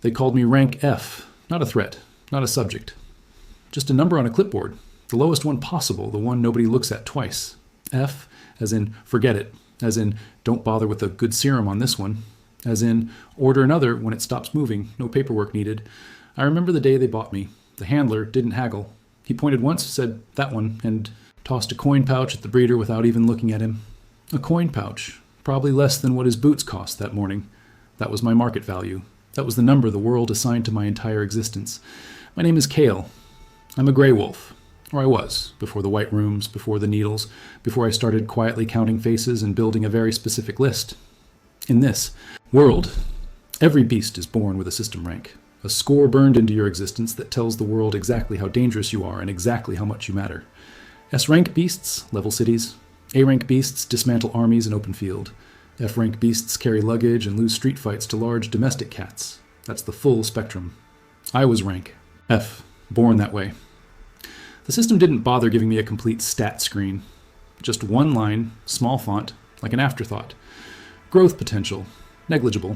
They called me rank F, not a threat, not a subject. Just a number on a clipboard, the lowest one possible, the one nobody looks at twice. F, as in forget it, as in don't bother with a good serum on this one, as in order another when it stops moving, no paperwork needed. I remember the day they bought me. The handler didn't haggle. He pointed once, said, that one, and tossed a coin pouch at the breeder without even looking at him. A coin pouch, probably less than what his boots cost that morning. That was my market value. That was the number the world assigned to my entire existence. My name is Kale. I'm a gray wolf. Or I was, before the white rooms, before the needles, before I started quietly counting faces and building a very specific list. In this world, every beast is born with a system rank. A score burned into your existence that tells the world exactly how dangerous you are and exactly how much you matter. S-rank beasts level cities. A-rank beasts dismantle armies in open field. F-rank beasts carry luggage and lose street fights to large domestic cats. That's the full spectrum. I was rank F, born that way. The system didn't bother giving me a complete stat screen. Just one line, small font, like an afterthought. Growth potential, negligible.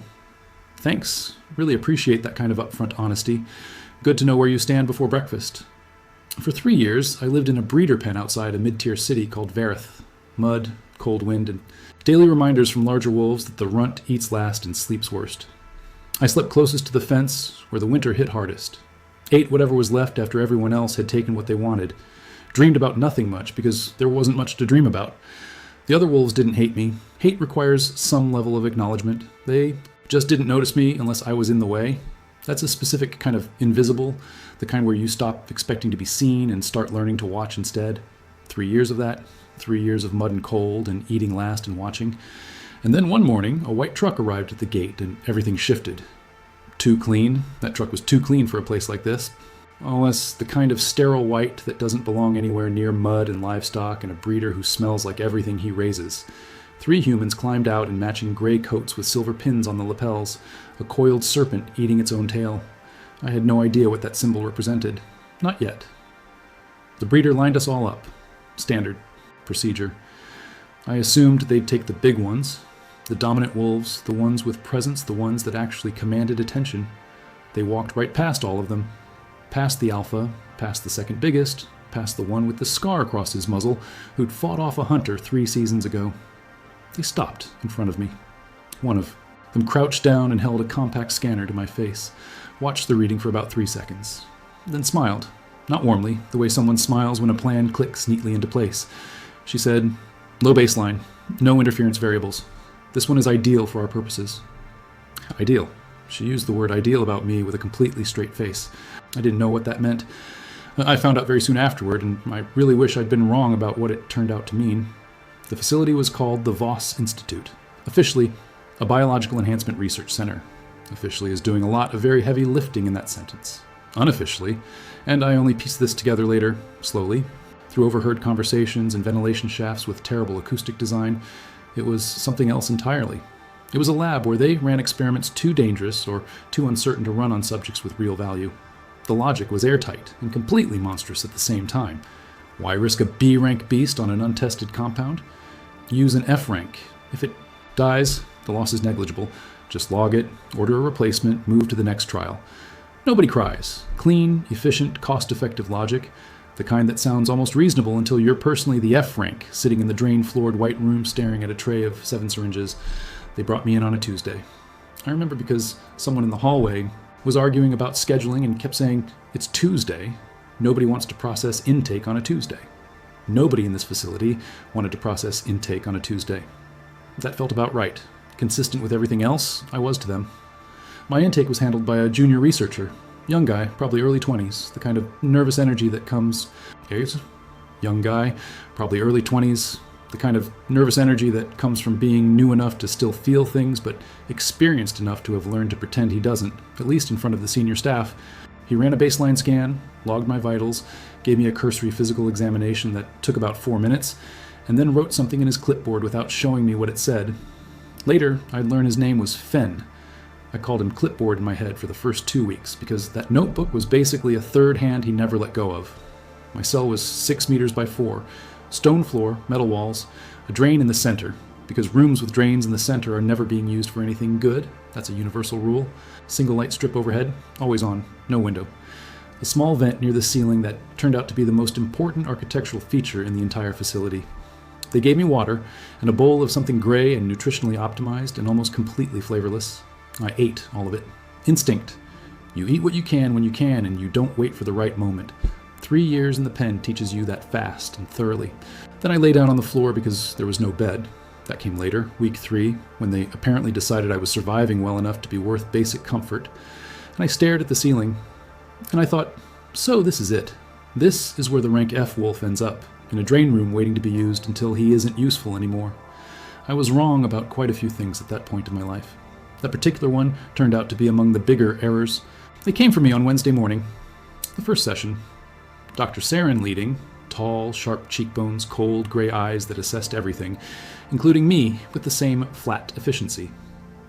Thanks. Really appreciate that kind of upfront honesty. Good to know where you stand before breakfast. For 3 years, I lived in a breeder pen outside a mid-tier city called Verith. Mud, cold wind, and daily reminders from larger wolves that the runt eats last and sleeps worst. I slept closest to the fence, where the winter hit hardest. Ate whatever was left after everyone else had taken what they wanted. Dreamed about nothing much, because there wasn't much to dream about. The other wolves didn't hate me. Hate requires some level of acknowledgement. They just didn't notice me unless I was in the way. That's a specific kind of invisible, the kind where you stop expecting to be seen and start learning to watch instead. 3 years of that, 3 years of mud and cold and eating last and watching. And then one morning, a white truck arrived at the gate and everything shifted. Too clean. That truck was too clean for a place like this. OS, the kind of sterile white that doesn't belong anywhere near mud and livestock and a breeder who smells like everything he raises. 3 humans climbed out in matching gray coats with silver pins on the lapels, a coiled serpent eating its own tail. I had no idea what that symbol represented. Not yet. The breeder lined us all up. Standard procedure. I assumed they'd take the big ones, the dominant wolves, the ones with presence, the ones that actually commanded attention. They walked right past all of them. Past the alpha, past the second biggest, past the one with the scar across his muzzle who'd fought off a hunter 3 seasons ago. They stopped in front of me. One of them crouched down and held a compact scanner to my face, watched the reading for about 3 seconds, then smiled. Not warmly, the way someone smiles when a plan clicks neatly into place. She said, "Low baseline, no interference variables. This one is ideal for our purposes." Ideal. She used the word ideal about me with a completely straight face. I didn't know what that meant. I found out very soon afterward, and I really wish I'd been wrong about what it turned out to mean. The facility was called the Voss Institute. Officially, a biological enhancement research center. Officially is doing a lot of very heavy lifting in that sentence. Unofficially, and I only pieced this together later, slowly, through overheard conversations and ventilation shafts with terrible acoustic design, it was something else entirely. It was a lab where they ran experiments too dangerous or too uncertain to run on subjects with real value. The logic was airtight and completely monstrous at the same time. Why risk a B-rank beast on an untested compound? Use an F-rank. If it dies, the loss is negligible. Just log it, order a replacement, move to the next trial. Nobody cries. Clean, efficient, cost-effective logic. The kind that sounds almost reasonable until you're personally the F-rank, sitting in the drain-floored white room staring at a tray of 7 syringes. They brought me in on a Tuesday. I remember because someone in the hallway was arguing about scheduling and kept saying, "It's Tuesday. Nobody wants to process intake on a Tuesday." Nobody in this facility wanted to process intake on a Tuesday. That felt about right, consistent with everything else I was to them. My intake was handled by a junior researcher, young guy, probably early 20s, the kind of nervous energy that comes... Young guy, probably early 20s, the kind of nervous energy that comes from being new enough to still feel things, but experienced enough to have learned to pretend he doesn't, at least in front of the senior staff. He ran a baseline scan, logged my vitals, gave me a cursory physical examination that took about 4 minutes, and then wrote something in his clipboard without showing me what it said. Later, I'd learn his name was Fen. I called him Clipboard in my head for the first 2 weeks, because that notebook was basically a third hand he never let go of. My cell was 6 meters by 4, stone floor, metal walls, a drain in the center, because rooms with drains in the center are never being used for anything good, That's a universal rule. Single light strip overhead, always on, no window. A small vent near the ceiling that turned out to be the most important architectural feature in the entire facility. They gave me water and a bowl of something gray and nutritionally optimized and almost completely flavorless. I ate all of it. Instinct. You eat what you can when you can, and you don't wait for the right moment. 3 years in the pen teaches you that fast and thoroughly. Then I lay down on the floor because there was no bed. That came later, week 3, when they apparently decided I was surviving well enough to be worth basic comfort. And I stared at the ceiling, and I thought, so this is it. This is where the rank F wolf ends up, in a drain room waiting to be used until he isn't useful anymore. I was wrong about quite a few things at that point in my life. That particular one turned out to be among the bigger errors. They came for me on Wednesday morning, the first session. Dr. Sarin leading, tall, sharp cheekbones, cold, gray eyes that assessed everything, including me with the same flat efficiency.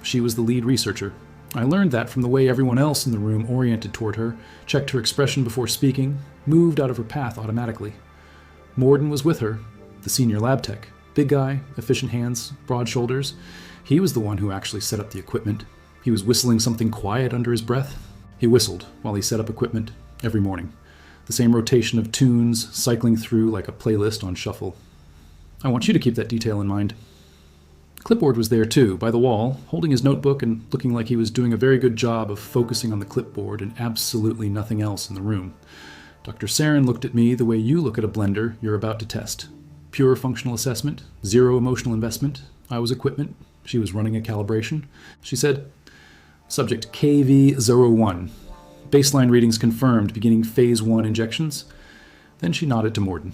She was the lead researcher. I learned that from the way everyone else in the room oriented toward her, checked her expression before speaking, moved out of her path automatically. Morden was with her, the senior lab tech. Big guy, efficient hands, broad shoulders. He was the one who actually set up the equipment. He was whistling something quiet under his breath. He whistled while he set up equipment every morning. The same rotation of tunes cycling through like a playlist on shuffle. I want you to keep that detail in mind. Clipboard was there too, by the wall, holding his notebook and looking like he was doing a very good job of focusing on the clipboard and absolutely nothing else in the room. Dr. Sarin looked at me the way you look at a blender you're about to test. Pure functional assessment, zero emotional investment. I was equipment. She was running a calibration. She said, subject KV01. Baseline readings confirmed, beginning phase 1 injections. Then she nodded to Morden.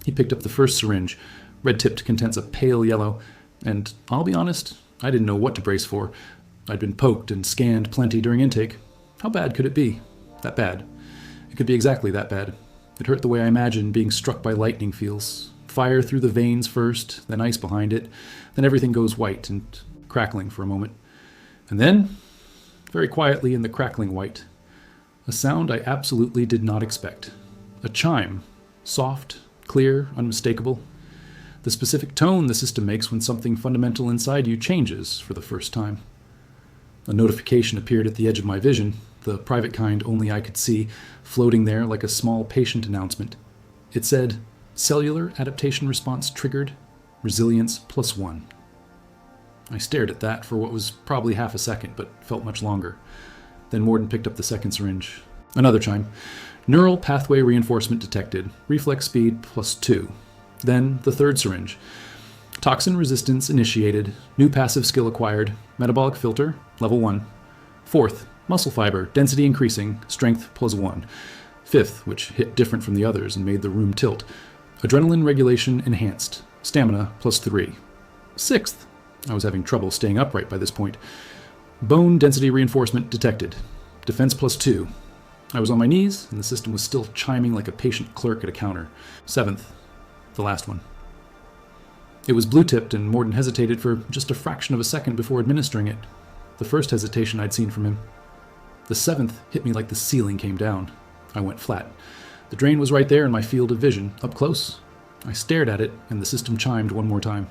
He picked up the first syringe, red-tipped contents a pale yellow, and I'll be honest, I didn't know what to brace for. I'd been poked and scanned plenty during intake. How bad could it be? That bad. It could be exactly that bad. It hurt the way I imagine being struck by lightning feels. Fire through the veins first, then ice behind it, then everything goes white and crackling for a moment. And then, very quietly in the crackling white, a sound I absolutely did not expect. A chime. Soft, clear, unmistakable. The specific tone the system makes when something fundamental inside you changes for the first time. A notification appeared at the edge of my vision, the private kind only I could see, floating there like a small patient announcement. It said, cellular adaptation response triggered, resilience +1. I stared at that for what was probably half a second, but felt much longer. Then Morden picked up the second syringe. Another chime. Neural pathway reinforcement detected, reflex speed +2. Then the third syringe. Toxin resistance initiated, new passive skill acquired, metabolic filter, level 1. Fourth, muscle fiber, density increasing, strength +1. Fifth, which hit different from the others and made the room tilt, adrenaline regulation enhanced, stamina +3. Sixth, I was having trouble staying upright by this point, bone density reinforcement detected, defense +2. I was on my knees, and the system was still chiming like a patient clerk at a counter. Seventh, the last one. It was blue-tipped, and Morden hesitated for just a fraction of a second before administering it. The first hesitation I'd seen from him. The seventh hit me like the ceiling came down. I went flat. The drain was right there in my field of vision, up close. I stared at it, and the system chimed one more time.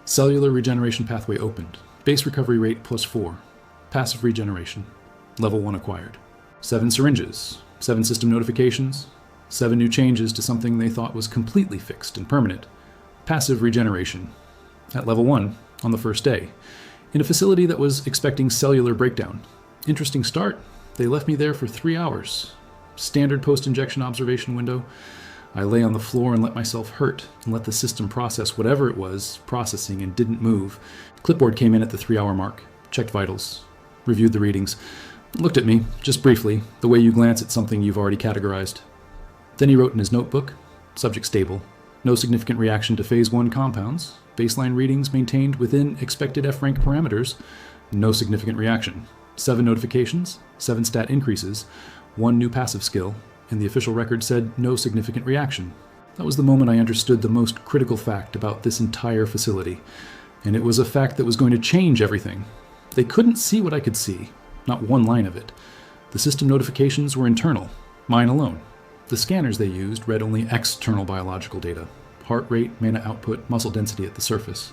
Cellular regeneration pathway opened. Base recovery rate +4. Passive regeneration. Level 1 acquired. 7 syringes. 7 system notifications. 7 new changes to something they thought was completely fixed and permanent. Passive regeneration. At level 1, on the first day. In a facility that was expecting cellular breakdown. Interesting start. They left me there for 3 hours. Standard post-injection observation window. I lay on the floor and let myself hurt and let the system process whatever it was processing and didn't move. Clipboard came in at the 3-hour mark, checked vitals, reviewed the readings, looked at me, just briefly, the way you glance at something you've already categorized. Then he wrote in his notebook, subject stable, no significant reaction to phase 1 compounds, baseline readings maintained within expected F-rank parameters, no significant reaction. 7 notifications, 7 stat increases, 1 new passive skill, and the official record said no significant reaction. That was the moment I understood the most critical fact about this entire facility, and it was a fact that was going to change everything. They couldn't see what I could see, not one line of it. The system notifications were internal, mine alone. The scanners they used read only external biological data, heart rate, mana output, muscle density at the surface.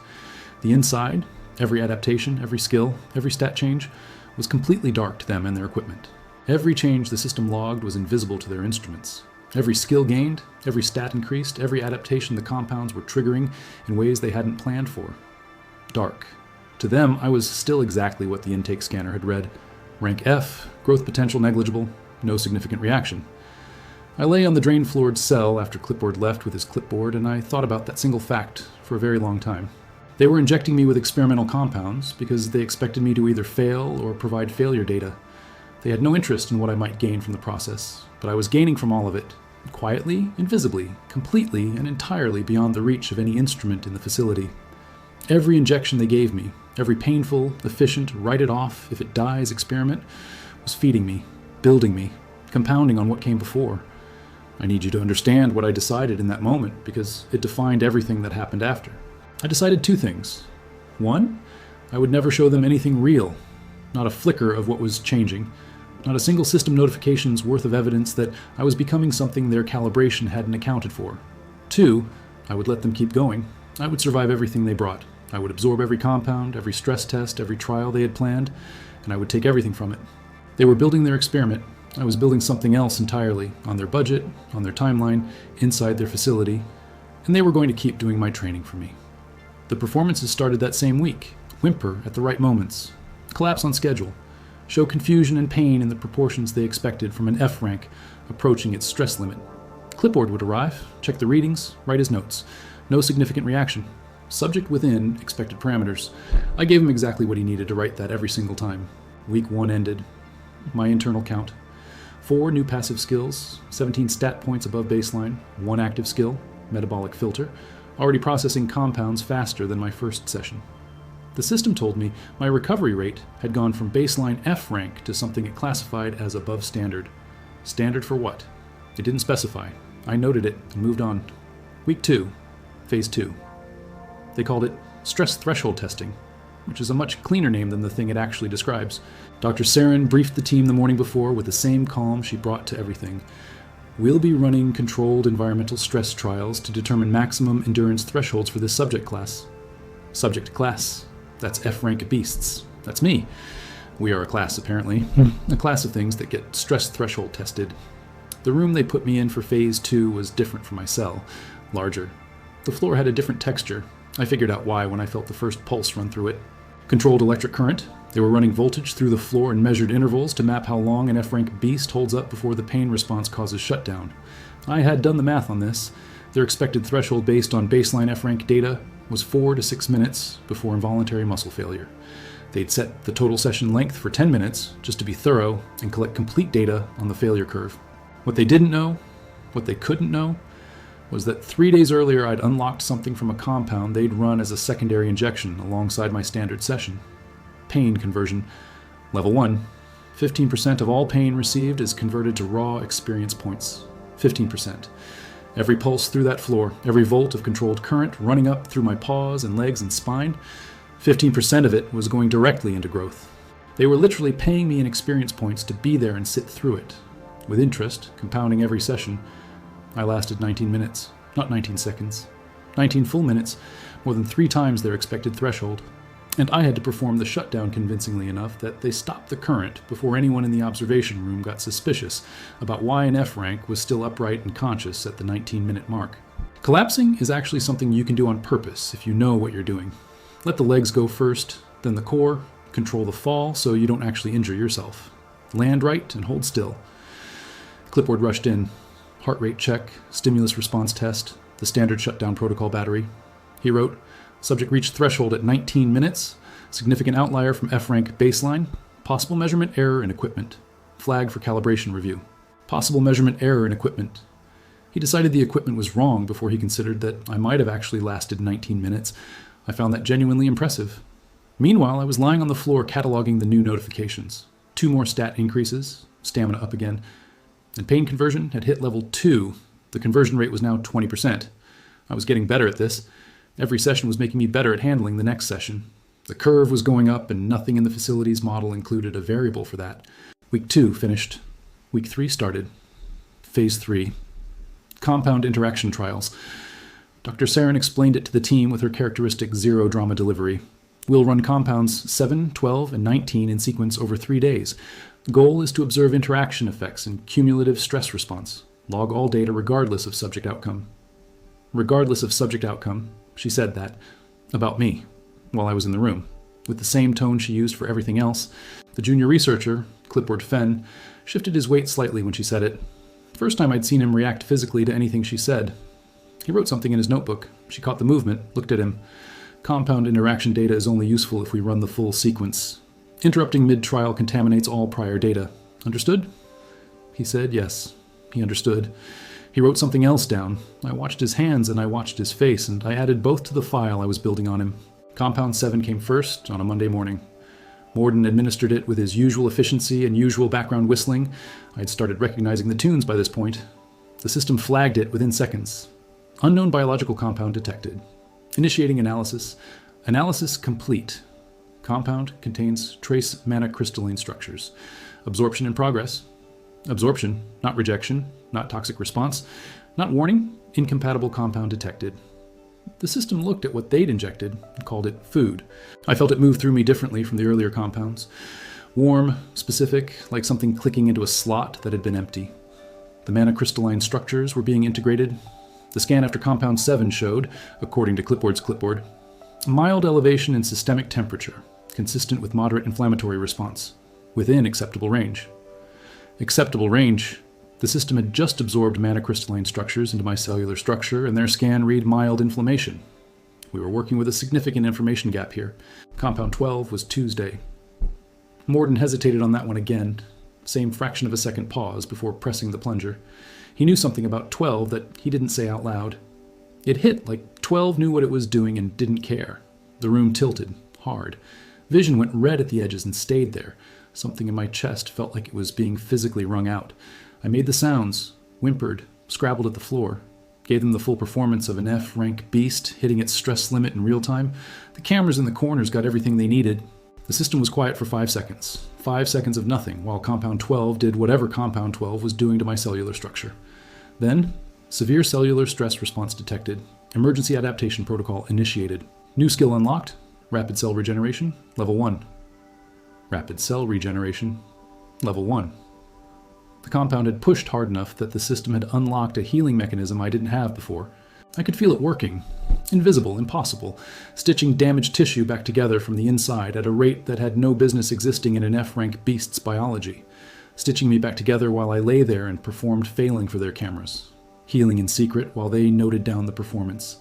The inside, Every adaptation, every skill, every stat change was completely dark to them and their equipment. Every change the system logged was invisible to their instruments. Every skill gained, every stat increased, every adaptation the compounds were triggering in ways they hadn't planned for. Dark. To them, I was still exactly what the intake scanner had read. Rank F, growth potential negligible, no significant reaction. I lay on the drain-floored cell after Clipboard left with his clipboard, and I thought about that single fact for a very long time. They were injecting me with experimental compounds because they expected me to either fail or provide failure data. They had no interest in what I might gain from the process, but I was gaining from all of it, quietly, invisibly, completely, and entirely beyond the reach of any instrument in the facility. Every injection they gave me, every painful, efficient, write it off, if it dies experiment, was feeding me, building me, compounding on what came before. I need you to understand what I decided in that moment, because it defined everything that happened after. I decided two things. One, I would never show them anything real, not a flicker of what was changing, not a single system notification's worth of evidence that I was becoming something their calibration hadn't accounted for. Two, I would let them keep going. I would survive everything they brought. I would absorb every compound, every stress test, every trial they had planned, and I would take everything from it. They were building their experiment. I was building something else entirely, on their budget, on their timeline, inside their facility, and they were going to keep doing my training for me. The performances started that same week. Whimper at the right moments. Collapse on schedule. Show confusion and pain in the proportions they expected from an F rank approaching its stress limit. Clipboard would arrive, check the readings, write his notes. No significant reaction. Subject within expected parameters. I gave him exactly what he needed to write that every single time. Week 1 ended. My internal count. 4 new passive skills, 17 stat points above baseline, 1 active skill, metabolic filter, already processing compounds faster than my first session. The system told me my recovery rate had gone from baseline F rank to something it classified as above standard. Standard for what? It didn't specify. I noted it and moved on. Week 2, Phase 2. They called it stress threshold testing, which is a much cleaner name than the thing it actually describes. Dr. Sarin briefed the team the morning before with the same calm she brought to everything. We'll be running controlled environmental stress trials to determine maximum endurance thresholds for this subject class. Subject class. That's F-rank beasts. That's me. We are a class, apparently. A class of things that get stress threshold tested. The room they put me in for Phase 2 was different from my cell. Larger. The floor had a different texture. I figured out why when I felt the first pulse run through it. Controlled electric current. They were running voltage through the floor in measured intervals to map how long an F-rank beast holds up before the pain response causes shutdown. I had done the math on this. Their expected threshold based on baseline F-rank data was 4 to 6 minutes before involuntary muscle failure. They'd set the total session length for 10 minutes just to be thorough and collect complete data on the failure curve. What they didn't know, what they couldn't know, was that 3 days earlier I'd unlocked something from a compound they'd run as a secondary injection alongside my standard session. Pain conversion. Level 1. 15% of all pain received is converted to raw experience points. 15%. Every pulse through that floor, every volt of controlled current running up through my paws and legs and spine, 15% of it was going directly into growth. They were literally paying me in experience points to be there and sit through it. With interest, compounding every session, I lasted 19 minutes, not 19 seconds. 19 full minutes, more than 3 times their expected threshold. And I had to perform the shutdown convincingly enough that they stopped the current before anyone in the observation room got suspicious about why an F rank was still upright and conscious at the 19-minute mark. Collapsing is actually something you can do on purpose if you know what you're doing. Let the legs go first, then the core, control the fall so you don't actually injure yourself. Land right and hold still. Clipboard rushed in. Heart rate check, stimulus response test, the standard shutdown protocol battery. He wrote, subject reached threshold at 19 minutes, significant outlier from F-rank baseline, possible measurement error in equipment, flag for calibration review. Possible measurement error in equipment. He decided the equipment was wrong before he considered that I might have actually lasted 19 minutes. I found that genuinely impressive. Meanwhile, I was lying on the floor cataloging the new notifications. 2 more stat increases, stamina up again, and pain conversion had hit level 2. The conversion rate was now 20%. I was getting better at this. Every session was making me better at handling the next session. The curve was going up, and nothing in the facility's model included a variable for that. Week 2 finished. Week 3 started. Phase 3. Compound interaction trials. Dr. Sarin explained it to the team with her characteristic zero-drama delivery. We'll run compounds 7, 12, and 19 in sequence over 3 days. The goal is to observe interaction effects and cumulative stress response. Log all data regardless of subject outcome. Regardless of subject outcome, she said that about me while I was in the room, with the same tone she used for everything else. The junior researcher, Clipboard Fenn, shifted his weight slightly when she said it. First time I'd seen him react physically to anything she said. He wrote something in his notebook. She caught the movement, looked at him. Compound interaction data is only useful if we run the full sequence. Interrupting mid-trial contaminates all prior data. Understood? He said yes. He understood. He wrote something else down. I watched his hands and I watched his face, and I added both to the file I was building on him. Compound 7 came first on a Monday morning. Morden administered it with his usual efficiency and usual background whistling. I'd started recognizing the tunes by this point. The system flagged it within seconds. Unknown biological compound detected. Initiating analysis. Analysis complete. Compound contains trace manna-crystalline structures. Absorption in progress. Absorption, not rejection, not toxic response, not warning, incompatible compound detected. The system looked at what they'd injected and called it food. I felt it move through me differently from the earlier compounds. Warm, specific, like something clicking into a slot that had been empty. The manna-crystalline structures were being integrated. The scan after compound 7 showed, according to Clipboard's clipboard, a mild elevation in systemic temperature, consistent with moderate inflammatory response, within acceptable range. Acceptable range. The system had just absorbed manna-crystalline structures into my cellular structure, and their scan read mild inflammation. We were working with a significant information gap here. Compound 12 was Tuesday. Morden hesitated on that one again, same fraction of a second pause before pressing the plunger. He knew something about 12 that he didn't say out loud. It hit like 12 knew what it was doing and didn't care. The room tilted, hard. Vision went red at the edges and stayed there. Something in my chest felt like it was being physically wrung out. I made the sounds, whimpered, scrabbled at the floor, gave them the full performance of an F-rank beast hitting its stress limit in real time. The cameras in the corners got everything they needed. The system was quiet for 5 seconds. 5 seconds of nothing, while Compound 12 did whatever Compound 12 was doing to my cellular structure. Then, severe cellular stress response detected. Emergency adaptation protocol initiated. New skill unlocked. Rapid cell regeneration, level 1. Rapid cell regeneration, level 1. The compound had pushed hard enough that the system had unlocked a healing mechanism I didn't have before. I could feel it working. Invisible, impossible, stitching damaged tissue back together from the inside at a rate that had no business existing in an F-rank beast's biology. Stitching me back together while I lay there and performed failing for their cameras. Healing in secret while they noted down the performance.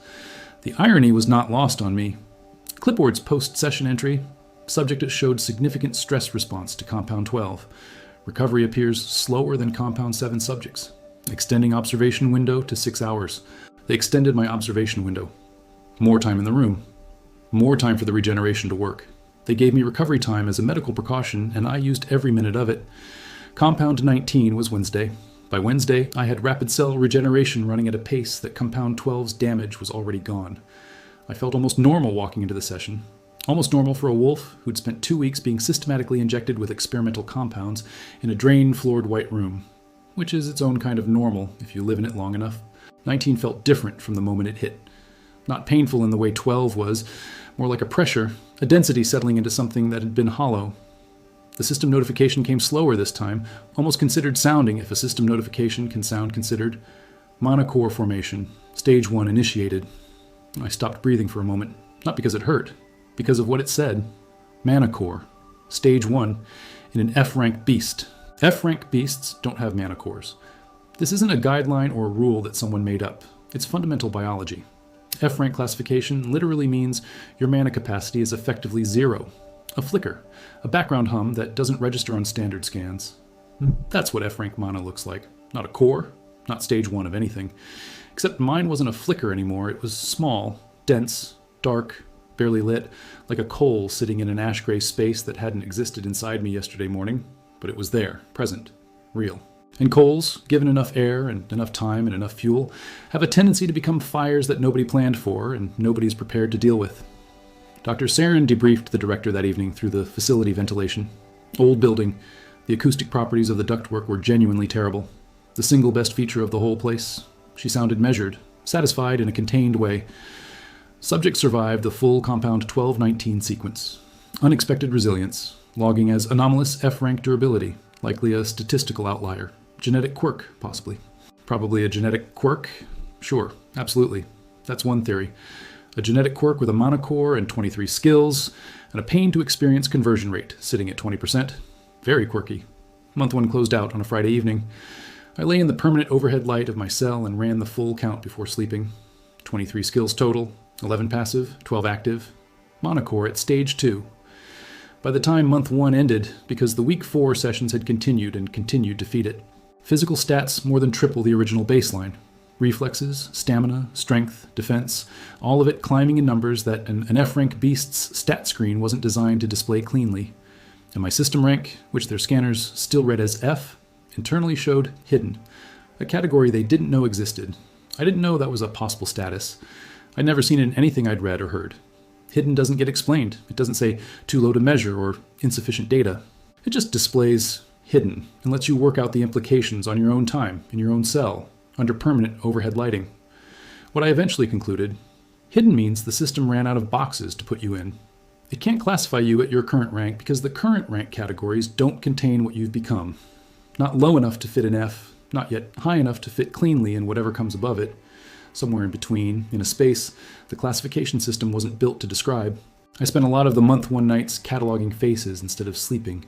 The irony was not lost on me. Clipboard's post-session entry, subject showed significant stress response to Compound 12. Recovery appears slower than Compound 7 subjects. Extending observation window to 6 hours. They extended my observation window. More time in the room. More time for the regeneration to work. They gave me recovery time as a medical precaution, and I used every minute of it. Compound 19 was Wednesday. By Wednesday, I had rapid cell regeneration running at a pace that Compound 12's damage was already gone. I felt almost normal walking into the session. Almost normal for a wolf who'd spent 2 weeks being systematically injected with experimental compounds in a drain-floored white room, which is its own kind of normal if you live in it long enough. 19 felt different from the moment it hit. Not painful in the way 12 was, more like a pressure, a density settling into something that had been hollow. The system notification came slower this time, almost considered sounding if a system notification can sound considered. Monocore formation, stage 1 initiated. I stopped breathing for a moment, not because it hurt, because of what it said. Manacore, stage 1, in an F-rank beast. F-rank beasts don't have manacores. This isn't a guideline or a rule that someone made up. It's fundamental biology. F-rank classification literally means your mana capacity is effectively 0. A flicker, a background hum that doesn't register on standard scans. That's what F-rank mana looks like. Not a core, not stage 1 of anything. Except mine wasn't a flicker anymore. It was small, dense, dark, barely lit, like a coal sitting in an ash-gray space that hadn't existed inside me yesterday morning. But it was there, present, real. And coals, given enough air and enough time and enough fuel, have a tendency to become fires that nobody planned for and nobody's prepared to deal with. Dr. Sarin debriefed the director that evening through the facility ventilation. Old building. The acoustic properties of the ductwork were genuinely terrible. The single best feature of the whole place. She sounded measured, satisfied in a contained way. Subject survived the full compound 12-19 sequence. Unexpected resilience, logging as anomalous F-rank durability, likely a statistical outlier. Genetic quirk, possibly. Probably a genetic quirk? Sure, absolutely. That's one theory. A genetic quirk with a monocore and 23 skills, and a pain to experience conversion rate, sitting at 20%. Very quirky. Month 1 closed out on a Friday evening. I lay in the permanent overhead light of my cell and ran the full count before sleeping. 23 skills total, 11 passive, 12 active. Monocore at stage 2. By the time month 1 ended, because the week 4 sessions had continued and continued to feed it. Physical stats more than triple the original baseline. Reflexes, stamina, strength, defense, all of it climbing in numbers that an F-rank beast's stat screen wasn't designed to display cleanly. And my system rank, which their scanners still read as F, internally showed hidden, a category they didn't know existed. I didn't know that was a possible status. I'd never seen it in anything I'd read or heard. Hidden doesn't get explained. It doesn't say too low to measure or insufficient data. It just displays hidden and lets you work out the implications on your own time, in your own cell, under permanent overhead lighting. What I eventually concluded, hidden means the system ran out of boxes to put you in. It can't classify you at your current rank because the current rank categories don't contain what you've become. Not low enough to fit an F, not yet high enough to fit cleanly in whatever comes above it. Somewhere in between, in a space the classification system wasn't built to describe. I spent a lot of the month 1 nights cataloging faces instead of sleeping,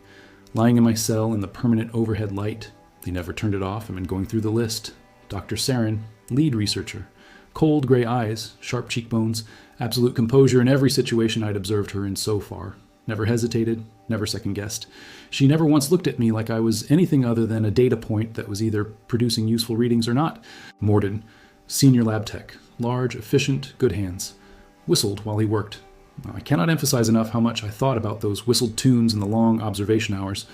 lying in my cell in the permanent overhead light. They never turned it off. I've been going through the list. Dr. Sarin, lead researcher. Cold gray eyes, sharp cheekbones, absolute composure in every situation I'd observed her in so far. Never hesitated, never second-guessed. She never once looked at me like I was anything other than a data point that was either producing useful readings or not. Morden, senior lab tech, large, efficient, good hands. Whistled while he worked. I cannot emphasize enough how much I thought about those whistled tunes in the long observation hours.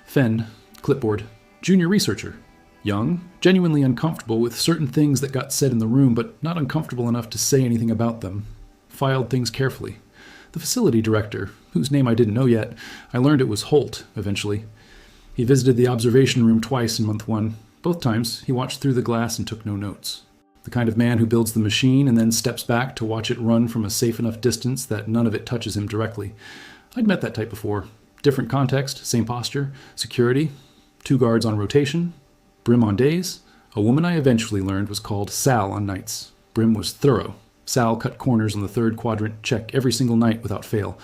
Fen, clipboard, junior researcher. Young, genuinely uncomfortable with certain things that got said in the room, but not uncomfortable enough to say anything about them. Filed things carefully. The facility director, whose name I didn't know yet, I learned it was Holt, eventually. He visited the observation room twice in month 1. Both times, he watched through the glass and took no notes. The kind of man who builds the machine and then steps back to watch it run from a safe enough distance that none of it touches him directly. I'd met that type before. Different context, same posture, security, 2 guards on rotation, Brim on days. A woman I eventually learned was called Sal on nights. Brim was thorough. Sal cut corners on the 3rd quadrant check every single night without fail.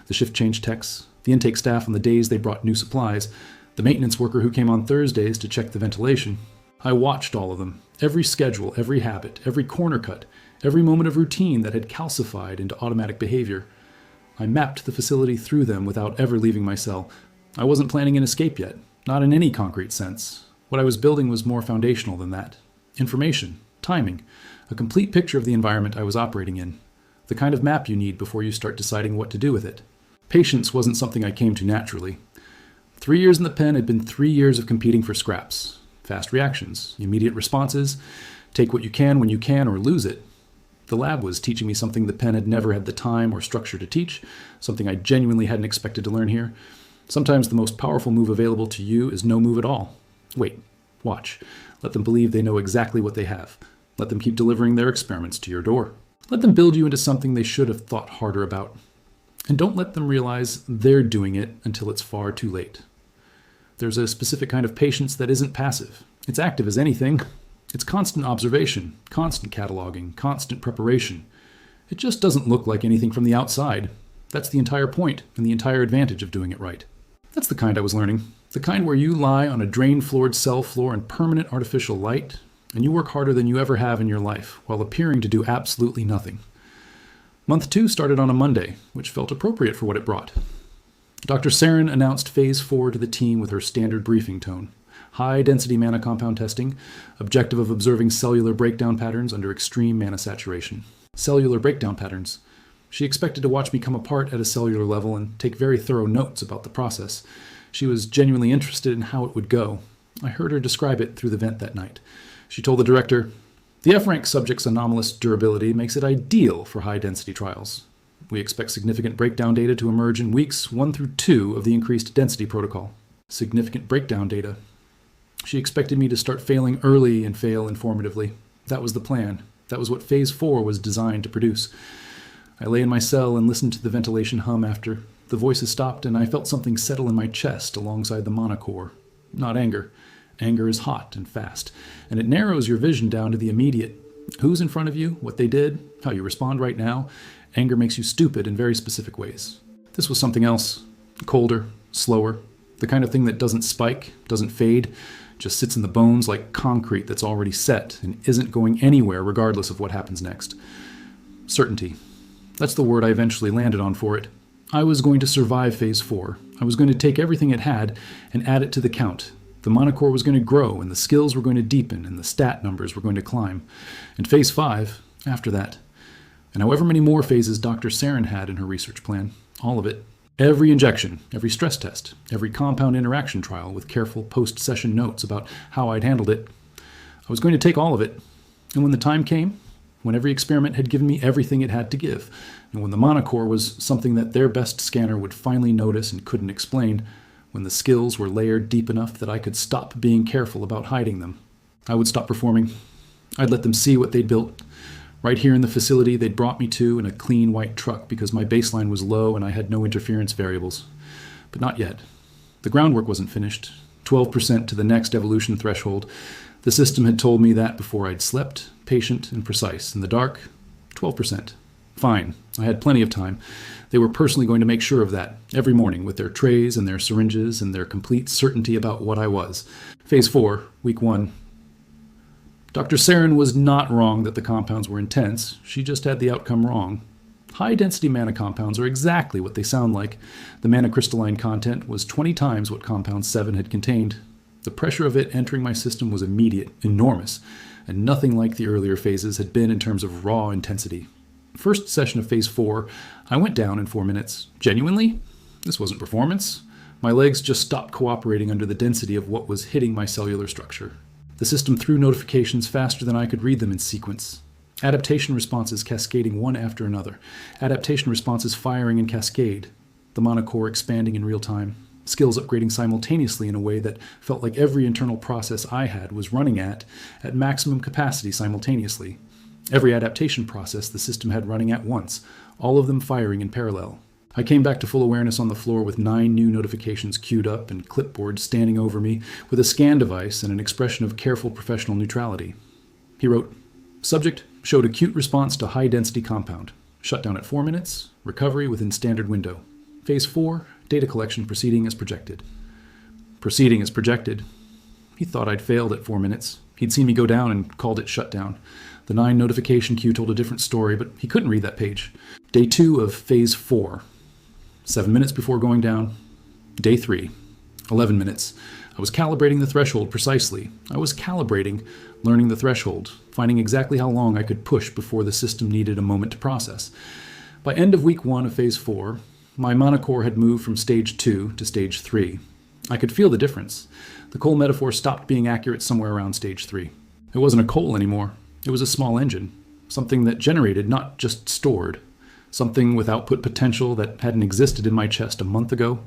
The shift change techs, the intake staff on the days they brought new supplies, the maintenance worker who came on Thursdays to check the ventilation. I watched all of them, every schedule, every habit, every corner cut, every moment of routine that had calcified into automatic behavior. I mapped the facility through them without ever leaving my cell. I wasn't planning an escape yet, not in any concrete sense. What I was building was more foundational than that. Information, timing, a complete picture of the environment I was operating in. The kind of map you need before you start deciding what to do with it. Patience wasn't something I came to naturally. 3 years in the pen had been 3 years of competing for scraps. Fast reactions, immediate responses, take what you can when you can or lose it. The lab was teaching me something the pen had never had the time or structure to teach, something I genuinely hadn't expected to learn here. Sometimes the most powerful move available to you is no move at all. Wait, watch. Let them believe they know exactly what they have. Let them keep delivering their experiments to your door. Let them build you into something they should have thought harder about. And don't let them realize they're doing it until it's far too late. There's a specific kind of patience that isn't passive. It's active as anything. It's constant observation, constant cataloging, constant preparation. It just doesn't look like anything from the outside. That's the entire point and the entire advantage of doing it right. That's the kind I was learning. The kind where you lie on a drain-floored cell floor in permanent artificial light, and you work harder than you ever have in your life, while appearing to do absolutely nothing. Month 2 started on a Monday, which felt appropriate for what it brought. Dr. Sarin announced Phase 4 to the team with her standard briefing tone. High-density mana compound testing, objective of observing cellular breakdown patterns under extreme mana saturation. Cellular breakdown patterns. She expected to watch me come apart at a cellular level and take very thorough notes about the process. She was genuinely interested in how it would go. I heard her describe it through the vent that night. She told the director, "The F-rank subject's anomalous durability makes it ideal for high-density trials. We expect significant breakdown data to emerge in weeks 1 through 2 of the increased density protocol." Significant breakdown data. She expected me to start failing early and fail informatively. That was the plan. That was what Phase 4 was designed to produce. I lay in my cell and listened to the ventilation hum after the voices stopped, and I felt something settle in my chest alongside the monocore. Not anger. Anger is hot and fast, and it narrows your vision down to the immediate. Who's in front of you, what they did, how you respond right now. Anger makes you stupid in very specific ways. This was something else. Colder, slower. The kind of thing that doesn't spike, doesn't fade, just sits in the bones like concrete that's already set and isn't going anywhere regardless of what happens next. Certainty. That's the word I eventually landed on for it. I was going to survive Phase 4. I was going to take everything it had and add it to the count. The monocore was going to grow, and the skills were going to deepen, and the stat numbers were going to climb. And Phase 5, after that. And however many more phases Dr. Saren had in her research plan, all of it. Every injection, every stress test, every compound interaction trial with careful post-session notes about how I'd handled it. I was going to take all of it. And when the time came, when every experiment had given me everything it had to give, and when the monocore was something that their best scanner would finally notice and couldn't explain, when the skills were layered deep enough that I could stop being careful about hiding them, I would stop performing. I'd let them see what they'd built. Right here in the facility they'd brought me to in a clean white truck because my baseline was low and I had no interference variables. But not yet. The groundwork wasn't finished. 12% to the next evolution threshold. The system had told me that before I'd slept, patient and precise. In the dark, 12%. Fine. I had plenty of time. They were personally going to make sure of that every morning with their trays and their syringes and their complete certainty about what I was. Phase 4, Week 1. Dr. Saren was not wrong that the compounds were intense. She just had the outcome wrong. High-density mana compounds are exactly what they sound like. The mana crystalline content was 20 times what Compound 7 had contained. The pressure of it entering my system was immediate, enormous, and nothing like the earlier phases had been in terms of raw intensity. First session of Phase 4, I went down in 4 minutes. Genuinely? This wasn't performance. My legs just stopped cooperating under the density of what was hitting my cellular structure. The system threw notifications faster than I could read them in sequence. Adaptation responses cascading one after another. Adaptation responses firing in cascade. The monocore expanding in real time. Skills upgrading simultaneously in a way that felt like every internal process I had was running at maximum capacity simultaneously. Every adaptation process the system had running at once, all of them firing in parallel. I came back to full awareness on the floor with 9 new notifications queued up and clipboards standing over me with a scan device and an expression of careful professional neutrality. He wrote, "Subject showed acute response to high-density compound. Shutdown at 4 minutes, recovery within standard window. Phase 4, data collection proceeding as projected." Proceeding as projected. He thought I'd failed at 4 minutes. He'd seen me go down and called it shutdown. The 9 notification queue told a different story, but he couldn't read that page. Day 2 of Phase 4. 7 minutes before going down. Day 3. 11 minutes. I was calibrating the threshold precisely. I was calibrating, learning the threshold, finding exactly how long I could push before the system needed a moment to process. By end of Week 1 of Phase 4, my monocore had moved from Stage 2 to Stage 3. I could feel the difference. The coal metaphor stopped being accurate somewhere around Stage 3. It wasn't a coal anymore. It was a small engine, something that generated, not just stored. Something with output potential that hadn't existed in my chest a month ago.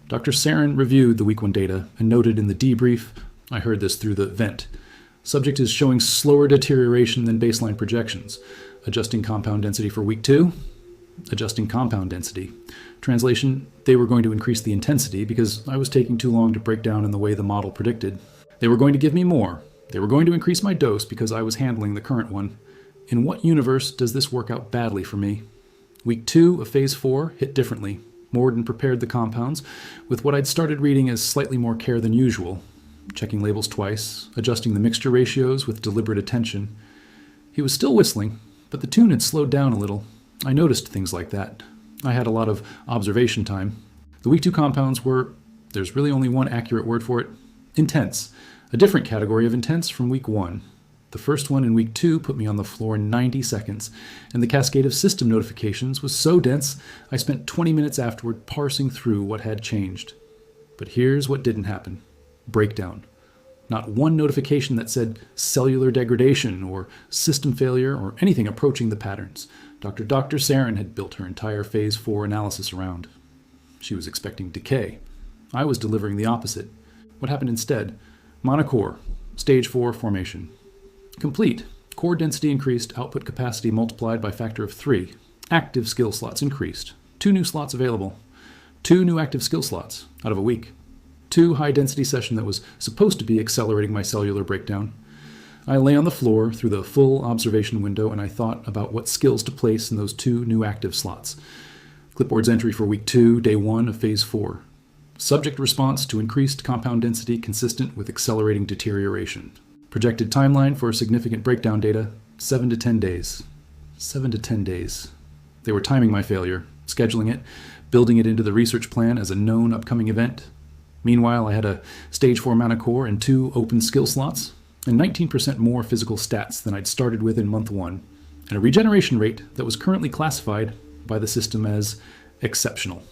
Dr. Saren reviewed the Week 1 data and noted in the debrief, I heard this through the vent, subject is showing slower deterioration than baseline projections. Adjusting compound density for Week 2, adjusting compound density. Translation, they were going to increase the intensity because I was taking too long to break down in the way the model predicted. They were going to give me more. They were going to increase my dose because I was handling the current one. In what universe does this work out badly for me? Week 2 of Phase 4 hit differently. Morden prepared the compounds with what I'd started reading as slightly more care than usual, checking labels twice, adjusting the mixture ratios with deliberate attention. He was still whistling, but the tune had slowed down a little. I noticed things like that. I had a lot of observation time. The Week 2 compounds were, there's really only one accurate word for it, intense. A different category of intense from Week 1. The first one in Week 2 put me on the floor in 90 seconds, and the cascade of system notifications was so dense I spent 20 minutes afterward parsing through what had changed. But here's what didn't happen. Breakdown. Not one notification that said cellular degradation or system failure or anything approaching the patterns Dr. Saren had built her entire Phase 4 analysis around. She was expecting decay. I was delivering the opposite. What happened instead? Monocore, Stage 4 formation. Complete. Core density increased, output capacity multiplied by factor of 3. Active skill slots increased. 2 new slots available. 2 new active skill slots out of a week. 2 high-density session that was supposed to be accelerating my cellular breakdown. I lay on the floor through the full observation window and I thought about what skills to place in those 2 new active slots. Clipboard's entry for week 2, day 1 of phase 4. Subject response to increased compound density consistent with accelerating deterioration. Projected timeline for significant breakdown data, 7 to 10 days. 7 to 10 days. They were timing my failure, scheduling it, building it into the research plan as a known upcoming event. Meanwhile, I had a stage 4 mana core and 2 open skill slots, and 19% more physical stats than I'd started with in month 1, and a regeneration rate that was currently classified by the system as exceptional.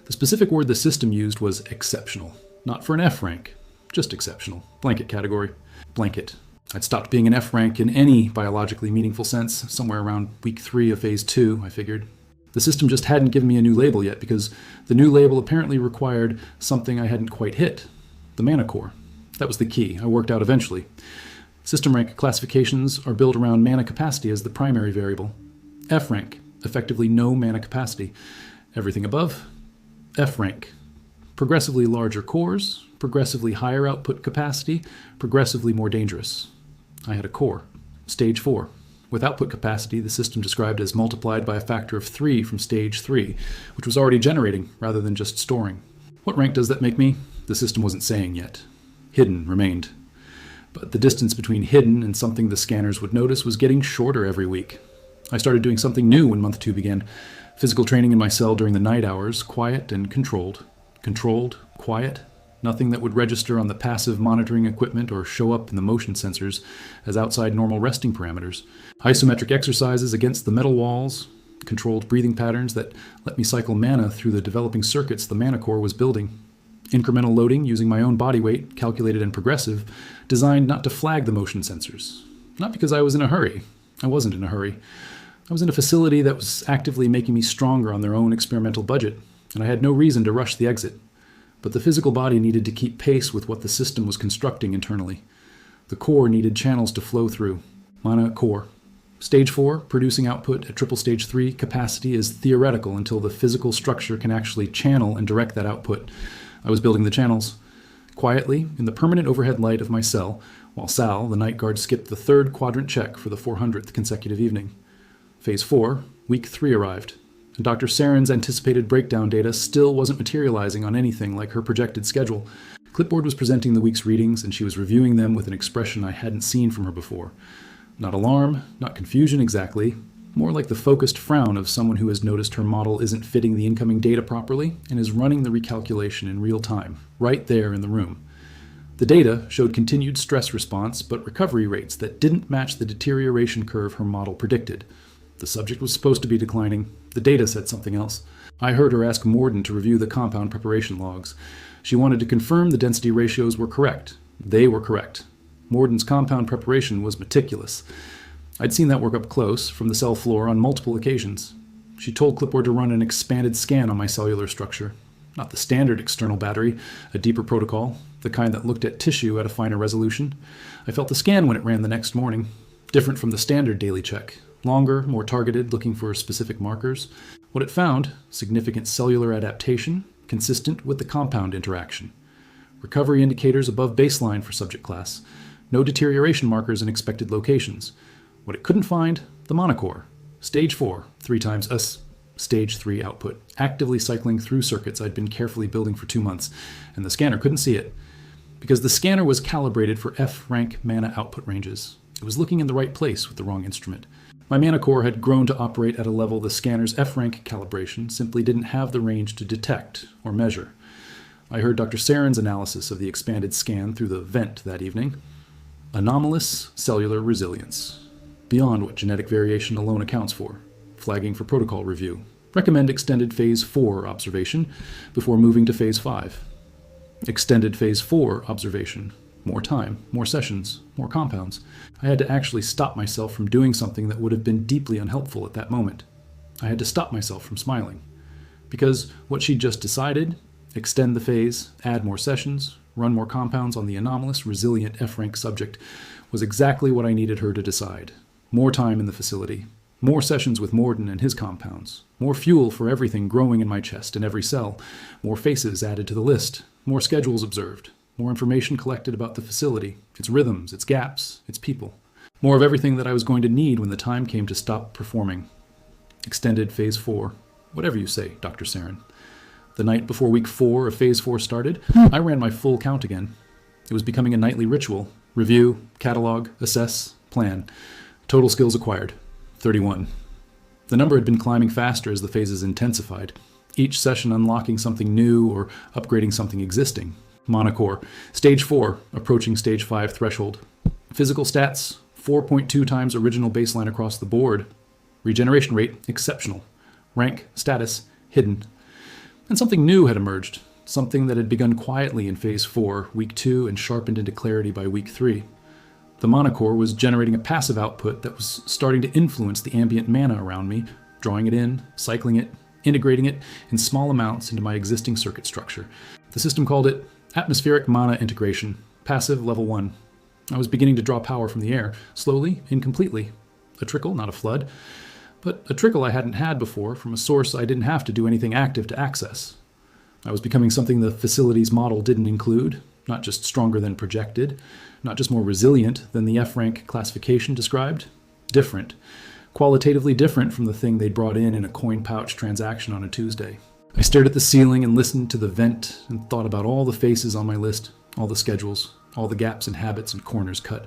The specific word the system used was exceptional, not for an F rank, just exceptional. Blanket category. Blanket. I'd stopped being an F rank in any biologically meaningful sense somewhere around week 3 of phase 2, I figured. The system just hadn't given me a new label yet because the new label apparently required something I hadn't quite hit, the mana core. That was the key I worked out eventually. System rank classifications are built around mana capacity as the primary variable. F rank, effectively no mana capacity. Everything above, F rank. Progressively larger cores, progressively higher output capacity, progressively more dangerous. I had a core, stage 4. With output capacity, the system described as multiplied by a factor of 3 from stage 3, which was already generating rather than just storing. What rank does that make me? The system wasn't saying yet. Hidden remained. But the distance between hidden and something the scanners would notice was getting shorter every week. I started doing something new when month 2 began. Physical training in my cell during the night hours, quiet and controlled. Controlled, quiet, nothing that would register on the passive monitoring equipment or show up in the motion sensors as outside normal resting parameters. Isometric exercises against the metal walls, controlled breathing patterns that let me cycle mana through the developing circuits the mana core was building. Incremental loading using my own body weight, calculated and progressive, designed not to flag the motion sensors. Not because I was in a hurry. I wasn't in a hurry. I was in a facility that was actively making me stronger on their own experimental budget, and I had no reason to rush the exit. But the physical body needed to keep pace with what the system was constructing internally. The core needed channels to flow through. Mana core. Stage 4, producing output at triple stage 3 capacity is theoretical until the physical structure can actually channel and direct that output. I was building the channels. Quietly, in the permanent overhead light of my cell, while Sal, the night guard, skipped the 3rd quadrant check for the 400th consecutive evening. Phase 4, week 3 arrived, and Dr. Saren's anticipated breakdown data still wasn't materializing on anything like her projected schedule. Clipboard was presenting the week's readings, and she was reviewing them with an expression I hadn't seen from her before. Not alarm, not confusion exactly, more like the focused frown of someone who has noticed her model isn't fitting the incoming data properly and is running the recalculation in real time, right there in the room. The data showed continued stress response, but recovery rates that didn't match the deterioration curve her model predicted. The subject was supposed to be declining. The data said something else. I heard her ask Morden to review the compound preparation logs. She wanted to confirm the density ratios were correct. They were correct. Morden's compound preparation was meticulous. I'd seen that work up close, from the cell floor, on multiple occasions. She told Clipboard to run an expanded scan on my cellular structure. Not the standard external battery, a deeper protocol, the kind that looked at tissue at a finer resolution. I felt the scan when it ran the next morning. Different from the standard daily check. Longer, more targeted, looking for specific markers. What it found, significant cellular adaptation, consistent with the compound interaction. Recovery indicators above baseline for subject class. No deterioration markers in expected locations. What it couldn't find, the monocore. Stage 4, 3 times stage 3 output, actively cycling through circuits I'd been carefully building for 2 months, and the scanner couldn't see it. Because the scanner was calibrated for F-rank mana output ranges. It was looking in the right place with the wrong instrument. My mana core had grown to operate at a level the scanner's F-rank calibration simply didn't have the range to detect or measure. I heard Dr. Saren's analysis of the expanded scan through the vent that evening. Anomalous cellular resilience. Beyond what genetic variation alone accounts for. Flagging for protocol review. Recommend extended phase 4 observation before moving to phase 5. Extended phase 4 observation. More time, more sessions, more compounds. I had to actually stop myself from doing something that would have been deeply unhelpful at that moment. I had to stop myself from smiling. Because what she'd just decided, extend the phase, add more sessions, run more compounds on the anomalous, resilient F-rank subject, was exactly what I needed her to decide. More time in the facility. More sessions with Morden and his compounds. More fuel for everything growing in my chest and every cell. More faces added to the list. More schedules observed. More information collected about the facility, its rhythms, its gaps, its people. More of everything that I was going to need when the time came to stop performing. Extended Phase 4. Whatever you say, Dr. Saren. The night before Week 4 of Phase 4 started, I ran my full count again. It was becoming a nightly ritual. Review, catalog, assess, plan. Total skills acquired. 31. The number had been climbing faster as the phases intensified, each session unlocking something new or upgrading something existing. Monocore. Stage 4, approaching Stage 5 threshold. Physical stats, 4.2 times original baseline across the board. Regeneration rate, exceptional. Rank, status, hidden. And something new had emerged, something that had begun quietly in Phase 4, Week 2, and sharpened into clarity by Week 3. The monocore was generating a passive output that was starting to influence the ambient mana around me, drawing it in, cycling it, integrating it in small amounts into my existing circuit structure. The system called it Atmospheric Mana Integration, Passive Level 1. I was beginning to draw power from the air, slowly, incompletely. A trickle, not a flood, but a trickle I hadn't had before from a source I didn't have to do anything active to access. I was becoming something the facility's model didn't include, not just stronger than projected, not just more resilient than the F-rank classification described. Different. Qualitatively different from the thing they'd brought in a coin pouch transaction on a Tuesday. I stared at the ceiling and listened to the vent and thought about all the faces on my list, all the schedules, all the gaps in habits and corners cut.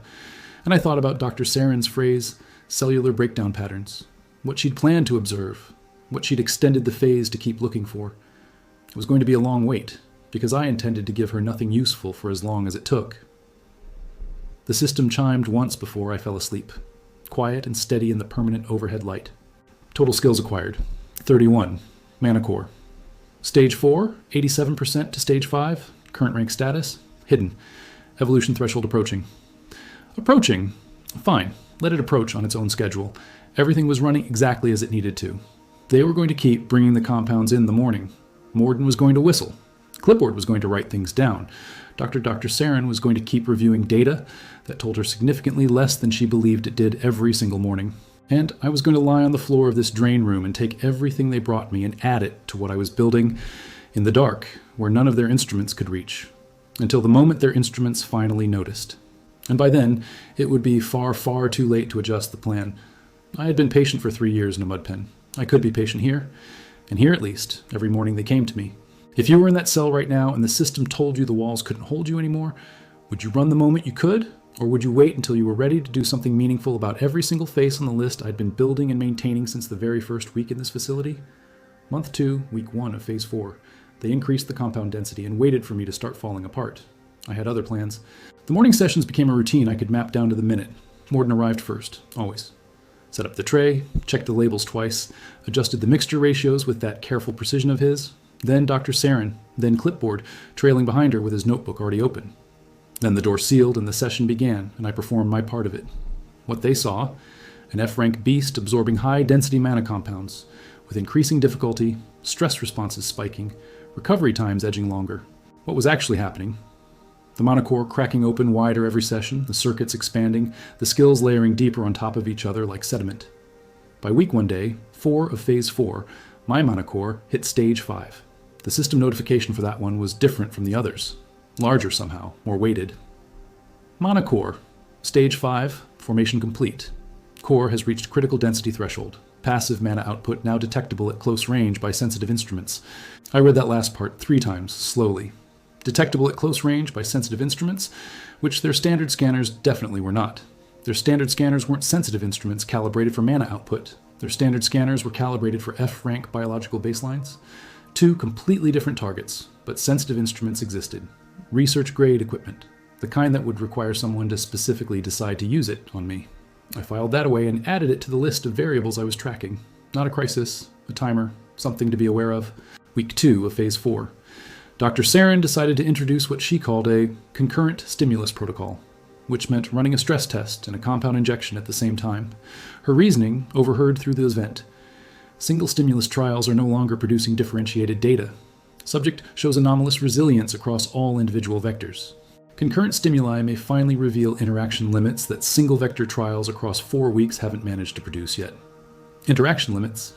And I thought about Dr. Saren's phrase, cellular breakdown patterns, what she'd planned to observe, what she'd extended the phase to keep looking for. It was going to be a long wait, because I intended to give her nothing useful for as long as it took. The system chimed once before I fell asleep, quiet and steady in the permanent overhead light. Total skills acquired, 31, Mana Core. Stage 4, 87% to Stage 5, current rank status, hidden, evolution threshold approaching. Approaching? Fine, let it approach on its own schedule. Everything was running exactly as it needed to. They were going to keep bringing the compounds in the morning. Morden was going to whistle. Clipboard was going to write things down. Dr. Saren was going to keep reviewing data that told her significantly less than she believed it did every single morning. And I was going to lie on the floor of this drain room and take everything they brought me and add it to what I was building in the dark, where none of their instruments could reach, until the moment their instruments finally noticed. And by then, it would be far, far too late to adjust the plan. I had been patient for 3 years in a mud pen. I could be patient here, and here at least, every morning they came to me. If you were in that cell right now and the system told you the walls couldn't hold you anymore, would you run the moment you could? Or would you wait until you were ready to do something meaningful about every single face on the list I'd been building and maintaining since the very first week in this facility? Month 2, Week 1 of Phase 4. They increased the compound density and waited for me to start falling apart. I had other plans. The morning sessions became a routine I could map down to the minute. Morden arrived first, always. Set up the tray, checked the labels twice, adjusted the mixture ratios with that careful precision of his. Then Dr. Saren, then Clipboard, trailing behind her with his notebook already open. Then the door sealed and the session began, and I performed my part of it. What they saw, an F-rank beast absorbing high-density mana compounds, with increasing difficulty, stress responses spiking, recovery times edging longer. What was actually happening? The monocore cracking open wider every session, the circuits expanding, the skills layering deeper on top of each other like sediment. By week 1 day, 4 of Phase 4, my monocore hit Stage 5. The system notification for that one was different from the others. Larger somehow, more weighted. Monocore. Stage 5, formation complete. Core has reached critical density threshold. Passive mana output now detectable at close range by sensitive instruments. I read that last part 3 times, slowly. Detectable at close range by sensitive instruments, which their standard scanners definitely were not. Their standard scanners weren't sensitive instruments calibrated for mana output. Their standard scanners were calibrated for F-rank biological baselines. 2 completely different targets, but sensitive instruments existed. Research-grade equipment, the kind that would require someone to specifically decide to use it on me. I filed that away and added it to the list of variables I was tracking. Not a crisis, a timer, something to be aware of. Week 2 of Phase 4. Dr. Saren decided to introduce what she called a concurrent stimulus protocol, which meant running a stress test and a compound injection at the same time. Her reasoning, overheard through the event. Single stimulus trials are no longer producing differentiated data. Subject shows anomalous resilience across all individual vectors. Concurrent stimuli may finally reveal interaction limits that single vector trials across 4 weeks haven't managed to produce yet. Interaction limits.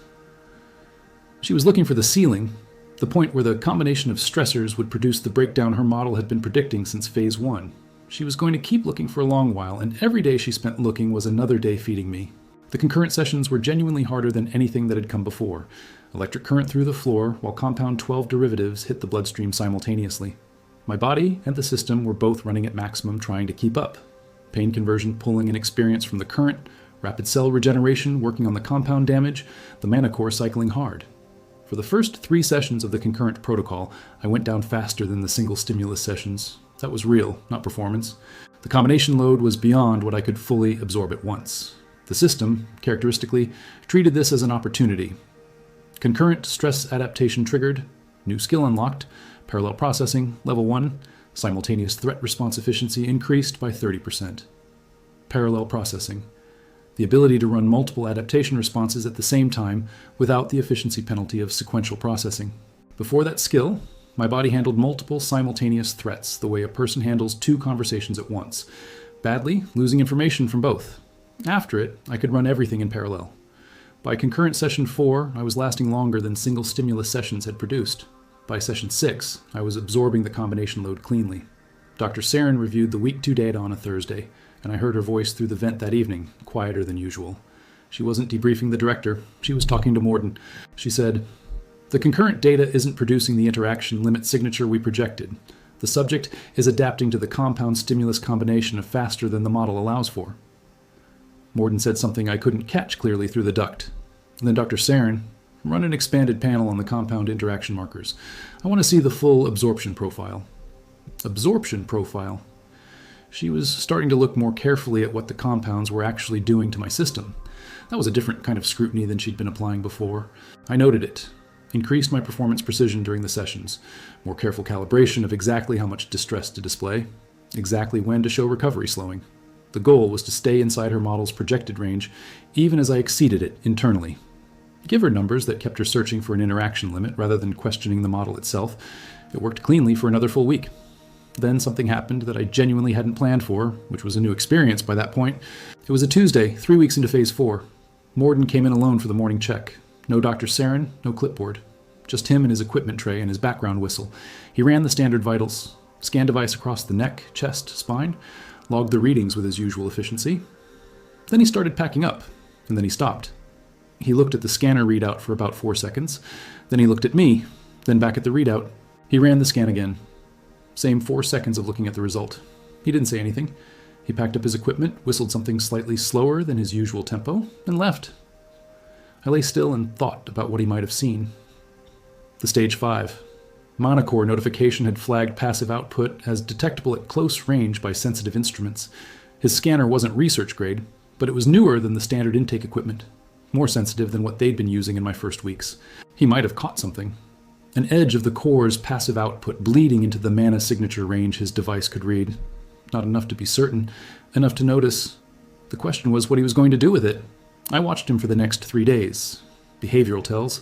She was looking for the ceiling, the point where the combination of stressors would produce the breakdown her model had been predicting since phase 1. She was going to keep looking for a long while, and every day she spent looking was another day feeding me. The concurrent sessions were genuinely harder than anything that had come before. Electric current through the floor, while compound 12 derivatives hit the bloodstream simultaneously. My body and the system were both running at maximum, trying to keep up. Pain conversion pulling in experience from the current, rapid cell regeneration working on the compound damage, the mana core cycling hard. For the first 3 sessions of the concurrent protocol, I went down faster than the single stimulus sessions. That was real, not performance. The combination load was beyond what I could fully absorb at once. The system, characteristically, treated this as an opportunity. Concurrent stress adaptation triggered, new skill unlocked, parallel processing, level 1, simultaneous threat response efficiency increased by 30%. Parallel processing, the ability to run multiple adaptation responses at the same time without the efficiency penalty of sequential processing. Before that skill, my body handled multiple simultaneous threats the way a person handles 2 conversations at once, badly losing information from both. After it, I could run everything in parallel. By concurrent session 4, I was lasting longer than single stimulus sessions had produced. By session 6, I was absorbing the combination load cleanly. Dr. Sarin reviewed the week 2 data on a Thursday, and I heard her voice through the vent that evening, quieter than usual. She wasn't debriefing the director, she was talking to Morden. She said, "The concurrent data isn't producing the interaction limit signature we projected. The subject is adapting to the compound stimulus combination faster than the model allows for." Morden said something I couldn't catch clearly through the duct. And then Dr. Sarin, "Run an expanded panel on the compound interaction markers. I want to see the full absorption profile." Absorption profile? She was starting to look more carefully at what the compounds were actually doing to my system. That was a different kind of scrutiny than she'd been applying before. I noted it. Increased my performance precision during the sessions. More careful calibration of exactly how much distress to display. Exactly when to show recovery slowing. The goal was to stay inside her model's projected range, even as I exceeded it internally. Give her numbers that kept her searching for an interaction limit rather than questioning the model itself. It worked cleanly for another full week. Then something happened that I genuinely hadn't planned for, which was a new experience by that point. It was a Tuesday, 3 weeks into phase 4. Morden came in alone for the morning check. No Dr. Sarin, no clipboard. Just him and his equipment tray and his background whistle. He ran the standard vitals, scan device across the neck, chest, spine, logged the readings with his usual efficiency. Then he started packing up, and then he stopped. He looked at the scanner readout for about 4 seconds, then he looked at me, then back at the readout. He ran the scan again. Same 4 seconds of looking at the result. He didn't say anything. He packed up his equipment, whistled something slightly slower than his usual tempo, and left. I lay still and thought about what he might have seen. The stage 5. Mana core notification had flagged passive output as detectable at close range by sensitive instruments. His scanner wasn't research grade, but it was newer than the standard intake equipment. More sensitive than what they'd been using in my first weeks. He might have caught something. An edge of the core's passive output bleeding into the mana signature range his device could read. Not enough to be certain, enough to notice. The question was what he was going to do with it. I watched him for the next 3 days. Behavioral tells.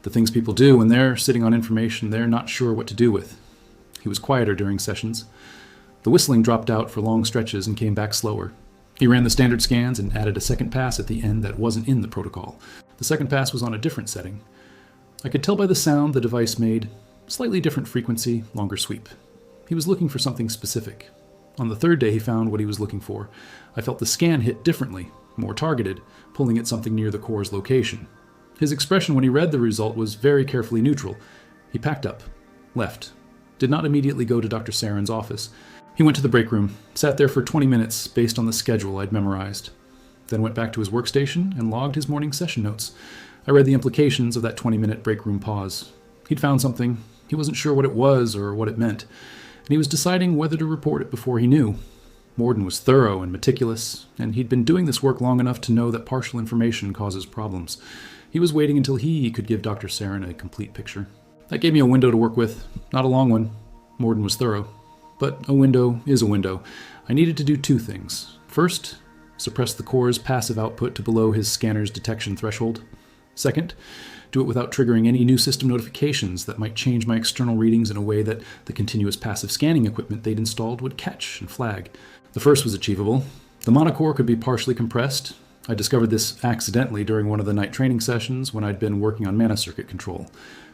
The things people do when they're sitting on information they're not sure what to do with. He was quieter during sessions. The whistling dropped out for long stretches and came back slower. He ran the standard scans and added a second pass at the end that wasn't in the protocol. The second pass was on a different setting. I could tell by the sound the device made. Slightly different frequency, longer sweep. He was looking for something specific. On the 3rd day he found what he was looking for. I felt the scan hit differently, more targeted, pulling at something near the core's location. His expression when he read the result was very carefully neutral. He packed up, left, did not immediately go to Dr. Sarin's office. He went to the break room, sat there for 20 minutes based on the schedule I'd memorized, then went back to his workstation and logged his morning session notes. I read the implications of that 20-minute break room pause. He'd found something. He wasn't sure what it was or what it meant, and he was deciding whether to report it before he knew. Morden was thorough and meticulous, and he'd been doing this work long enough to know that partial information causes problems. He was waiting until he could give Dr. Sarin a complete picture. That gave me a window to work with, not a long one. Morden was thorough. But a window is a window. I needed to do 2 things. First, suppress the core's passive output to below his scanner's detection threshold. Second, do it without triggering any new system notifications that might change my external readings in a way that the continuous passive scanning equipment they'd installed would catch and flag. The first was achievable. The monocore could be partially compressed. I discovered this accidentally during one of the night training sessions when I'd been working on mana circuit control.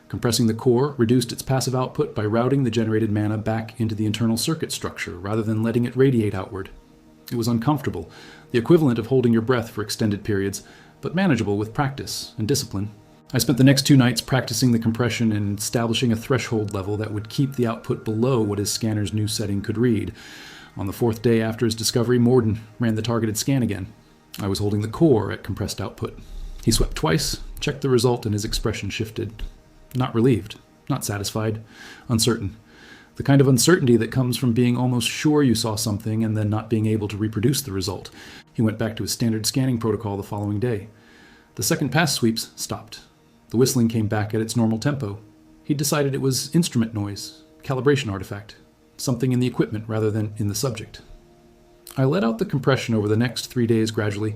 Compressing the core reduced its passive output by routing the generated mana back into the internal circuit structure rather than letting it radiate outward. It was uncomfortable, the equivalent of holding your breath for extended periods, but manageable with practice and discipline. I spent the next 2 nights practicing the compression and establishing a threshold level that would keep the output below what his scanner's new setting could read. On the 4th day after his discovery, Morden ran the targeted scan again. I was holding the core at compressed output. He swept twice, checked the result, and his expression shifted. Not relieved, not satisfied, uncertain. The kind of uncertainty that comes from being almost sure you saw something and then not being able to reproduce the result. He went back to his standard scanning protocol the following day. The second pass sweeps stopped. The whistling came back at its normal tempo. He decided it was instrument noise, calibration artifact, something in the equipment rather than in the subject. I let out the compression over the next 3 days gradually,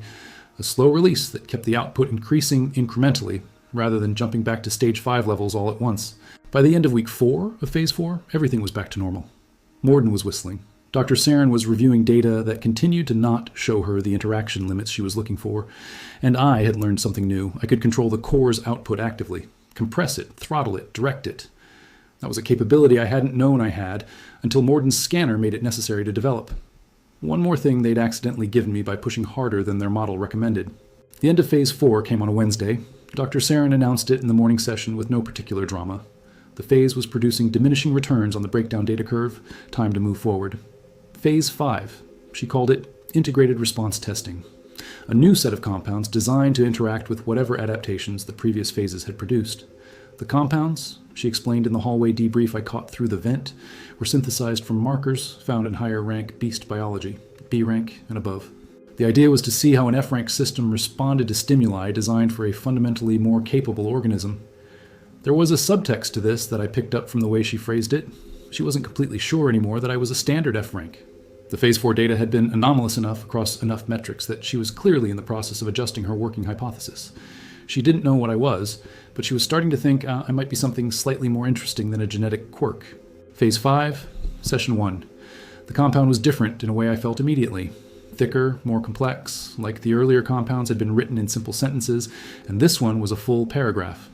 a slow release that kept the output increasing incrementally rather than jumping back to stage 5 levels all at once. By the end of week 4 of phase 4, everything was back to normal. Morden was whistling. Dr. Saren was reviewing data that continued to not show her the interaction limits she was looking for, and I had learned something new. I could control the core's output actively, compress it, throttle it, direct it. That was a capability I hadn't known I had until Morden's scanner made it necessary to develop. One more thing they'd accidentally given me by pushing harder than their model recommended. The end of phase 4 came on a Wednesday. Dr. Saren announced it in the morning session with no particular drama. The phase was producing diminishing returns on the breakdown data curve, time to move forward. Phase 5, she called it integrated response testing, a new set of compounds designed to interact with whatever adaptations the previous phases had produced. The compounds, she explained in the hallway debrief I caught through the vent, were synthesized from markers found in higher rank beast biology, B rank and above. The idea was to see how an F rank system responded to stimuli designed for a fundamentally more capable organism. There was a subtext to this that I picked up from the way she phrased it. She wasn't completely sure anymore that I was a standard F rank. The phase 4 data had been anomalous enough across enough metrics that she was clearly in the process of adjusting her working hypothesis. She didn't know what I was, but she was starting to think I might be something slightly more interesting than a genetic quirk. Phase 5, Session 1. The compound was different in a way I felt immediately. Thicker, more complex, like the earlier compounds had been written in simple sentences, and this one was a full paragraph.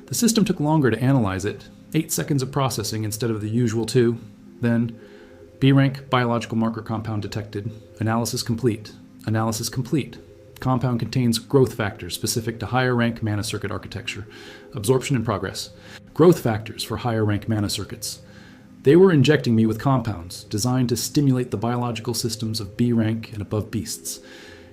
The system took longer to analyze it, 8 seconds of processing instead of the usual 2. Then, B-rank biological marker compound detected. Analysis complete. Analysis complete. Compound contains growth factors specific to higher rank mana circuit architecture. Absorption in progress. Growth factors for higher rank mana circuits. They were injecting me with compounds designed to stimulate the biological systems of B rank and above beasts.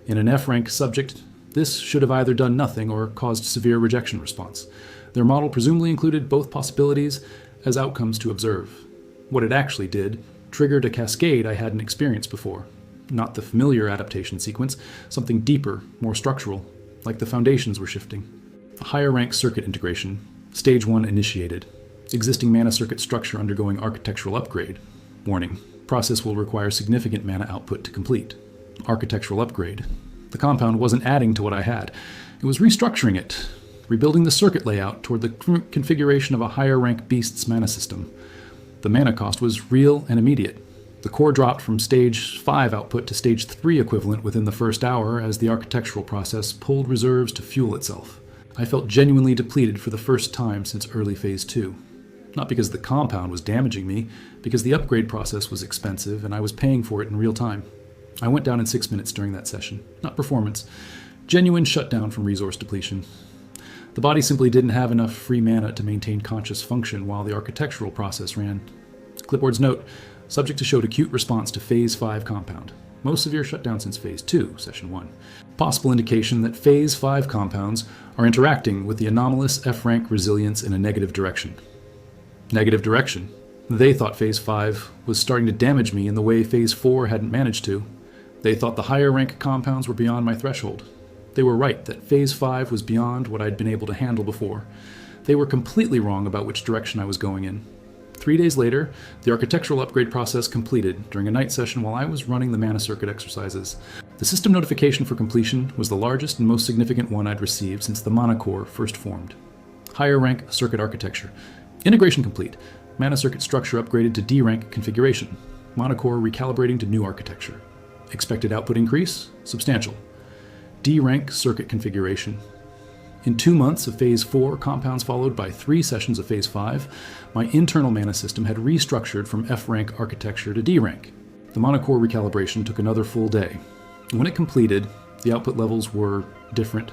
In an F rank subject, this should have either done nothing or caused severe rejection response. Their model presumably included both possibilities as outcomes to observe. What it actually did triggered a cascade I hadn't experienced before. Not the familiar adaptation sequence, something deeper, more structural, like the foundations were shifting. A higher rank circuit integration. Stage 1 initiated. Existing mana circuit structure undergoing architectural upgrade. Warning. Process will require significant mana output to complete. Architectural upgrade. The compound wasn't adding to what I had. It was restructuring it, rebuilding the circuit layout toward the configuration of a higher rank beast's mana system. The mana cost was real and immediate. The core dropped from stage 5 output to stage 3 equivalent within the first hour as the architectural process pulled reserves to fuel itself. I felt genuinely depleted for the first time since early phase 2. Not because the compound was damaging me, because the upgrade process was expensive and I was paying for it in real time. I went down in 6 minutes during that session. Not performance. Genuine shutdown from resource depletion. The body simply didn't have enough free mana to maintain conscious function while the architectural process ran. Clipboard's note, subject to showed acute response to phase 5 compound. Most severe shutdown since phase 2, session 1. Possible indication that phase 5 compounds are interacting with the anomalous F-rank resilience in a negative direction. Negative direction. They thought phase 5 was starting to damage me in the way phase 4 hadn't managed to. They thought the higher rank compounds were beyond my threshold. They were right that phase 5 was beyond what I'd been able to handle before. They were completely wrong about which direction I was going in. 3 days later, the architectural upgrade process completed during a night session while I was running the mana circuit exercises. The system notification for completion was the largest and most significant one I'd received since the mana core first formed. Higher rank circuit architecture. Integration complete. Mana circuit structure upgraded to D rank configuration. Mana core recalibrating to new architecture. Expected output increase? Substantial. D-rank circuit configuration. In 2 months of Phase 4, compounds followed by 3 sessions of Phase 5, my internal mana system had restructured from F-rank architecture to D-rank. The monocore recalibration took another full day. When it completed, the output levels were different.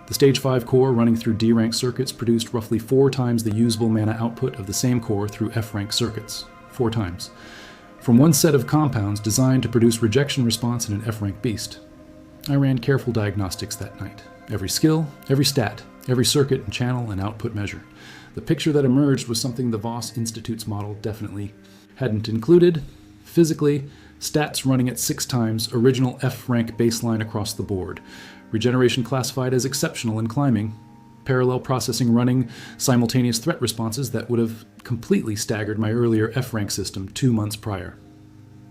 The Stage 5 core running through D-rank circuits produced roughly 4 times the usable mana output of the same core through F-rank circuits. 4 times. From one set of compounds designed to produce rejection response in an F-rank beast. I ran careful diagnostics that night. Every skill, every stat, every circuit and channel and output measure. The picture that emerged was something the Voss Institute's model definitely hadn't included. Physically, stats running at 6 times original F-rank baseline across the board. Regeneration classified as exceptional in climbing. Parallel processing running simultaneous threat responses that would have completely staggered my earlier F-rank system 2 months prior.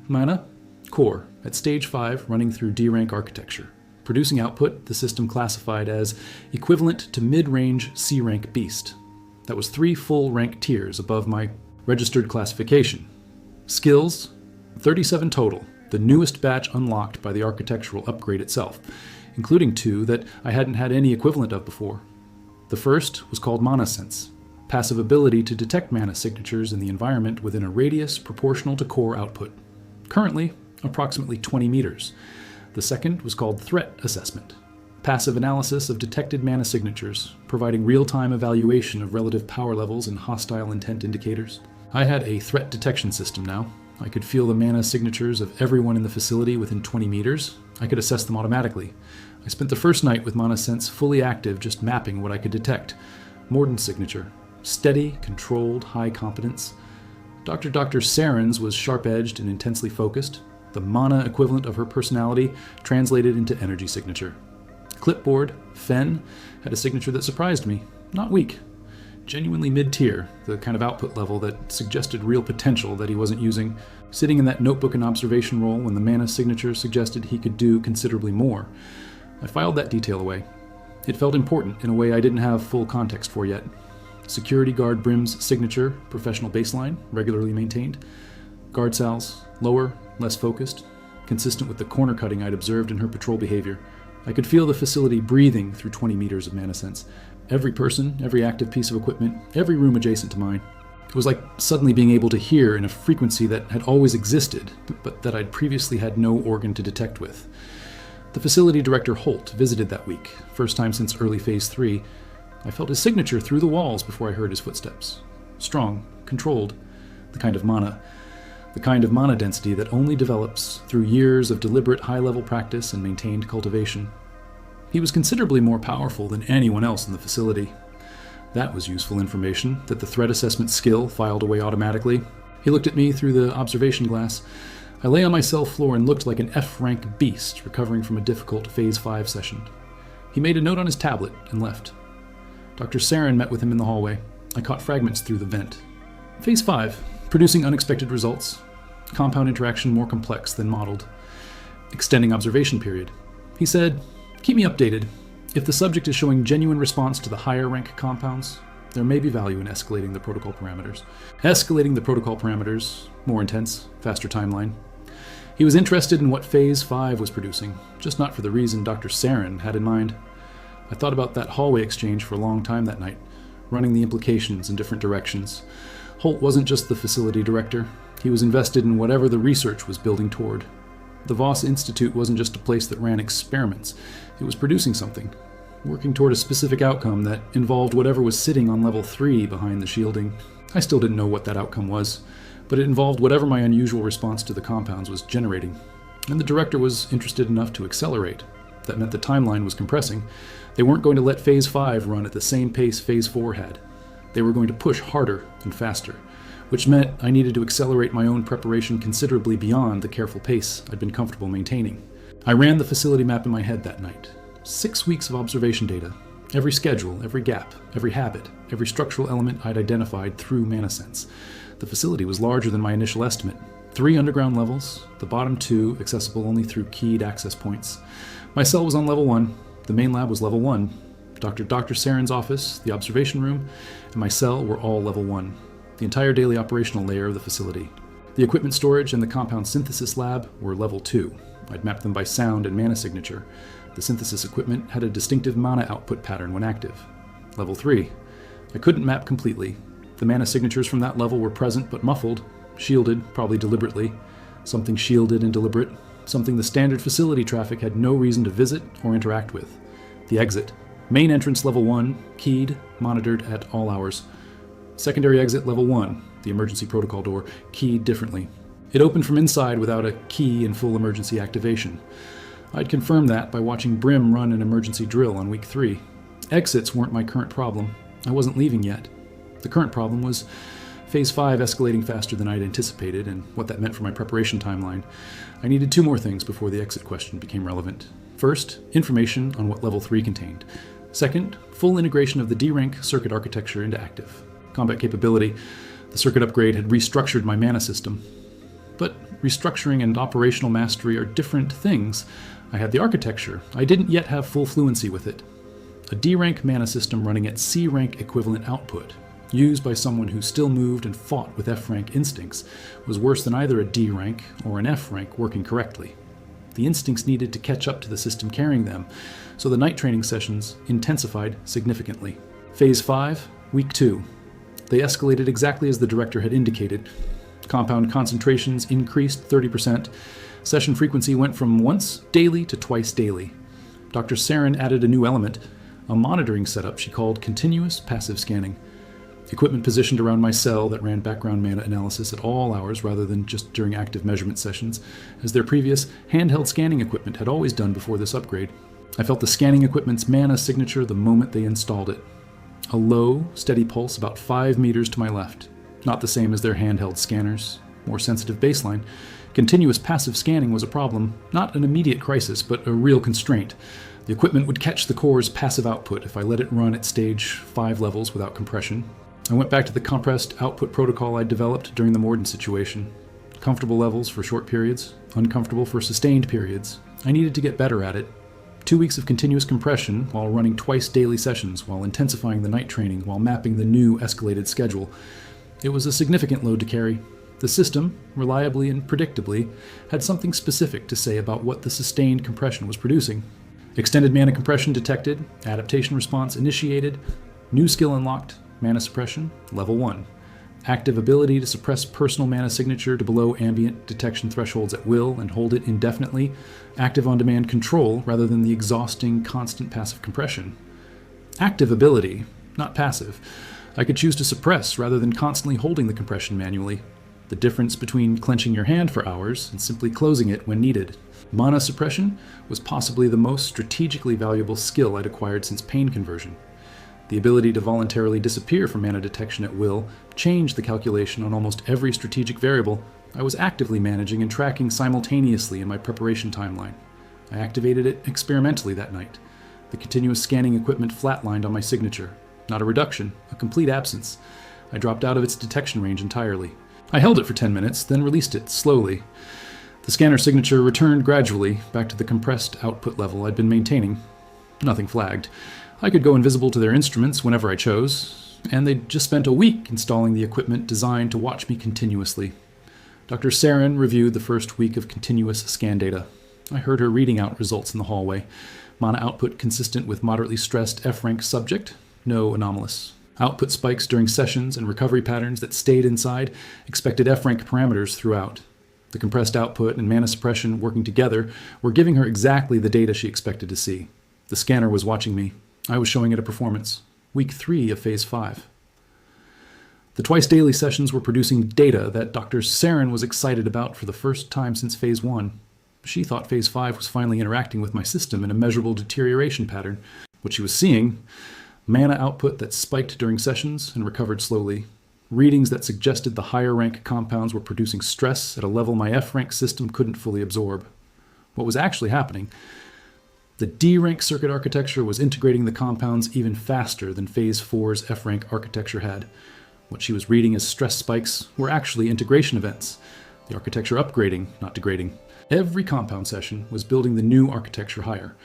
Mana? Core, at Stage 5 running through D-rank architecture. Producing output, the system classified as equivalent to mid-range C-rank beast. That was 3 full rank tiers above my registered classification. Skills? 37 total, the newest batch unlocked by the architectural upgrade itself, including 2 that I hadn't had any equivalent of before. The first was called Mana Sense, passive ability to detect mana signatures in the environment within a radius proportional to core output. Currently, approximately 20 meters. The second was called Threat Assessment, passive analysis of detected mana signatures, providing real-time evaluation of relative power levels and hostile intent indicators. I had a threat detection system now. I could feel the mana signatures of everyone in the facility within 20 meters. I could assess them automatically. I spent the first night with Mana Sense fully active, just mapping what I could detect. Morden's signature. Steady, controlled, high competence. Dr. Saren's was sharp-edged and intensely focused. The mana equivalent of her personality translated into energy signature. Clipboard, Fen, had a signature that surprised me. Not weak. Genuinely mid-tier, the kind of output level that suggested real potential that he wasn't using. Sitting in that notebook and observation role when the mana signature suggested he could do considerably more. I filed that detail away. It felt important in a way I didn't have full context for yet. Security guard Brim's signature, professional baseline, regularly maintained. Guard Sal's, lower, less focused, consistent with the corner cutting I'd observed in her patrol behavior. I could feel the facility breathing through 20 meters of mana sense. Every person, every active piece of equipment, every room adjacent to mine. It was like suddenly being able to hear in a frequency that had always existed, but that I'd previously had no organ to detect with. The facility director Holt visited that week, first time since early Phase 3. I felt his signature through the walls before I heard his footsteps. Strong, controlled, the kind of mana density that only develops through years of deliberate high-level practice and maintained cultivation. He was considerably more powerful than anyone else in the facility. That was useful information, that the threat assessment skill filed away automatically. He looked at me through the observation glass. I lay on my cell floor and looked like an F-rank beast recovering from a difficult Phase 5 session. He made a note on his tablet and left. Dr. Saren met with him in the hallway. I caught fragments through the vent. Phase 5, producing unexpected results. Compound interaction more complex than modeled. Extending observation period. He said, "Keep me updated. If the subject is showing genuine response to the higher rank compounds, there may be value in escalating the protocol parameters. More intense, faster timeline." He was interested in what Phase 5 was producing, just not for the reason Dr. Saren had in mind. I thought about that hallway exchange for a long time that night, running the implications in different directions. Holt wasn't just the facility director. He was invested in whatever the research was building toward. The Voss Institute wasn't just a place that ran experiments. It was producing something, working toward a specific outcome that involved whatever was sitting on level 3 behind the shielding. I still didn't know what that outcome was, but it involved whatever my unusual response to the compounds was generating. And the director was interested enough to accelerate. That meant the timeline was compressing. They weren't going to let Phase 5 run at the same pace Phase 4 had. They were going to push harder and faster, which meant I needed to accelerate my own preparation considerably beyond the careful pace I'd been comfortable maintaining. I ran the facility map in my head that night. 6 weeks of observation data. Every schedule, every gap, every habit, every structural element I'd identified through ManaSense. The facility was larger than my initial estimate. 3 underground levels, the bottom 2 accessible only through keyed access points. My cell was on level 1. The main lab was level 1. Dr. Saren's office, the observation room, and my cell were all level 1. The entire daily operational layer of the facility. The equipment storage and the compound synthesis lab were level 2. I'd mapped them by sound and mana signature. The synthesis equipment had a distinctive mana output pattern when active. Level 3. I couldn't map completely. The mana signatures from that level were present but muffled, shielded, probably deliberately. Something shielded and deliberate, something the standard facility traffic had no reason to visit or interact with. The exit. Main entrance level 1, keyed, monitored at all hours. Secondary exit level 1, the emergency protocol door, keyed differently. It opened from inside without a key in full emergency activation. I'd confirmed that by watching Brim run an emergency drill on week 3. Exits weren't my current problem. I wasn't leaving yet. The current problem was Phase 5 escalating faster than I'd anticipated, and what that meant for my preparation timeline. I needed 2 more things before the exit question became relevant. First, information on what Level 3 contained. Second, full integration of the D-rank circuit architecture into active. Combat capability. The circuit upgrade had restructured my mana system. But restructuring and operational mastery are different things. I had the architecture. I didn't yet have full fluency with it. A D-rank mana system running at C-rank equivalent output, used by someone who still moved and fought with F-rank instincts, was worse than either a D-rank or an F-rank working correctly. The instincts needed to catch up to the system carrying them, so the night training sessions intensified significantly. Phase 5, Week 2. They escalated exactly as the director had indicated. Compound concentrations increased 30%. Session frequency went from once daily to twice daily. Dr. Saren added a new element, a monitoring setup she called continuous passive scanning. Equipment positioned around my cell that ran background mana analysis at all hours rather than just during active measurement sessions, as their previous handheld scanning equipment had always done before this upgrade. I felt the scanning equipment's mana signature the moment they installed it. A low, steady pulse about 5 meters to my left. Not the same as their handheld scanners. More sensitive baseline. Continuous passive scanning was a problem, not an immediate crisis, but a real constraint. The equipment would catch the core's passive output if I let it run at stage 5 levels without compression. I went back to the compressed output protocol I'd developed during the Morden situation. Comfortable levels for short periods, uncomfortable for sustained periods. I needed to get better at it. 2 weeks of continuous compression while running twice daily sessions, while intensifying the night training, while mapping the new escalated schedule. It was a significant load to carry. The system, reliably and predictably, had something specific to say about what the sustained compression was producing. Extended mana compression detected, adaptation response initiated, new skill unlocked, mana suppression, level 1. Active ability to suppress personal mana signature to below ambient detection thresholds at will and hold it indefinitely. Active on-demand control rather than the exhausting, constant passive compression. Active ability, not passive. I could choose to suppress rather than constantly holding the compression manually. The difference between clenching your hand for hours and simply closing it when needed. Mana suppression was possibly the most strategically valuable skill I'd acquired since pain conversion. The ability to voluntarily disappear from mana detection at will changed the calculation on almost every strategic variable I was actively managing and tracking simultaneously in my preparation timeline. I activated it experimentally that night. The continuous scanning equipment flatlined on my signature. Not a reduction, a complete absence. I dropped out of its detection range entirely. I held it for 10 minutes, then released it, slowly. The scanner signature returned gradually, back to the compressed output level I'd been maintaining. Nothing flagged. I could go invisible to their instruments whenever I chose, and they'd just spent a week installing the equipment designed to watch me continuously. Dr. Saren reviewed the first week of continuous scan data. I heard her reading out results in the hallway. Mana output consistent with moderately stressed F-rank subject, no anomalous. Output spikes during sessions and recovery patterns that stayed inside expected F-rank parameters throughout. The compressed output and mana suppression working together were giving her exactly the data she expected to see. The scanner was watching me. I was showing it a performance. Week 3 of Phase 5. The twice-daily sessions were producing data that Dr. Saren was excited about for the first time since Phase 1. She thought Phase 5 was finally interacting with my system in a measurable deterioration pattern. What she was seeing, mana output that spiked during sessions and recovered slowly. Readings that suggested the higher-rank compounds were producing stress at a level my F-rank system couldn't fully absorb. What was actually happening? The D-rank circuit architecture was integrating the compounds even faster than Phase 4's F-rank architecture had. What she was reading as stress spikes were actually integration events. The architecture upgrading, not degrading. Every compound session was building the new architecture higher.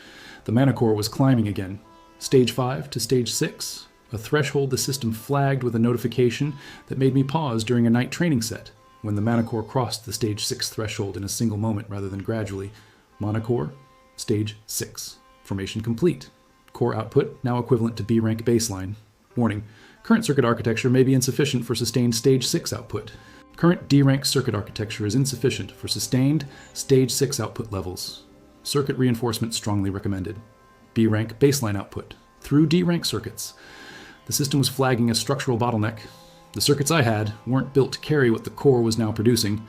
The mana core was climbing again. Stage 5 to Stage 6, a threshold the system flagged with a notification that made me pause during a night training set, when the mana core crossed the Stage 6 threshold in a single moment rather than gradually. Mana core, Stage 6. Formation complete. Core output now equivalent to B rank baseline. Warning, current circuit architecture may be insufficient for sustained stage 6 output. Current D rank circuit architecture is insufficient for sustained stage 6 output levels. Circuit reinforcement strongly recommended. B rank baseline output through D rank circuits. The system was flagging a structural bottleneck. The circuits I had weren't built to carry what the core was now producing.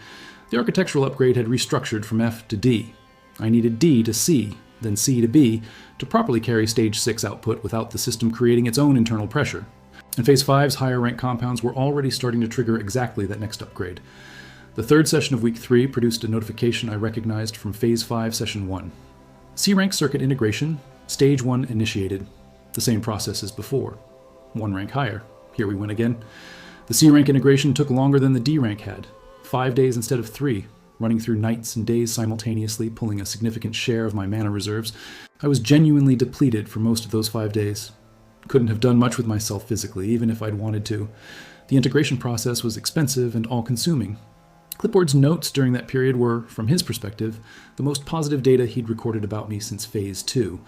The architectural upgrade had restructured from F to D. I needed D to C, then C to B, to properly carry stage 6 output without the system creating its own internal pressure. And Phase 5's higher rank compounds were already starting to trigger exactly that next upgrade. The third session of Week 3 produced a notification I recognized from Phase 5 Session 1. C-rank circuit integration, Stage 1 initiated. The same process as before. 1 rank higher. Here we went again. The C-rank integration took longer than the D-rank had. 5 days instead of 3, running through nights and days simultaneously, pulling a significant share of my mana reserves. I was genuinely depleted for most of those 5 days. Couldn't have done much with myself physically, even if I'd wanted to. The integration process was expensive and all-consuming. Clipboard's notes during that period were, from his perspective, the most positive data he'd recorded about me since Phase 2.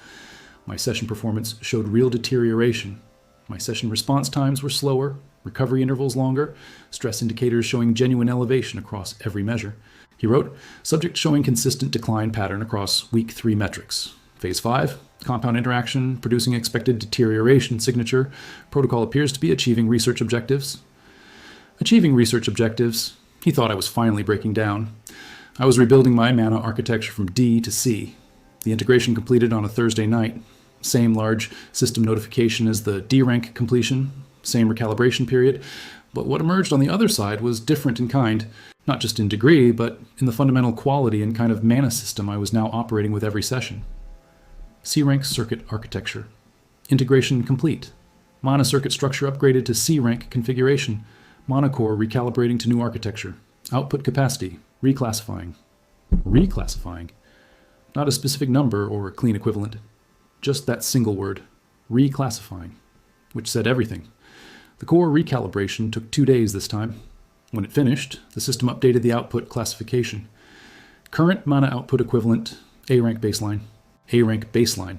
My session performance showed real deterioration. My session response times were slower, recovery intervals longer, stress indicators showing genuine elevation across every measure. He wrote, subject showing consistent decline pattern across Week 3 metrics. Phase 5, compound interaction producing expected deterioration signature. Protocol appears to be achieving research objectives. Achieving research objectives. He thought I was finally breaking down. I was rebuilding my mana architecture from D to C. The integration completed on a Thursday night. Same large system notification as the D rank completion. Same recalibration period. But what emerged on the other side was different in kind. Not just in degree, but in the fundamental quality and kind of mana system I was now operating with every session. C-rank circuit architecture. Integration complete. Mana circuit structure upgraded to C-rank configuration. Monocore recalibrating to new architecture. Output capacity. Reclassifying. Reclassifying. Not a specific number or a clean equivalent. Just that single word. Reclassifying. Which said everything. The core recalibration took 2 days this time. When it finished, the system updated the output classification. Current mana output equivalent, A rank baseline. A rank baseline.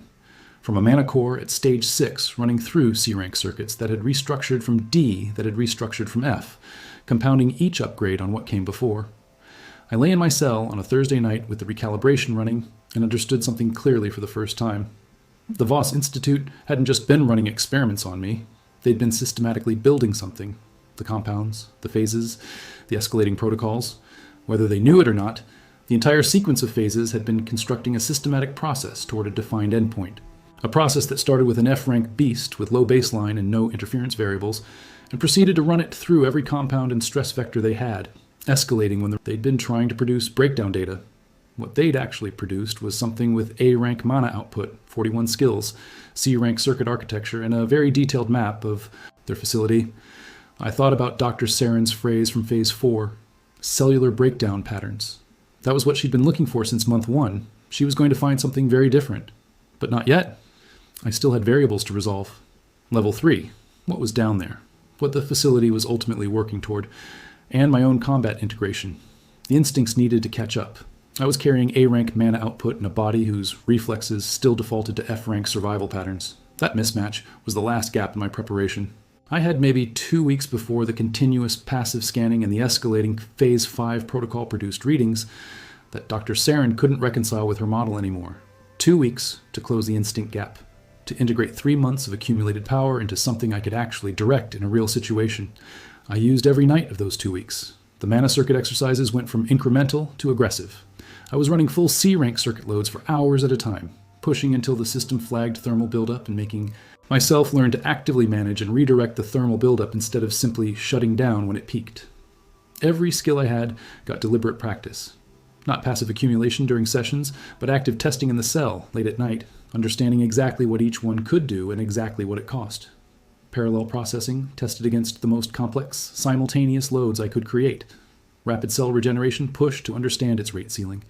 From a mana core at stage 6 running through C rank circuits that had restructured from D that had restructured from F, compounding each upgrade on what came before. I lay in my cell on a Thursday night with the recalibration running and understood something clearly for the first time. The Voss Institute hadn't just been running experiments on me. They'd been systematically building something. The compounds, the phases, the escalating protocols. Whether they knew it or not, the entire sequence of phases had been constructing a systematic process toward a defined endpoint. A process that started with an F-rank beast with low baseline and no interference variables, and proceeded to run it through every compound and stress vector they had, escalating when they'd been trying to produce breakdown data. What they'd actually produced was something with A-rank mana output, 41 skills, C-rank circuit architecture, and a very detailed map of their facility. I thought about Dr. Saren's phrase from Phase 4, cellular breakdown patterns. That was what she'd been looking for since month 1. She was going to find something very different. But not yet. I still had variables to resolve. Level 3, what was down there? What the facility was ultimately working toward, and my own combat integration. The instincts needed to catch up. I was carrying A-rank mana output in a body whose reflexes still defaulted to F-rank survival patterns. That mismatch was the last gap in my preparation. I had maybe 2 weeks before the continuous passive scanning and the escalating Phase 5 protocol-produced readings that Dr. Saren couldn't reconcile with her model anymore. 2 weeks to close the instinct gap, to integrate 3 months of accumulated power into something I could actually direct in a real situation. I used every night of those 2 weeks. The mana circuit exercises went from incremental to aggressive. I was running full C-rank circuit loads for hours at a time, pushing until the system flagged thermal buildup and making myself learn to actively manage and redirect the thermal buildup instead of simply shutting down when it peaked. Every skill I had got deliberate practice. Not passive accumulation during sessions, but active testing in the cell late at night, understanding exactly what each one could do and exactly what it cost. Parallel processing tested against the most complex, simultaneous loads I could create. Rapid cell regeneration pushed to understand its rate ceiling.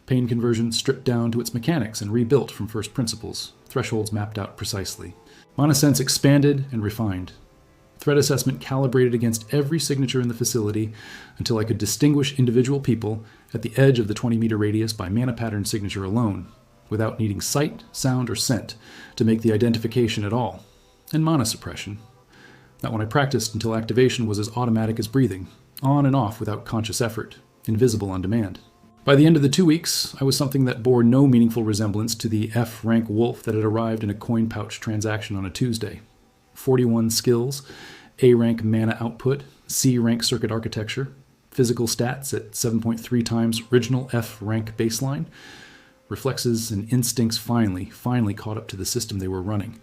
Pain conversion stripped down to its mechanics and rebuilt from first principles, thresholds mapped out precisely. Monosense expanded and refined. Threat assessment calibrated against every signature in the facility until I could distinguish individual people at the edge of the 20-meter radius by mana pattern signature alone, without needing sight, sound, or scent to make the identification at all, and mana suppression. Not when I practiced until activation was as automatic as breathing, on and off without conscious effort, invisible on demand. By the end of the 2 weeks, I was something that bore no meaningful resemblance to the F-rank wolf that had arrived in a coin pouch transaction on a Tuesday. 41 skills, A-rank mana output, C-rank circuit architecture, physical stats at 7.3 times original F-rank baseline. Reflexes and instincts finally caught up to the system they were running.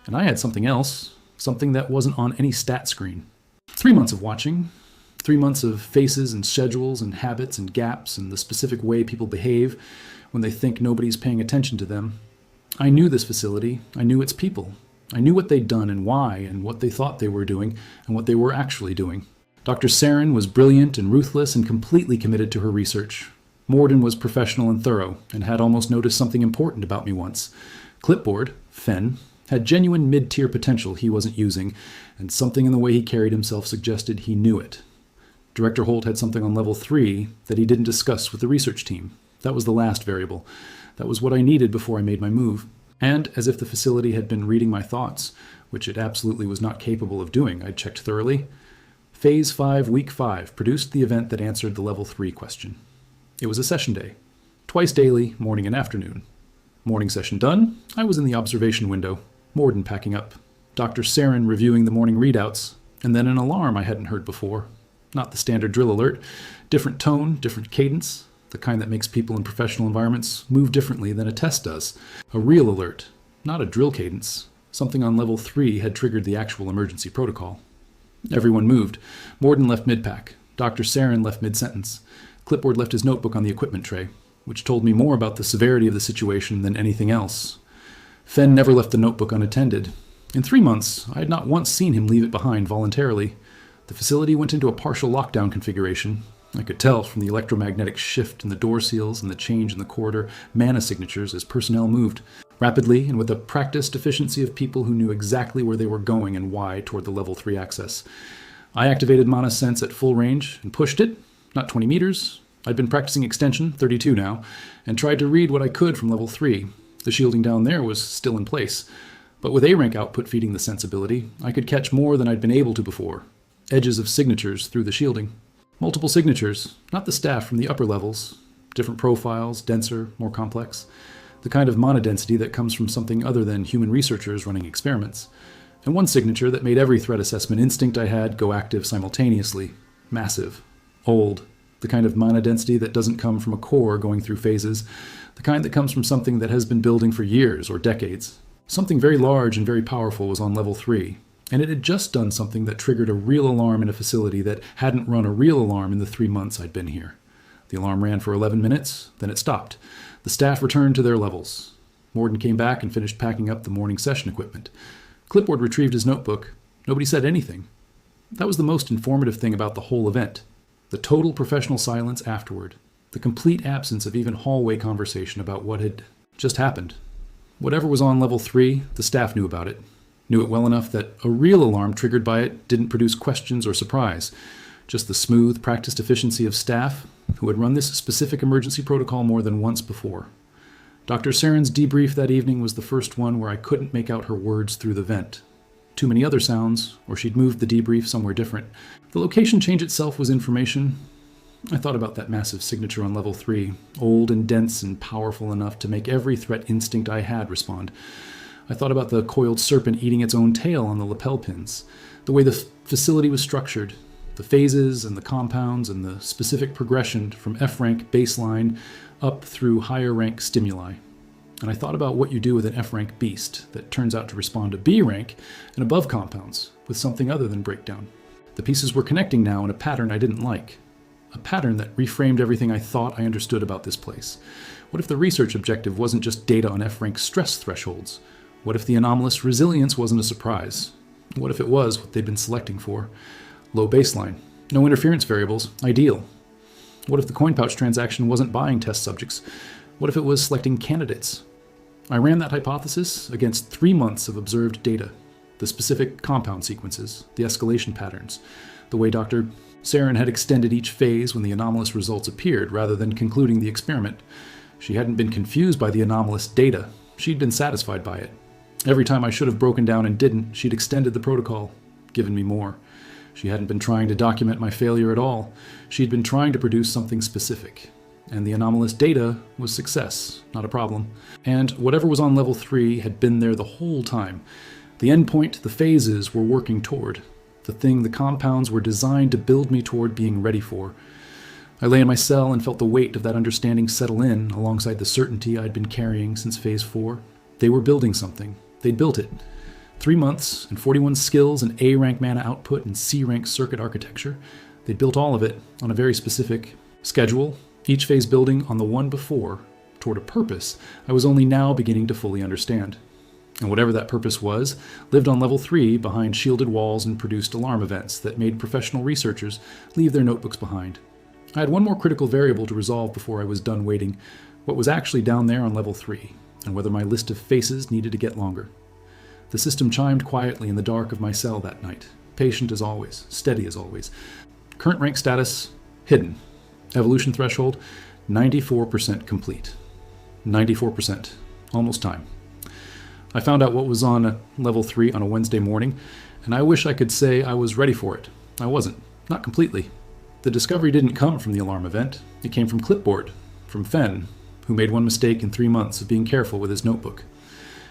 And I had something else, something that wasn't on any stat screen. 3 months of watching, 3 months of faces and schedules and habits and gaps and the specific way people behave when they think nobody's paying attention to them. I knew this facility, I knew its people. I knew what they'd done and why, and what they thought they were doing, and what they were actually doing. Dr. Saren was brilliant and ruthless and completely committed to her research. Morden was professional and thorough, and had almost noticed something important about me once. Clipboard, Fen, had genuine mid-tier potential he wasn't using, and something in the way he carried himself suggested he knew it. Director Holt had something on level 3 that he didn't discuss with the research team. That was the last variable. That was what I needed before I made my move. And, as if the facility had been reading my thoughts, which it absolutely was not capable of doing, I checked thoroughly. Phase 5, Week 5 produced the event that answered the Level 3 question. It was a session day. Twice daily, morning and afternoon. Morning session done, I was in the observation window, Morden packing up, Dr. Saren reviewing the morning readouts, and then an alarm I hadn't heard before. Not the standard drill alert. Different tone, different cadence. The kind that makes people in professional environments move differently than a test does. A real alert, not a drill cadence. Something on level 3 had triggered the actual emergency protocol. Everyone moved. Morden left mid-pack. Dr. Saren left mid-sentence. Clipboard left his notebook on the equipment tray, which told me more about the severity of the situation than anything else. Fen never left the notebook unattended. In 3 months, I had not once seen him leave it behind voluntarily. The facility went into a partial lockdown configuration. I could tell from the electromagnetic shift in the door seals and the change in the corridor mana signatures as personnel moved, rapidly and with a practiced efficiency of people who knew exactly where they were going and why toward the level 3 access. I activated mana sense at full range and pushed it, not 20 meters. I'd been practicing extension, 32 now, and tried to read what I could from level 3. The shielding down there was still in place, but with A-rank output feeding the sensibility, I could catch more than I'd been able to before. Edges of signatures through the shielding. Multiple signatures, not the staff from the upper levels. Different profiles, denser, more complex. The kind of mana density that comes from something other than human researchers running experiments. And one signature that made every threat assessment instinct I had go active simultaneously. Massive. Old. The kind of mana density that doesn't come from a core going through phases. The kind that comes from something that has been building for years or decades. Something very large and very powerful was on level 3. And it had just done something that triggered a real alarm in a facility that hadn't run a real alarm in the 3 months I'd been here. The alarm ran for 11 minutes, then it stopped. The staff returned to their levels. Morden came back and finished packing up the morning session equipment. Clipboard retrieved his notebook. Nobody said anything. That was the most informative thing about the whole event. The total professional silence afterward. The complete absence of even hallway conversation about what had just happened. Whatever was on level 3, the staff knew about it. Knew it well enough that a real alarm triggered by it didn't produce questions or surprise. Just the smooth, practiced efficiency of staff who had run this specific emergency protocol more than once before. Dr. Saren's debrief that evening was the first one where I couldn't make out her words through the vent. Too many other sounds, or she'd moved the debrief somewhere different. The location change itself was information. I thought about that massive signature on level 3, old and dense and powerful enough to make every threat instinct I had respond. I thought about the coiled serpent eating its own tail on the lapel pins, the way the facility was structured, the phases and the compounds and the specific progression from F-rank baseline up through higher rank stimuli. And I thought about what you do with an F-rank beast that turns out to respond to B-rank and above compounds with something other than breakdown. The pieces were connecting now in a pattern I didn't like. A pattern that reframed everything I thought I understood about this place. What if the research objective wasn't just data on F-rank stress thresholds? What if the anomalous resilience wasn't a surprise? What if it was what they'd been selecting for? Low baseline, no interference variables, ideal. What if the coin pouch transaction wasn't buying test subjects? What if it was selecting candidates? I ran that hypothesis against 3 months of observed data, the specific compound sequences, the escalation patterns, the way Dr. Saren had extended each phase when the anomalous results appeared rather than concluding the experiment. She hadn't been confused by the anomalous data. She'd been satisfied by it. Every time I should have broken down and didn't, she'd extended the protocol, given me more. She hadn't been trying to document my failure at all. She'd been trying to produce something specific. And the anomalous data was success, not a problem. And whatever was on level 3 had been there the whole time. The endpoint the phases were working toward. The thing the compounds were designed to build me toward being ready for. I lay in my cell and felt the weight of that understanding settle in alongside the certainty I'd been carrying since Phase 4. They were building something. They'd built it. 3 months and 41 skills and A-rank mana output and C-rank circuit architecture. They'd built all of it on a very specific schedule, each phase building on the one before, toward a purpose I was only now beginning to fully understand. And whatever that purpose was, lived on level 3 behind shielded walls and produced alarm events that made professional researchers leave their notebooks behind. I had one more critical variable to resolve before I was done waiting, what was actually down there on level 3, and whether my list of faces needed to get longer. The system chimed quietly in the dark of my cell that night, patient as always, steady as always. Current rank status, hidden. Evolution threshold, 94% complete. 94%. Almost time. I found out what was on level 3 on a Wednesday morning, and I wish I could say I was ready for it. I wasn't. Not completely. The discovery didn't come from the alarm event. It came from Clipboard, from Fen, who made one mistake in 3 months of being careful with his notebook.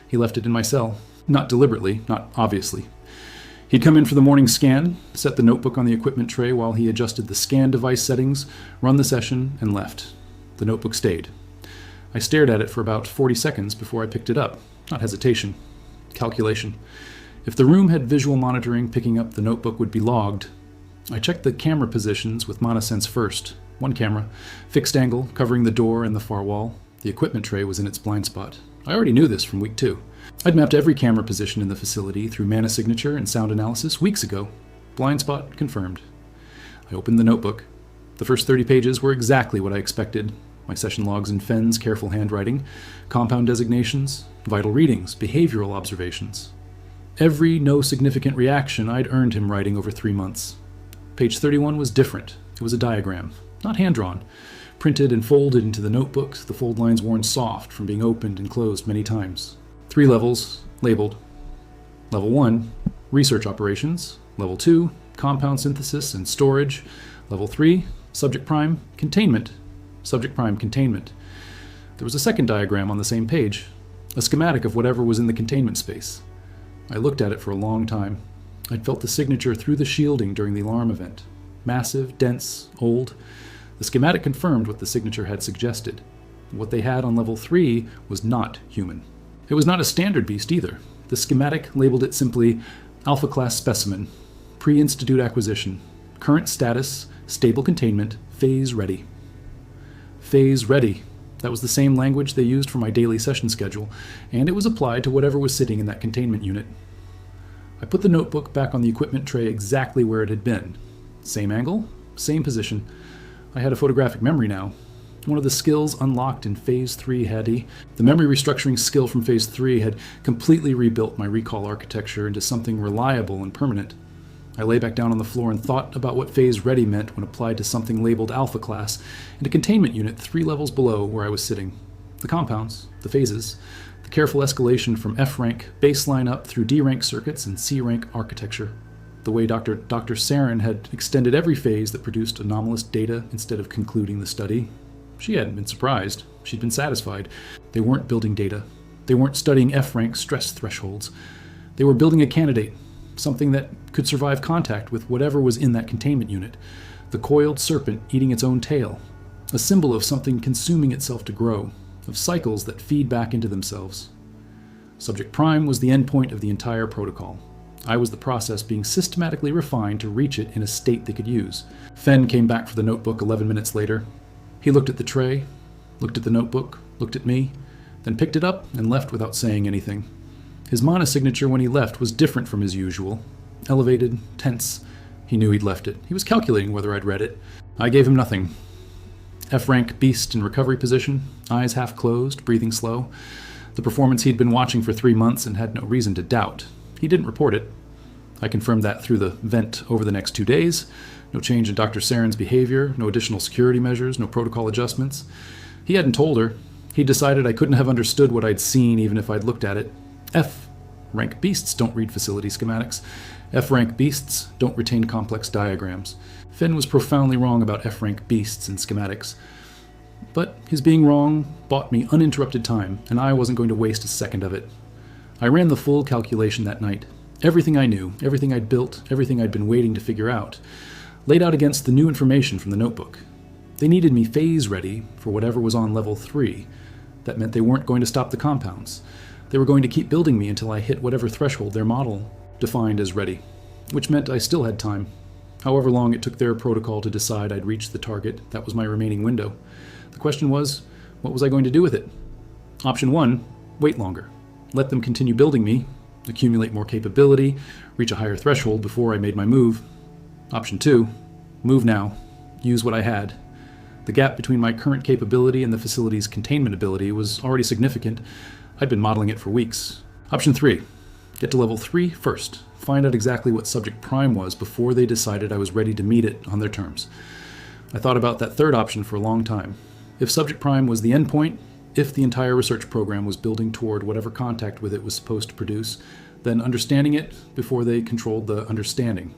He left it in my cell. Not deliberately, not obviously. He'd come in for the morning scan, set the notebook on the equipment tray while he adjusted the scan device settings, run the session, and left. The notebook stayed. I stared at it for about 40 seconds before I picked it up. Not hesitation. Calculation. If the room had visual monitoring picking up the notebook would be logged. I checked the camera positions with MonaSense first. One camera, fixed angle, covering the door and the far wall. The equipment tray was in its blind spot. I already knew this from week 2. I'd mapped every camera position in the facility through mana signature and sound analysis weeks ago. Blind spot confirmed. I opened the notebook. The first 30 pages were exactly what I expected. My session logs in Fen's careful handwriting, compound designations, vital readings, behavioral observations. Every no significant reaction I'd earned him writing over 3 months. Page 31 was different. It was a diagram, not hand-drawn. Printed and folded into the notebook, the fold lines worn soft from being opened and closed many times. 3 levels, labeled. Level 1, research operations. Level 2, compound synthesis and storage. Level 3, subject prime, containment. Subject prime, containment. There was a second diagram on the same page, a schematic of whatever was in the containment space. I looked at it for a long time. I'd felt the signature through the shielding during the alarm event. Massive, dense, old. The schematic confirmed what the signature had suggested. What they had on level 3 was not human. It was not a standard beast either. The schematic labeled it simply Alpha Class Specimen, Pre-Institute Acquisition, Current Status, Stable Containment, Phase Ready. Phase Ready. That was the same language they used for my daily session schedule, and it was applied to whatever was sitting in that containment unit. I put the notebook back on the equipment tray exactly where it had been. Same angle, same position. I had a photographic memory now. One of the skills unlocked in Phase 3 the memory restructuring skill from Phase 3 had completely rebuilt my recall architecture into something reliable and permanent. I lay back down on the floor and thought about what Phase Ready meant when applied to something labeled Alpha Class in a containment unit 3 levels below where I was sitting. The compounds, the phases, the careful escalation from F-rank baseline up through D-rank circuits and C-rank architecture. The way Dr. Saren had extended every phase that produced anomalous data instead of concluding the study. She hadn't been surprised. She'd been satisfied. They weren't building data. They weren't studying F-rank stress thresholds. They were building a candidate, something that could survive contact with whatever was in that containment unit. The coiled serpent eating its own tail. A symbol of something consuming itself to grow, of cycles that feed back into themselves. Subject Prime was the endpoint of the entire protocol. I was the process being systematically refined to reach it in a state they could use. Fen came back for the notebook 11 minutes later. He looked at the tray, looked at the notebook, looked at me, then picked it up and left without saying anything. His mana signature when he left was different from his usual. Elevated, tense. He knew he'd left it. He was calculating whether I'd read it. I gave him nothing. F-rank beast in recovery position, eyes half closed, breathing slow. The performance he'd been watching for 3 months and had no reason to doubt. He didn't report it. I confirmed that through the vent over the next 2 days. No change in Dr. Saren's behavior, no additional security measures, no protocol adjustments. He hadn't told her. He decided I couldn't have understood what I'd seen even if I'd looked at it. F. Rank beasts don't read facility schematics. F-rank beasts don't retain complex diagrams. Finn was profoundly wrong about F-rank beasts and schematics. But his being wrong bought me uninterrupted time, and I wasn't going to waste a second of it. I ran the full calculation that night. Everything I knew, everything I'd built, everything I'd been waiting to figure out, laid out against the new information from the notebook. They needed me phase ready for whatever was on level 3. That meant they weren't going to stop the compounds. They were going to keep building me until I hit whatever threshold their model defined as ready, which meant I still had time. However long it took their protocol to decide I'd reached the target, that was my remaining window. The question was, what was I going to do with it? Option 1, wait longer. Let them continue building me, accumulate more capability, reach a higher threshold before I made my move. Option 2, move now, use what I had. The gap between my current capability and the facility's containment ability was already significant. I'd been modeling it for weeks. Option 3, get to level 3 first. Find out exactly what Subject Prime was before they decided I was ready to meet it on their terms. I thought about that third option for a long time. If Subject Prime was the endpoint, if the entire research program was building toward whatever contact with it was supposed to produce, then understanding it before they controlled the understanding.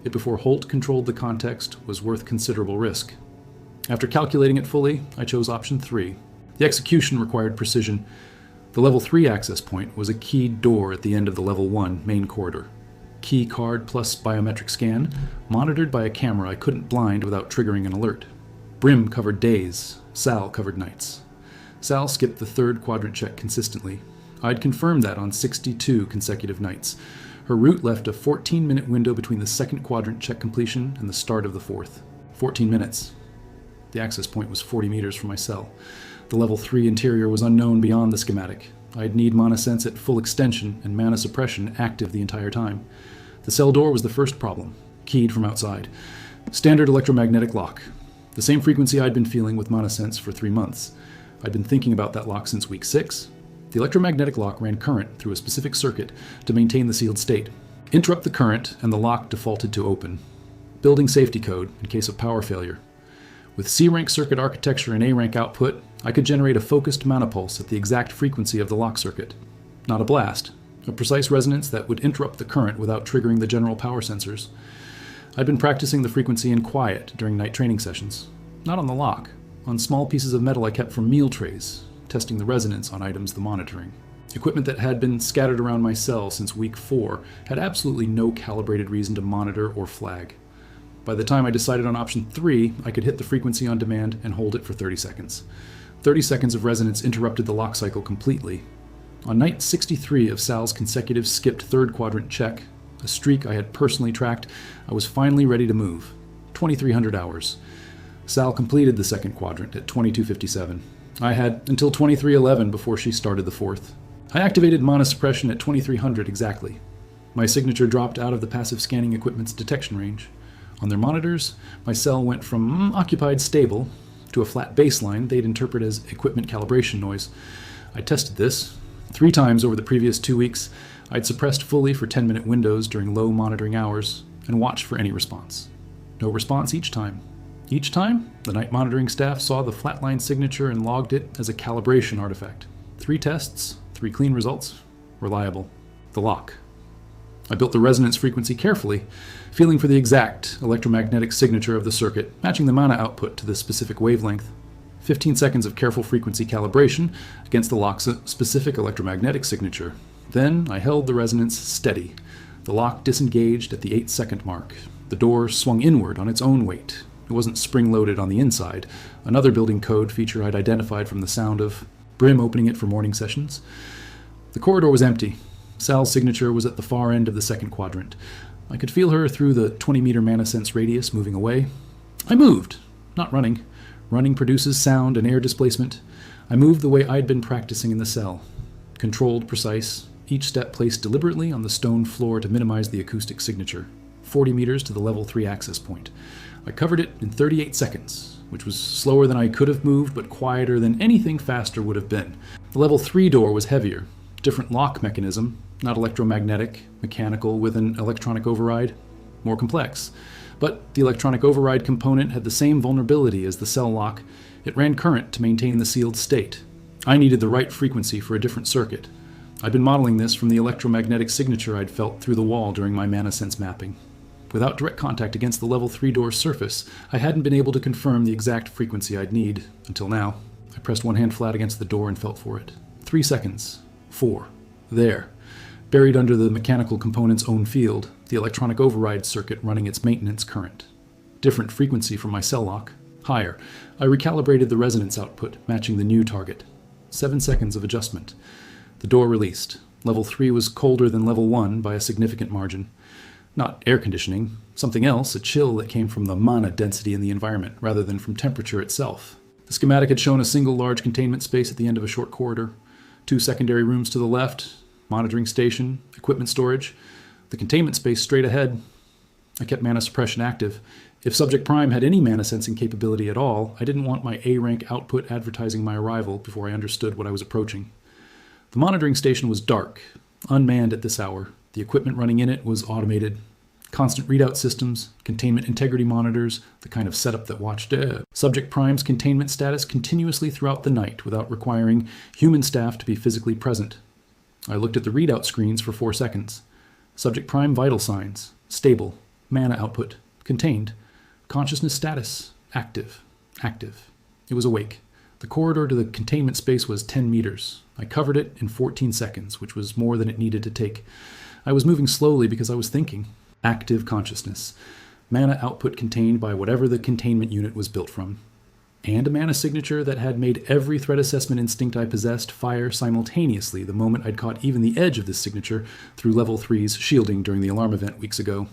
It before Holt controlled the context was worth considerable risk. After calculating it fully, I chose option 3. The execution required precision. The level 3 access point was a keyed door at the end of the level 1 main corridor. Key card plus biometric scan, monitored by a camera I couldn't blind without triggering an alert. Brim covered days, Sal covered nights. Sal skipped the third quadrant check consistently. I'd confirmed that on 62 consecutive nights. Her route left a 14-minute window between the second quadrant check completion and the start of the fourth. 14 minutes. The access point was 40 meters from my cell. The level 3 interior was unknown beyond the schematic. I'd need mana sense at full extension and mana suppression active the entire time. The cell door was the first problem, keyed from outside. Standard electromagnetic lock. The same frequency I'd been feeling with mana sense for 3 months. I'd been thinking about that lock since week 6. The electromagnetic lock ran current through a specific circuit to maintain the sealed state. Interrupt the current and the lock defaulted to open. Building safety code in case of power failure. With C-rank circuit architecture and A-rank output, I could generate a focused mana pulse at the exact frequency of the lock circuit. Not a blast, a precise resonance that would interrupt the current without triggering the general power sensors. I'd been practicing the frequency in quiet during night training sessions. Not on the lock, on small pieces of metal I kept from meal trays, testing the resonance on items the monitoring. Equipment that had been scattered around my cell since week 4 had absolutely no calibrated reason to monitor or flag. By the time I decided on option 3, I could hit the frequency on demand and hold it for 30 seconds. 30 seconds of resonance interrupted the lock cycle completely. On night 63 of Sal's consecutive skipped third quadrant check, a streak I had personally tracked, I was finally ready to move. 2,300 hours. Sal completed the second quadrant at 22:57. I had until 23:11 before she started the fourth. I activated mana suppression at 2300 exactly. My signature dropped out of the passive scanning equipment's detection range. On their monitors, my cell went from occupied stable to a flat baseline they'd interpret as equipment calibration noise. I tested this. 3 times over the previous 2 weeks, I'd suppressed fully for 10-minute windows during low monitoring hours and watched for any response. No response each time. Each time, the night monitoring staff saw the flatline signature and logged it as a calibration artifact. 3 tests, 3 clean results, reliable. The lock. I built the resonance frequency carefully, feeling for the exact electromagnetic signature of the circuit, matching the mana output to the specific wavelength. 15 seconds of careful frequency calibration against the lock's specific electromagnetic signature. Then I held the resonance steady. The lock disengaged at the 8-second mark. The door swung inward on its own weight. It wasn't spring-loaded on the inside, another building code feature I'd identified from the sound of Brim opening it for morning sessions. The corridor was empty. Sal's signature was at the far end of the second quadrant. I could feel her through the 20-meter mana sense radius moving away. I moved, not running. Running produces sound and air displacement. I moved the way I'd been practicing in the cell. Controlled, precise, each step placed deliberately on the stone floor to minimize the acoustic signature. 40 meters to the level 3 access point. I covered it in 38 seconds, which was slower than I could have moved, but quieter than anything faster would have been. The level 3 door was heavier. Different lock mechanism, not electromagnetic, mechanical with an electronic override. More complex. But the electronic override component had the same vulnerability as the cell lock. It ran current to maintain the sealed state. I needed the right frequency for a different circuit. I'd been modeling this from the electromagnetic signature I'd felt through the wall during my ManaSense mapping. Without direct contact against the level 3 door's surface, I hadn't been able to confirm the exact frequency I'd need, until now. I pressed one hand flat against the door and felt for it. 3 seconds. 4. There. Buried under the mechanical component's own field, the electronic override circuit running its maintenance current. Different frequency from my cell lock. Higher. I recalibrated the resonance output, matching the new target. 7 seconds of adjustment. The door released. Level 3 was colder than level 1 by a significant margin. Not air conditioning, something else, a chill that came from the mana density in the environment, rather than from temperature itself. The schematic had shown a single large containment space at the end of a short corridor, 2 secondary rooms to the left, monitoring station, equipment storage, the containment space straight ahead. I kept mana suppression active. If Subject Prime had any mana sensing capability at all, I didn't want my A-rank output advertising my arrival before I understood what I was approaching. The monitoring station was dark, unmanned at this hour. The equipment running in it was automated. Constant readout systems, containment integrity monitors, the kind of setup that watched Subject Prime's containment status continuously throughout the night without requiring human staff to be physically present. I looked at the readout screens for 4 seconds. Subject Prime vital signs, stable, mana output, contained, consciousness status, active, active. It was awake. The corridor to the containment space was 10 meters. I covered it in 14 seconds, which was more than it needed to take. I was moving slowly because I was thinking. Active consciousness. Mana output contained by whatever the containment unit was built from. And a mana signature that had made every threat assessment instinct I possessed fire simultaneously the moment I'd caught even the edge of this signature through Level 3's shielding during the alarm event weeks ago.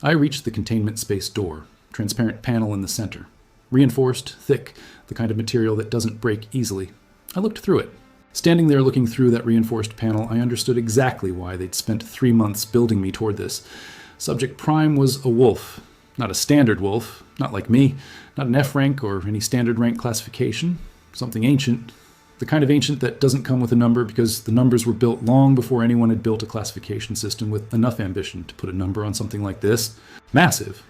I reached the containment space door, transparent panel in the center. Reinforced, thick, the kind of material that doesn't break easily. I looked through it. Standing there looking through that reinforced panel, I understood exactly why they'd spent 3 months building me toward this. Subject Prime was a wolf. Not a standard wolf, not like me, not an F rank or any standard rank classification. Something ancient. The kind of ancient that doesn't come with a number because the numbers were built long before anyone had built a classification system with enough ambition to put a number on something like this. Massive.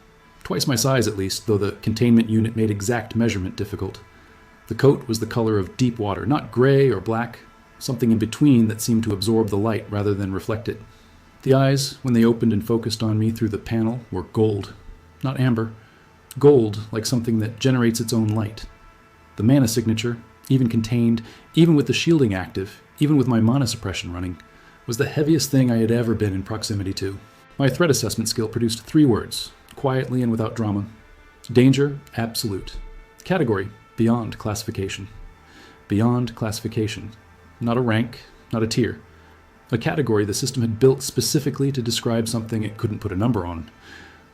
Twice my size at least, though the containment unit made exact measurement difficult. The coat was the color of deep water, not gray or black, something in between that seemed to absorb the light rather than reflect it. The eyes, when they opened and focused on me through the panel, were gold, not amber. Gold, like something that generates its own light. The mana signature, even contained, even with the shielding active, even with my mana suppression running, was the heaviest thing I had ever been in proximity to. My threat assessment skill produced 3 words, quietly and without drama. Danger, absolute. Category, beyond classification. Beyond classification. Not a rank, not a tier. A category the system had built specifically to describe something it couldn't put a number on.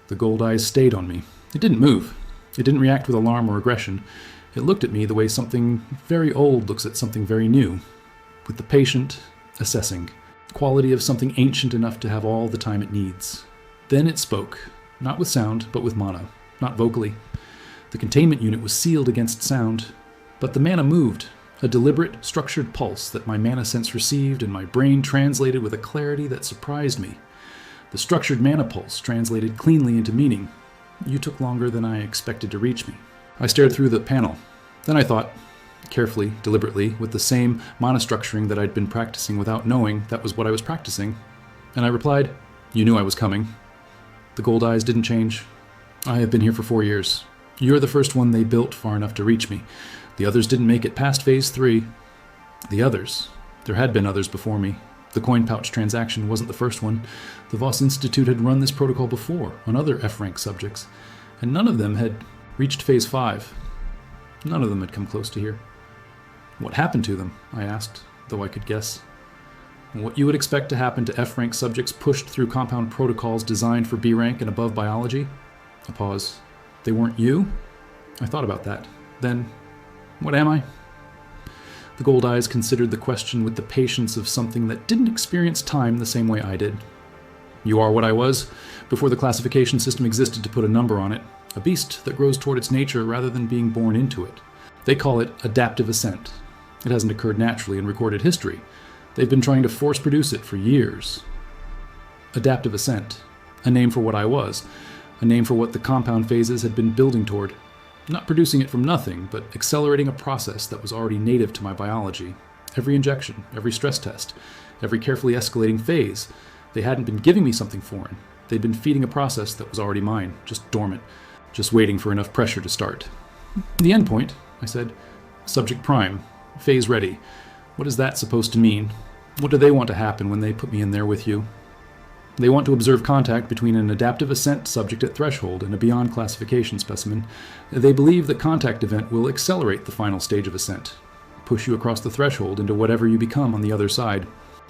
The gold eyes stayed on me. It didn't move. It didn't react with alarm or aggression. It looked at me the way something very old looks at something very new, with the patient assessing, quality of something ancient enough to have all the time it needs. Then it spoke, not with sound, but with mana, not vocally. The containment unit was sealed against sound, but the mana moved, a deliberate, structured pulse that my mana sense received and my brain translated with a clarity that surprised me. The structured mana pulse translated cleanly into meaning. You took longer than I expected to reach me. I stared through the panel. Then I thought, carefully, deliberately, with the same mana structuring that I'd been practicing without knowing that was what I was practicing. And I replied, "You knew I was coming." The gold eyes didn't change. "I have been here for 4 years. You're the first one they built far enough to reach me. The others didn't make it past phase 3. The others. There had been others before me. The coin pouch transaction wasn't the first one. The Voss Institute had run this protocol before on other F-rank subjects, and none of them had reached phase 5. None of them had come close to here. What happened to them? I asked, though I could guess. What you would expect to happen to F-rank subjects pushed through compound protocols designed for B-rank and above biology? A pause. They weren't you? I thought about that. Then, what am I? The gold eyes considered the question with the patience of something that didn't experience time the same way I did. You are what I was, before the classification system existed to put a number on it. A beast that grows toward its nature rather than being born into it. They call it adaptive ascent. It hasn't occurred naturally in recorded history. They've been trying to force produce it for years. Adaptive ascent. A name for what I was. A name for what the compound phases had been building toward. Not producing it from nothing, but accelerating a process that was already native to my biology. Every injection, every stress test, every carefully escalating phase, they hadn't been giving me something foreign. They'd been feeding a process that was already mine, just dormant, just waiting for enough pressure to start. The endpoint, I said. Subject prime, phase ready. What is that supposed to mean? What do they want to happen when they put me in there with you? They want to observe contact between an adaptive ascent subject at threshold and a beyond classification specimen. They believe the contact event will accelerate the final stage of ascent, push you across the threshold into whatever you become on the other side.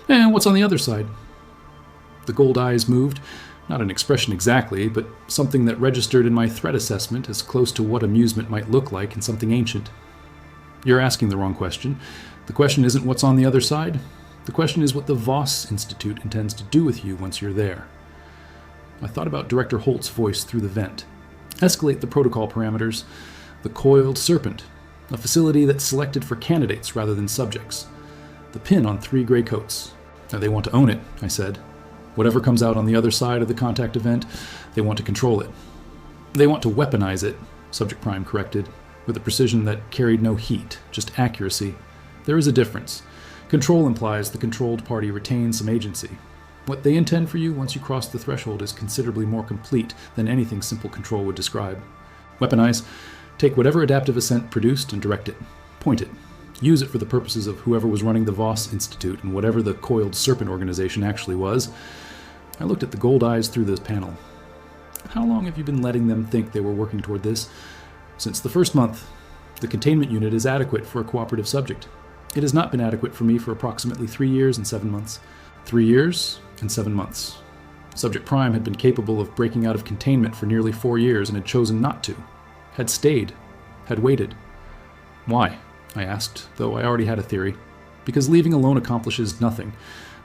And what's on the other side? The gold eyes moved, not an expression exactly, but something that registered in my threat assessment as close to what amusement might look like in something ancient. You're asking the wrong question. The question isn't what's on the other side. The question is what the Voss Institute intends to do with you once you're there. I thought about Director Holt's voice through the vent. Escalate the protocol parameters. The coiled serpent, a facility that's selected for candidates rather than subjects. The pin on 3 gray coats. Now they want to own it, I said. Whatever comes out on the other side of the contact event, they want to control it. They want to weaponize it, Subject Prime corrected, with a precision that carried no heat, just accuracy. There is a difference. Control implies the controlled party retains some agency. What they intend for you once you cross the threshold is considerably more complete than anything simple control would describe. Weaponize. Take whatever adaptive ascent produced and direct it. Point it. Use it for the purposes of whoever was running the Voss Institute and whatever the coiled serpent organization actually was. I looked at the gold eyes through this panel. How long have you been letting them think they were working toward this? Since the first month. The containment unit is adequate for a cooperative subject. It has not been adequate for me for approximately 3 years and 7 months. 3 years and 7 months. Subject Prime had been capable of breaking out of containment for nearly 4 years and had chosen not to. Had stayed. Had waited. Why? I asked, though I already had a theory. Because leaving alone accomplishes nothing.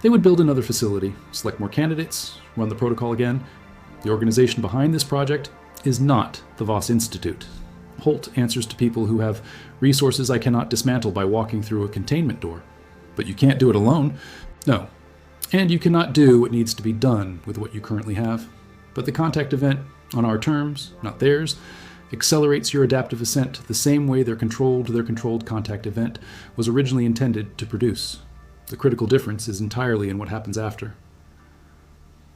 They would build another facility, select more candidates, run the protocol again. The organization behind this project is not the Voss Institute. Holt answers to people who have resources I cannot dismantle by walking through a containment door. But you can't do it alone. No. And you cannot do what needs to be done with what you currently have. But the contact event, on our terms, not theirs, accelerates your adaptive ascent the same way their controlled contact event was originally intended to produce. The critical difference is entirely in what happens after.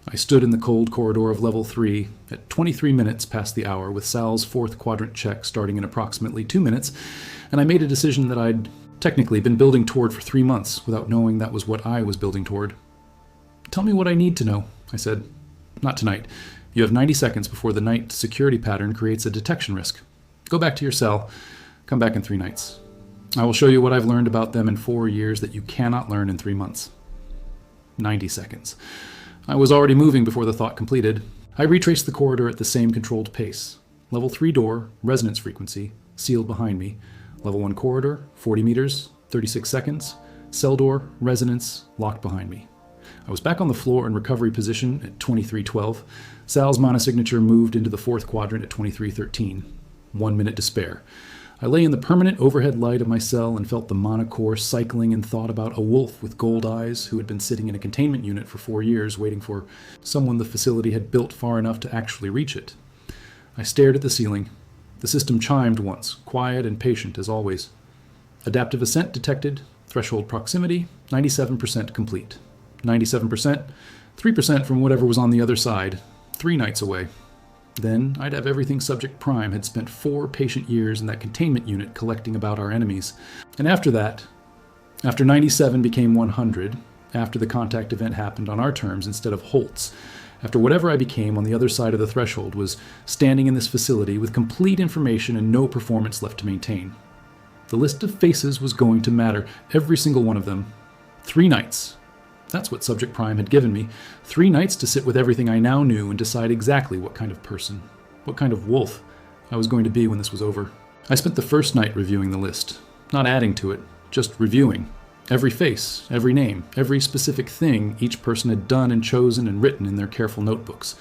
I stood in the cold corridor of Level 3 at 23 minutes past the hour with Sal's 4th quadrant check starting in approximately 2 minutes, and I made a decision that I'd technically been building toward for 3 months without knowing that was what I was building toward. Tell me what I need to know, I said. Not tonight. You have 90 seconds before the night security pattern creates a detection risk. Go back to your cell. Come back in 3 nights. I will show you what I've learned about them in 4 years that you cannot learn in 3 months. 90 seconds. I was already moving before the thought completed. I retraced the corridor at the same controlled pace. Level 3 door, resonance frequency, sealed behind me. Level 1 corridor, 40 meters, 36 seconds. Cell door, resonance, locked behind me. I was back on the floor in recovery position at 23:12. Sal's monosignature moved into the 4th quadrant at 23:13. 1 minute to spare. I lay in the permanent overhead light of my cell and felt the monocore cycling and thought about a wolf with gold eyes who had been sitting in a containment unit for 4 years waiting for someone the facility had built far enough to actually reach it. I stared at the ceiling. The system chimed once, quiet and patient as always. Adaptive ascent detected, threshold proximity, 97% complete. 97%, 3% from whatever was on the other side, 3 nights away. Then I'd have everything Subject Prime had spent 4 patient years in that containment unit collecting about our enemies. And after that, after 97 became 100, after the contact event happened on our terms instead of Holt's, after whatever I became on the other side of the threshold was standing in this facility with complete information and no performance left to maintain. The list of faces was going to matter, every single one of them. 3 nights. That's what Subject Prime had given me. 3 nights to sit with everything I now knew and decide exactly what kind of person, what kind of wolf I was going to be when this was over. I spent the first night reviewing the list, not adding to it, just reviewing. Every face, every name, every specific thing each person had done and chosen and written in their careful notebooks.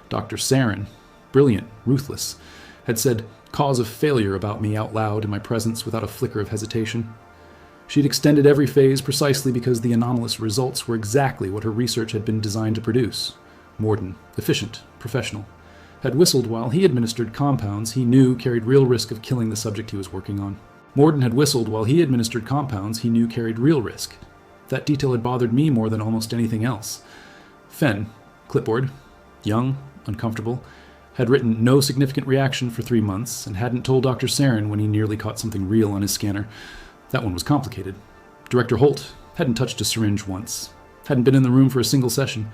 Dr. Sarin, brilliant, ruthless, had said cause of failure about me out loud in my presence without a flicker of hesitation. She'd extended every phase precisely because the anomalous results were exactly what her research had been designed to produce. Mordant, efficient, professional. had whistled while he administered compounds he knew carried real risk of killing the subject he was working on. Morden had whistled while he administered compounds he knew carried real risk. That detail had bothered me more than almost anything else. Fenn, clipboard, young, uncomfortable, had written no significant reaction for 3 months and hadn't told Dr. Sarin when he nearly caught something real on his scanner. That one was complicated. Director Holt hadn't touched a syringe once, hadn't been in the room for a single session,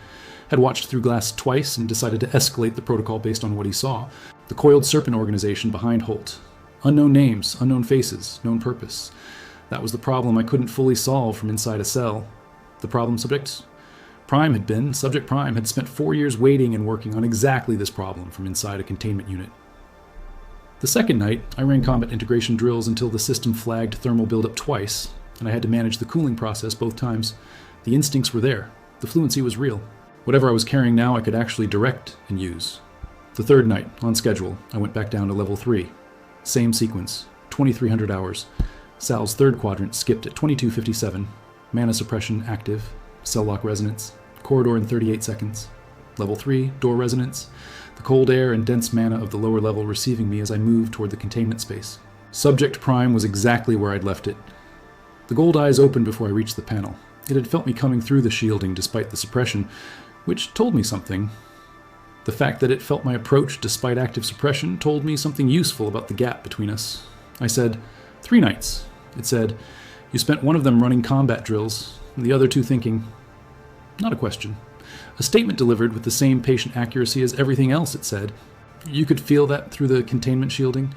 had watched through glass twice and decided to escalate the protocol based on what he saw. The Coiled Serpent organization behind Holt. Unknown names, unknown faces, known purpose. That was the problem I couldn't fully solve from inside a cell. The problem subject? Subject Prime had spent 4 years waiting and working on exactly this problem from inside a containment unit. The second night, I ran combat integration drills until the system flagged thermal buildup twice, and I had to manage the cooling process both times. The instincts were there. The fluency was real. Whatever I was carrying now, I could actually direct and use. The third night, on schedule, I went back down to level 3. Same sequence, 2300 hours. Sal's third quadrant skipped at 2257. Mana suppression active. Cell lock resonance. Corridor in 38 seconds. Level 3, door resonance. The cold air and dense mana of the lower level receiving me as I moved toward the containment space. Subject Prime was exactly where I'd left it. The gold eyes opened before I reached the panel. It had felt me coming through the shielding despite the suppression, which told me something. The fact that it felt my approach despite active suppression told me something useful about the gap between us. I said, 3 nights. It said, you spent one of them running combat drills, and the other 2 thinking. Not a question. A statement delivered with the same patient accuracy as everything else it said. You could feel that through the containment shielding.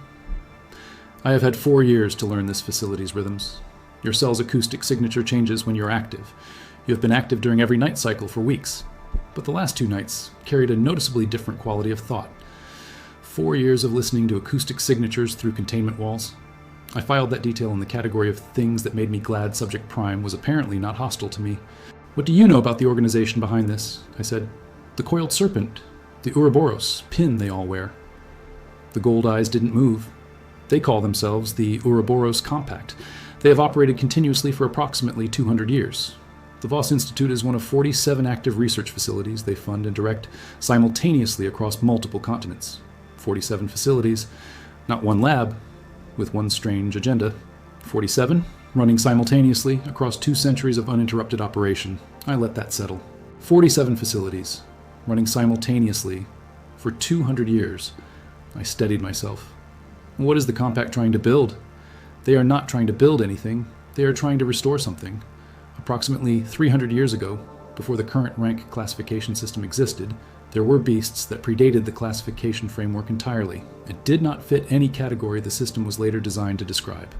I have had 4 years to learn this facility's rhythms. Your cell's acoustic signature changes when you're active. You have been active during every night cycle for weeks. But the last 2 nights carried a noticeably different quality of thought. 4 years of listening to acoustic signatures through containment walls. I filed that detail in the category of things that made me glad Subject Prime was apparently not hostile to me. What do you know about the organization behind this? I said. The Coiled Serpent. The Ouroboros pin they all wear. The gold eyes didn't move. They call themselves the Ouroboros Compact. They have operated continuously for approximately 200 years. The Voss Institute is one of 47 active research facilities they fund and direct simultaneously across multiple continents. 47 facilities, not one lab, with one strange agenda. 47, running simultaneously across 2 centuries of uninterrupted operation. I let that settle. 47 facilities, running simultaneously for 200 years. I steadied myself. What is the Compact trying to build? They are not trying to build anything. They are trying to restore something. Approximately 300 years ago, before the current rank classification system existed, there were beasts that predated the classification framework entirely and did not fit any category the system was later designed to describe.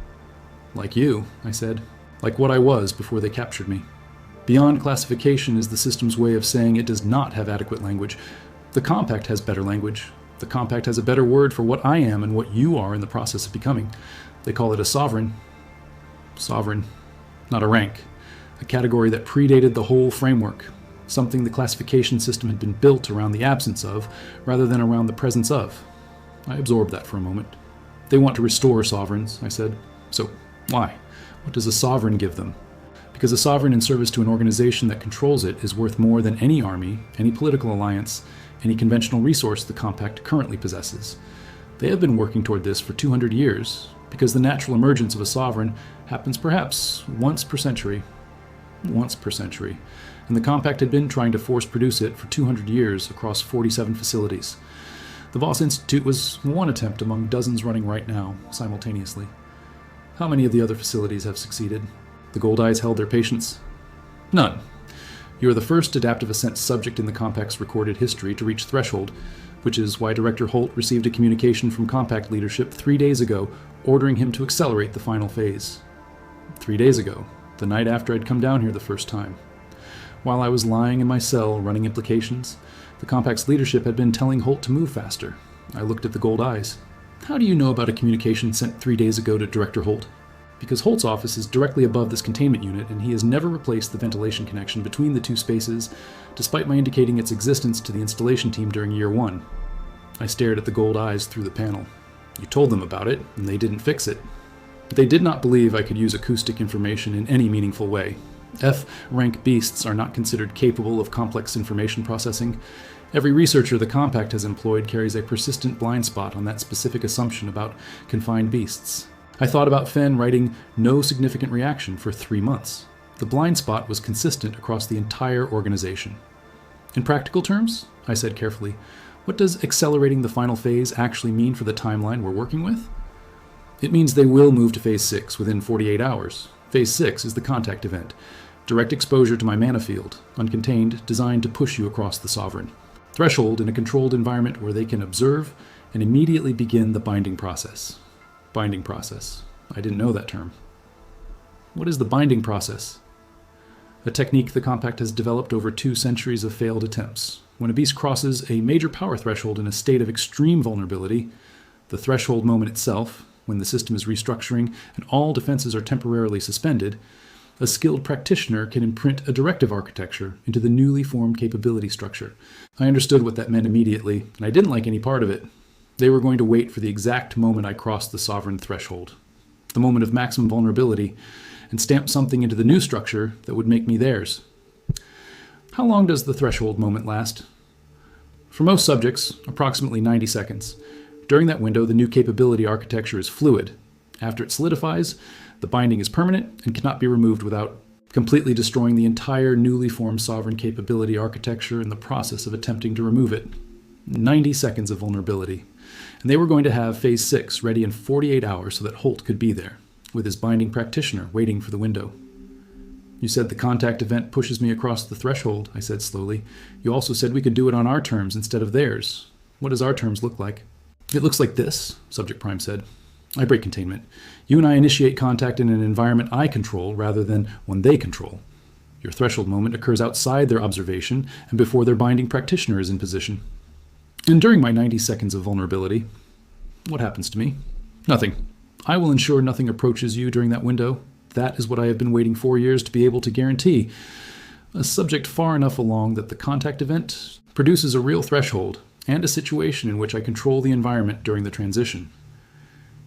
Like you, I said. Like what I was before they captured me. Beyond classification is the system's way of saying it does not have adequate language. The Compact has better language. The Compact has a better word for what I am and what you are in the process of becoming. They call it a sovereign. Sovereign, not a rank. A category that predated the whole framework. Something the classification system had been built around the absence of, rather than around the presence of. I absorbed that for a moment. They want to restore sovereigns, I said. So, why? What does a sovereign give them? Because a sovereign in service to an organization that controls it is worth more than any army, any political alliance, any conventional resource the Compact currently possesses. They have been working toward this for 200 years, because the natural emergence of a sovereign happens perhaps once per century. Once per century. And the Compact had been trying to force produce it for 200 years across 47 facilities. The Voss Institute was one attempt among dozens running right now, simultaneously. How many of the other facilities have succeeded? The Gold Eyes held their patience. None. You are the first adaptive ascent subject in the Compact's recorded history to reach threshold, which is why Director Holt received a communication from Compact leadership 3 days ago ordering him to accelerate the final phase. 3 days ago, the night after I'd come down here the first time. While I was lying in my cell running implications, the Compact's leadership had been telling Holt to move faster. I looked at the Gold Eyes. How do you know about a communication sent 3 days ago to Director Holt? Because Holt's office is directly above this containment unit, and he has never replaced the ventilation connection between the 2 spaces, despite my indicating its existence to the installation team during Year 1. I stared at the Gold Eyes through the panel. You told them about it, and they didn't fix it. They did not believe I could use acoustic information in any meaningful way. F-rank beasts are not considered capable of complex information processing. Every researcher the Compact has employed carries a persistent blind spot on that specific assumption about confined beasts. I thought about Fenn writing no significant reaction for 3 months. The blind spot was consistent across the entire organization. In practical terms, I said carefully, what does accelerating the final phase actually mean for the timeline we're working with? It means they will move to Phase 6 within 48 hours. Phase 6 is the contact event. Direct exposure to my mana field, uncontained, designed to push you across the Sovereign. Threshold in a controlled environment where they can observe and immediately begin the binding process. Binding process. I didn't know that term. What is the binding process? A technique the Compact has developed over 2 centuries of failed attempts. When a beast crosses a major power threshold in a state of extreme vulnerability, the threshold moment itself, when the system is restructuring and all defenses are temporarily suspended, a skilled practitioner can imprint a directive architecture into the newly formed capability structure. I understood what that meant immediately, and I didn't like any part of it. They were going to wait for the exact moment I crossed the Sovereign threshold, the moment of maximum vulnerability, and stamp something into the new structure that would make me theirs. How long does the threshold moment last? For most subjects, approximately 90 seconds. During that window, the new capability architecture is fluid. After it solidifies, the binding is permanent and cannot be removed without completely destroying the entire newly formed Sovereign capability architecture in the process of attempting to remove it. 90 seconds of vulnerability. And they were going to have Phase 6 ready in 48 hours so that Holt could be there, with his binding practitioner waiting for the window. You said the contact event pushes me across the threshold, I said slowly. You also said we could do it on our terms instead of theirs. What does our terms look like? It looks like this, Subject Prime said. I break containment. You and I initiate contact in an environment I control rather than one they control. Your threshold moment occurs outside their observation and before their binding practitioner is in position. And during my 90 seconds of vulnerability, what happens to me? Nothing. I will ensure nothing approaches you during that window. That is what I have been waiting 4 years to be able to guarantee. A subject far enough along that the contact event produces a real threshold and a situation in which I control the environment during the transition.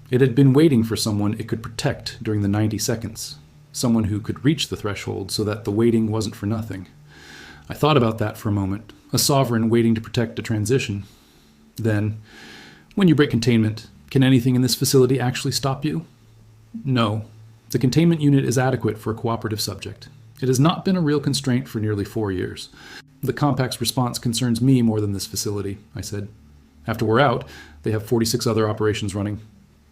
It had been waiting for someone it could protect during the 90 seconds, someone who could reach the threshold so that the waiting wasn't for nothing. I thought about that for a moment, a Sovereign waiting to protect a transition. Then, when you break containment, can anything in this facility actually stop you? No. The containment unit is adequate for a cooperative subject. It has not been a real constraint for nearly 4 years. The Compact's response concerns me more than this facility, I said. After we're out, they have 46 other operations running.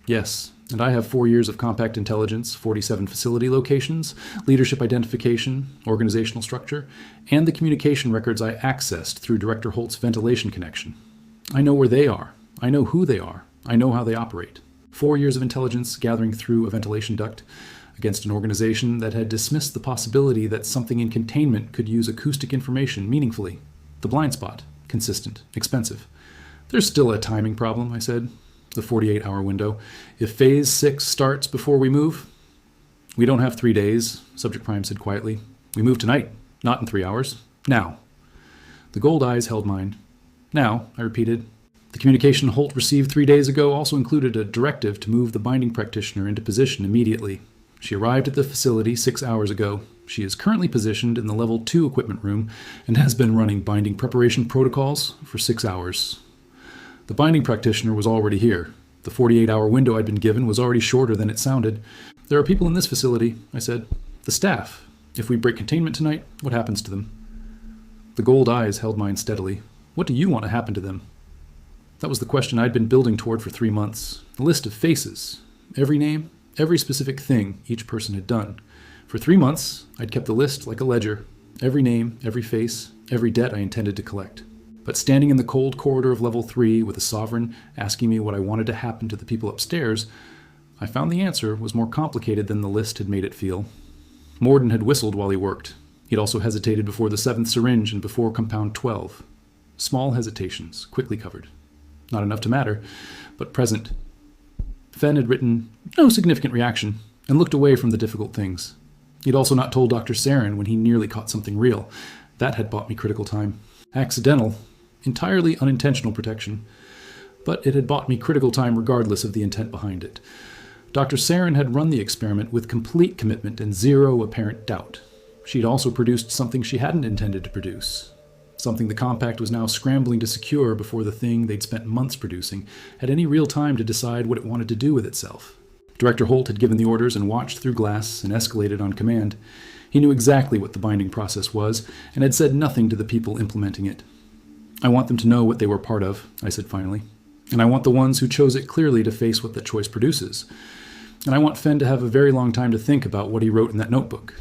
Yes, and I have 4 years of Compact intelligence, 47 facility locations, leadership identification, organizational structure, and the communication records I accessed through Director Holt's ventilation connection. I know where they are. I know who they are. I know how they operate. 4 years of intelligence gathering through a ventilation duct against an organization that had dismissed the possibility that something in containment could use acoustic information meaningfully. The blind spot. Consistent. Expensive. There's still a timing problem, I said. The 48-hour window. If Phase 6 starts before we move? We don't have 3 days, Subject Prime said quietly. We move tonight, not in 3 hours. Now. The gold eyes held mine. Now, I repeated. The communication Holt received 3 days ago also included a directive to move the binding practitioner into position immediately. She arrived at the facility 6 hours ago. She is currently positioned in the Level 2 equipment room and has been running binding preparation protocols for 6 hours. The binding practitioner was already here. The 48-hour window I'd been given was already shorter than it sounded. There are people in this facility, I said. The staff. If we break containment tonight, what happens to them? The gold eyes held mine steadily. What do you want to happen to them? That was the question I'd been building toward for 3 months. A list of faces. Every name, every specific thing each person had done. For 3 months, I'd kept the list like a ledger. Every name, every face, every debt I intended to collect. But standing in the cold corridor of Level 3 with a Sovereign asking me what I wanted to happen to the people upstairs, I found the answer was more complicated than the list had made it feel. Morden had whistled while he worked. He'd also hesitated before the 7th syringe and before Compound 12. Small hesitations, quickly covered. Not enough to matter, but present. Fenn had written, "No significant reaction," and looked away from the difficult things. He'd also not told Dr. Saren when he nearly caught something real. That had bought me critical time. Accidental, entirely unintentional protection. But it had bought me critical time regardless of the intent behind it. Dr. Saren had run the experiment with complete commitment and zero apparent doubt. She'd also produced something she hadn't intended to produce. something the compact was now scrambling to secure before the thing they'd spent months producing had any real time to decide what it wanted to do with itself. Director Holt had given the orders and watched through glass and escalated on command. He knew exactly what the binding process was and had said nothing to the people implementing it. "I want them to know what they were part of," I said finally. "And I want the ones who chose it clearly to face what that choice produces. And I want Fenn to have a very long time to think about what he wrote in that notebook."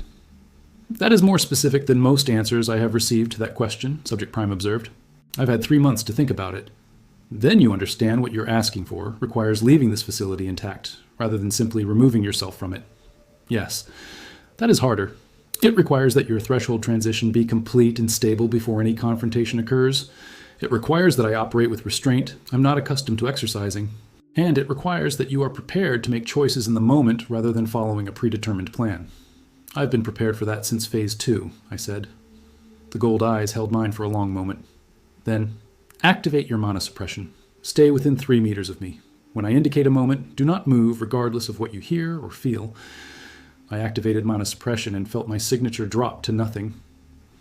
"That is more specific than most answers I have received to that question," Subject Prime observed. "I've had 3 months to think about it." "Then you understand what you're asking for requires leaving this facility intact, rather than simply removing yourself from it." "Yes, that is harder. It requires that your threshold transition be complete and stable before any confrontation occurs. It requires that I operate with restraint I'm not accustomed to exercising. And it requires that you are prepared to make choices in the moment rather than following a predetermined plan." "I've been prepared for that since Phase 2, I said. The gold eyes held mine for a long moment. Then, "Activate your mana suppression. Stay within 3 meters of me. When I indicate a moment, do not move regardless of what you hear or feel." I activated mana suppression and felt my signature drop to nothing.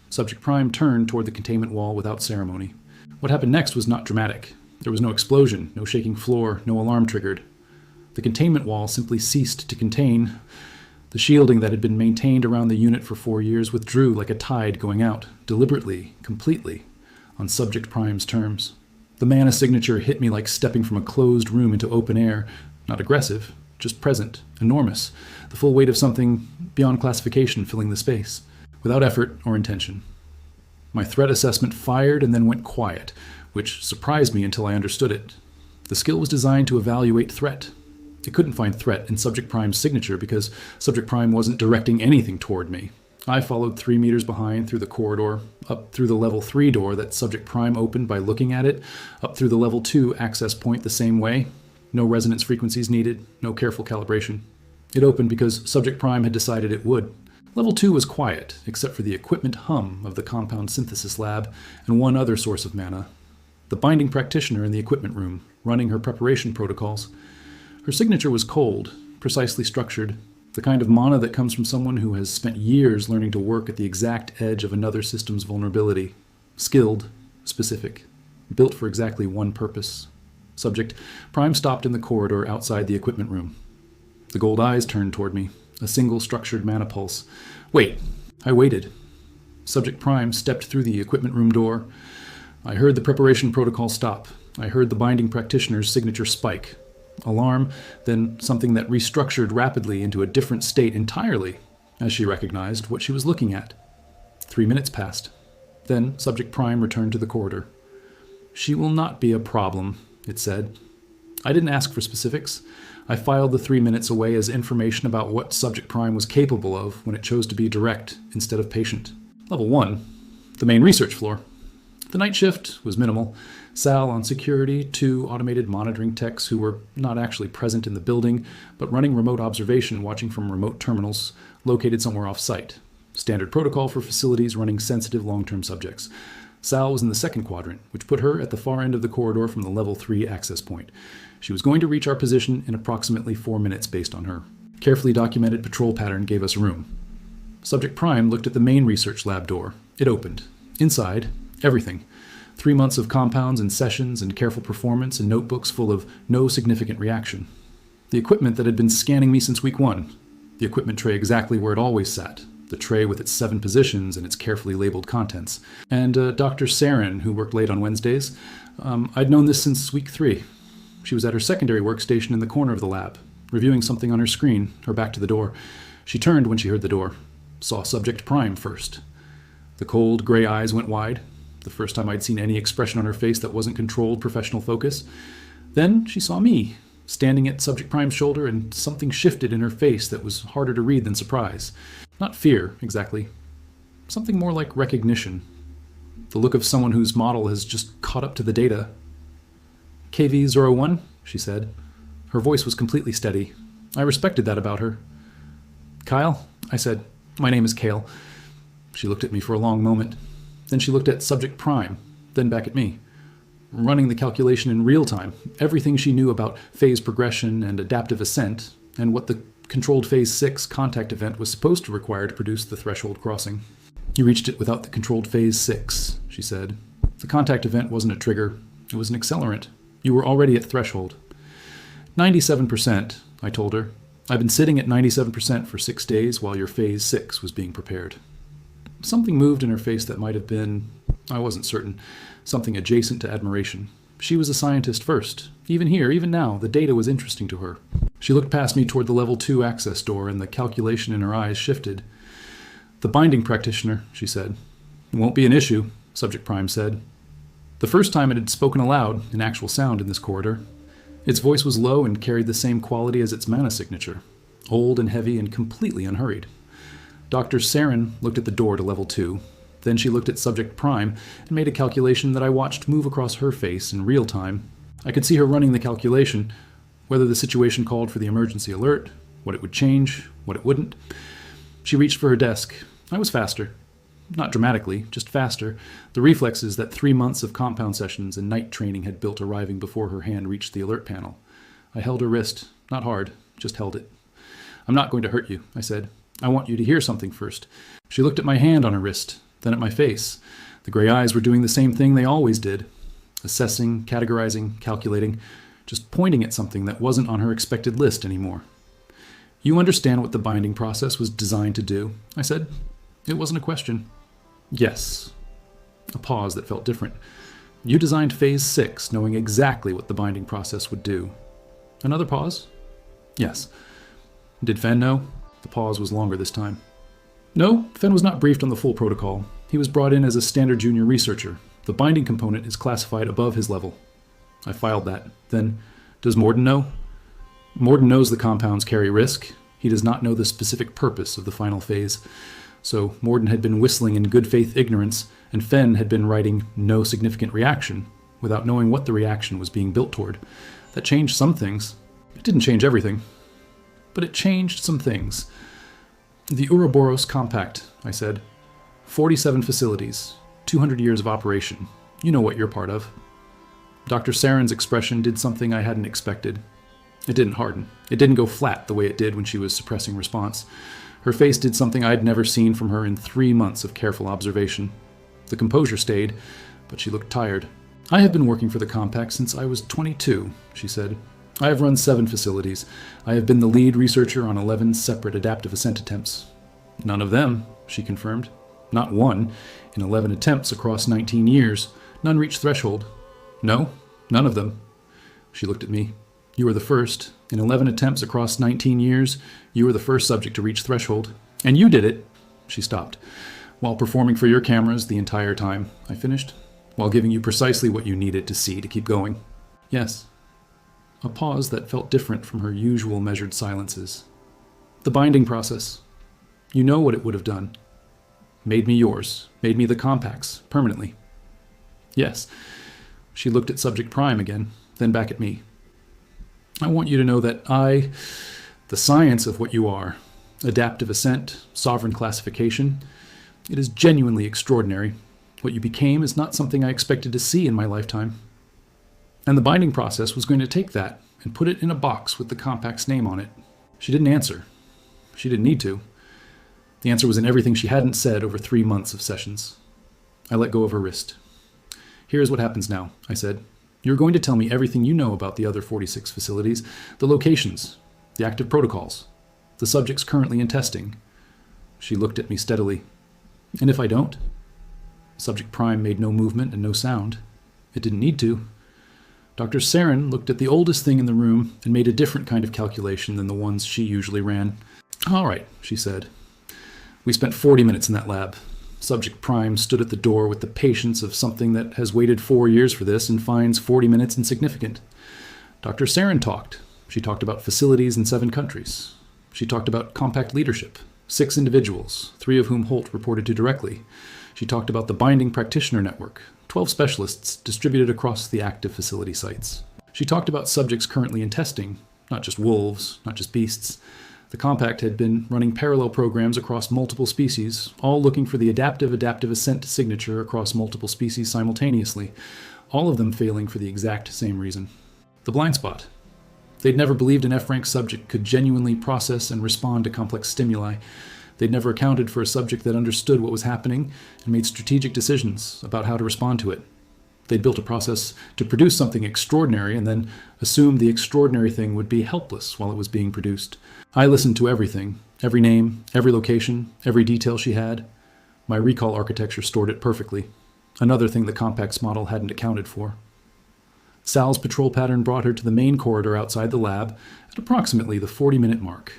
Subject Prime turned toward the containment wall without ceremony. What happened next was not dramatic. There was no explosion, no shaking floor, no alarm triggered. The containment wall simply ceased to contain. The shielding that had been maintained around the unit for 4 years withdrew like a tide going out, deliberately, completely, on Subject Prime's terms. The mana signature hit me like stepping from a closed room into open air, not aggressive, just present, enormous, the full weight of something beyond classification filling the space, without effort or intention. My threat assessment fired and then went quiet, which surprised me until I understood it. The skill was designed to evaluate threat. It couldn't find threat in Subject Prime's signature because Subject Prime wasn't directing anything toward me. I followed 3 meters behind through the corridor, up through the level 3 door that Subject Prime opened by looking at it, up through the level 2 access point the same way. No resonance frequencies needed, no careful calibration. It opened because Subject Prime had decided it would. Level 2 was quiet, except for the equipment hum of the compound synthesis lab and one other source of mana. The binding practitioner in the equipment room, running her preparation protocols. Her signature was cold, precisely structured, the kind of mana that comes from someone who has spent years learning to work at the exact edge of another system's vulnerability. Skilled, specific, built for exactly one purpose. Subject Prime stopped in the corridor outside the equipment room. The gold eyes turned toward me, a single structured mana pulse. "Wait." I waited. Subject Prime stepped through the equipment room door. I heard the preparation protocol stop. I heard the binding practitioner's signature spike. Alarm, then something that restructured rapidly into a different state entirely, as she recognized what she was looking at. 3 minutes passed. Then Subject Prime returned to the corridor. "She will not be a problem," it said. I didn't ask for specifics. I filed the 3 minutes away as information about what Subject Prime was capable of when it chose to be direct instead of patient. Level 1, the main research floor. The night shift was minimal. Sal on security, 2 automated monitoring techs who were not actually present in the building, but running remote observation watching from remote terminals located somewhere off-site. Standard protocol for facilities running sensitive long-term subjects. Sal was in the second quadrant, which put her at the far end of the corridor from the level 3 access point. She was going to reach our position in approximately 4 minutes based on her. Carefully documented patrol pattern gave us room. Subject Prime looked at the main research lab door. It opened. Inside, everything. 3 months of compounds and sessions and careful performance and notebooks full of no significant reaction. The equipment that had been scanning me since week 1. The equipment tray exactly where it always sat. The tray with its 7 positions and its carefully labeled contents. And Dr. Sarin, who worked late on Wednesdays. I'd known this since week 3. She was at her secondary workstation in the corner of the lab, reviewing something on her screen, her back to the door. She turned when she heard the door. Saw Subject Prime first. The cold, gray eyes went wide. The first time I'd seen any expression on her face that wasn't controlled professional focus. Then she saw me, standing at Subject Prime's shoulder, and something shifted in her face that was harder to read than surprise. Not fear, exactly. Something more like recognition. The look of someone whose model has just caught up to the data. "KV-01, she said. Her voice was completely steady. I respected that about her. "Kyle?" I said. "My name is Kale." She looked at me for a long moment. Then she looked at Subject Prime, then back at me. Running the calculation in real time, everything she knew about phase progression and adaptive ascent, and what the controlled phase 6 contact event was supposed to require to produce the threshold crossing. You reached it without the controlled phase 6, she said. The contact event wasn't a trigger. It was an accelerant. You were already at threshold. 97%, I told her. I've been sitting at 97% for 6 days while your phase 6 was being prepared. Something moved in her face that might have been, I wasn't certain, something adjacent to admiration. She was a scientist first. Even here, even now, the data was interesting to her. She looked past me toward the level 2 access door, and the calculation in her eyes shifted. The binding practitioner, she said. It won't be an issue, Subject Prime said. The first time it had spoken aloud, in actual sound in this corridor. Its voice was low and carried the same quality as its mana signature. Old and heavy and completely unhurried. Dr. Saren looked at the door to level 2. Then she looked at Subject Prime and made a calculation that I watched move across her face in real time. I could see her running the calculation, whether the situation called for the emergency alert, what it would change, what it wouldn't. She reached for her desk. I was faster. Not dramatically, just faster. The reflexes that 3 months of compound sessions and night training had built arriving before her hand reached the alert panel. I held her wrist. Not hard, just held it. I'm not going to hurt you, I said. I want you to hear something first. She looked at my hand on her wrist, then at my face. The gray eyes were doing the same thing they always did. Assessing, categorizing, calculating, just pointing at something that wasn't on her expected list anymore. You understand what the binding process was designed to do, I said. It wasn't a question. Yes. A pause that felt different. You designed phase 6 knowing exactly what the binding process would do. Another pause? Yes. Did Fen know? The pause was longer this time. No, Fen was not briefed on the full protocol. He was brought in as a standard junior researcher. The binding component is classified above his level. I filed that. Then, does Morden know? Morden knows the compounds carry risk. He does not know the specific purpose of the final phase. So Morden had been whistling in good faith ignorance, and Fen had been writing no significant reaction, without knowing what the reaction was being built toward. That changed some things. It didn't change everything. But it changed some things. The Ouroboros Compact, I said. 47 facilities, 200 years of operation. You know what you're part of. Dr. Saren's expression did something I hadn't expected. It didn't harden. It didn't go flat the way it did when she was suppressing response. Her face did something I'd never seen from her in 3 months of careful observation. The composure stayed, but she looked tired. I have been working for the Compact since I was 22, she said. I have run 7 facilities. I have been the lead researcher on 11 separate adaptive ascent attempts. None of them, she confirmed. Not one. In 11 attempts across 19 years, none reached threshold. No, none of them. She looked at me. You were the first. In 11 attempts across 19 years, you were the first subject to reach threshold. And you did it. She stopped. While performing for your cameras the entire time, I finished. While giving you precisely what you needed to see to keep going. Yes. A pause that felt different from her usual measured silences. The binding process. You know what it would have done. Made me yours. Made me the Compact's, permanently. Yes. She looked at Subject Prime again, then back at me. I want you to know that the science of what you are, adaptive ascent, sovereign classification, it is genuinely extraordinary. What you became is not something I expected to see in my lifetime. And the binding process was going to take that and put it in a box with the Compact's name on it. She didn't answer. She didn't need to. The answer was in everything she hadn't said over 3 months of sessions. I let go of her wrist. Here's what happens now, I said. You're going to tell me everything you know about the other 46 facilities, the locations, the active protocols, the subjects currently in testing. She looked at me steadily. And if I don't? Subject Prime made no movement and no sound. It didn't need to. Dr. Saren looked at the oldest thing in the room and made a different kind of calculation than the ones she usually ran. All right, she said. We spent 40 minutes in that lab. Subject Prime stood at the door with the patience of something that has waited 4 years for this and finds 40 minutes insignificant. Dr. Saren talked. She talked about facilities in 7 countries. She talked about compact leadership, 6 individuals, 3 of whom Holt reported to directly. She talked about the binding practitioner network, 12 specialists distributed across the active facility sites. She talked about subjects currently in testing, not just wolves, not just beasts. The Compact had been running parallel programs across multiple species, all looking for the adaptive ascent signature across multiple species simultaneously, all of them failing for the exact same reason. The blind spot. They'd never believed an F-rank subject could genuinely process and respond to complex stimuli. They'd never accounted for a subject that understood what was happening and made strategic decisions about how to respond to it. They'd built a process to produce something extraordinary and then assumed the extraordinary thing would be helpless while it was being produced. I listened to everything, every name, every location, every detail she had. My recall architecture stored it perfectly, another thing the Compact's model hadn't accounted for. Sal's patrol pattern brought her to the main corridor outside the lab at approximately the 40-minute mark.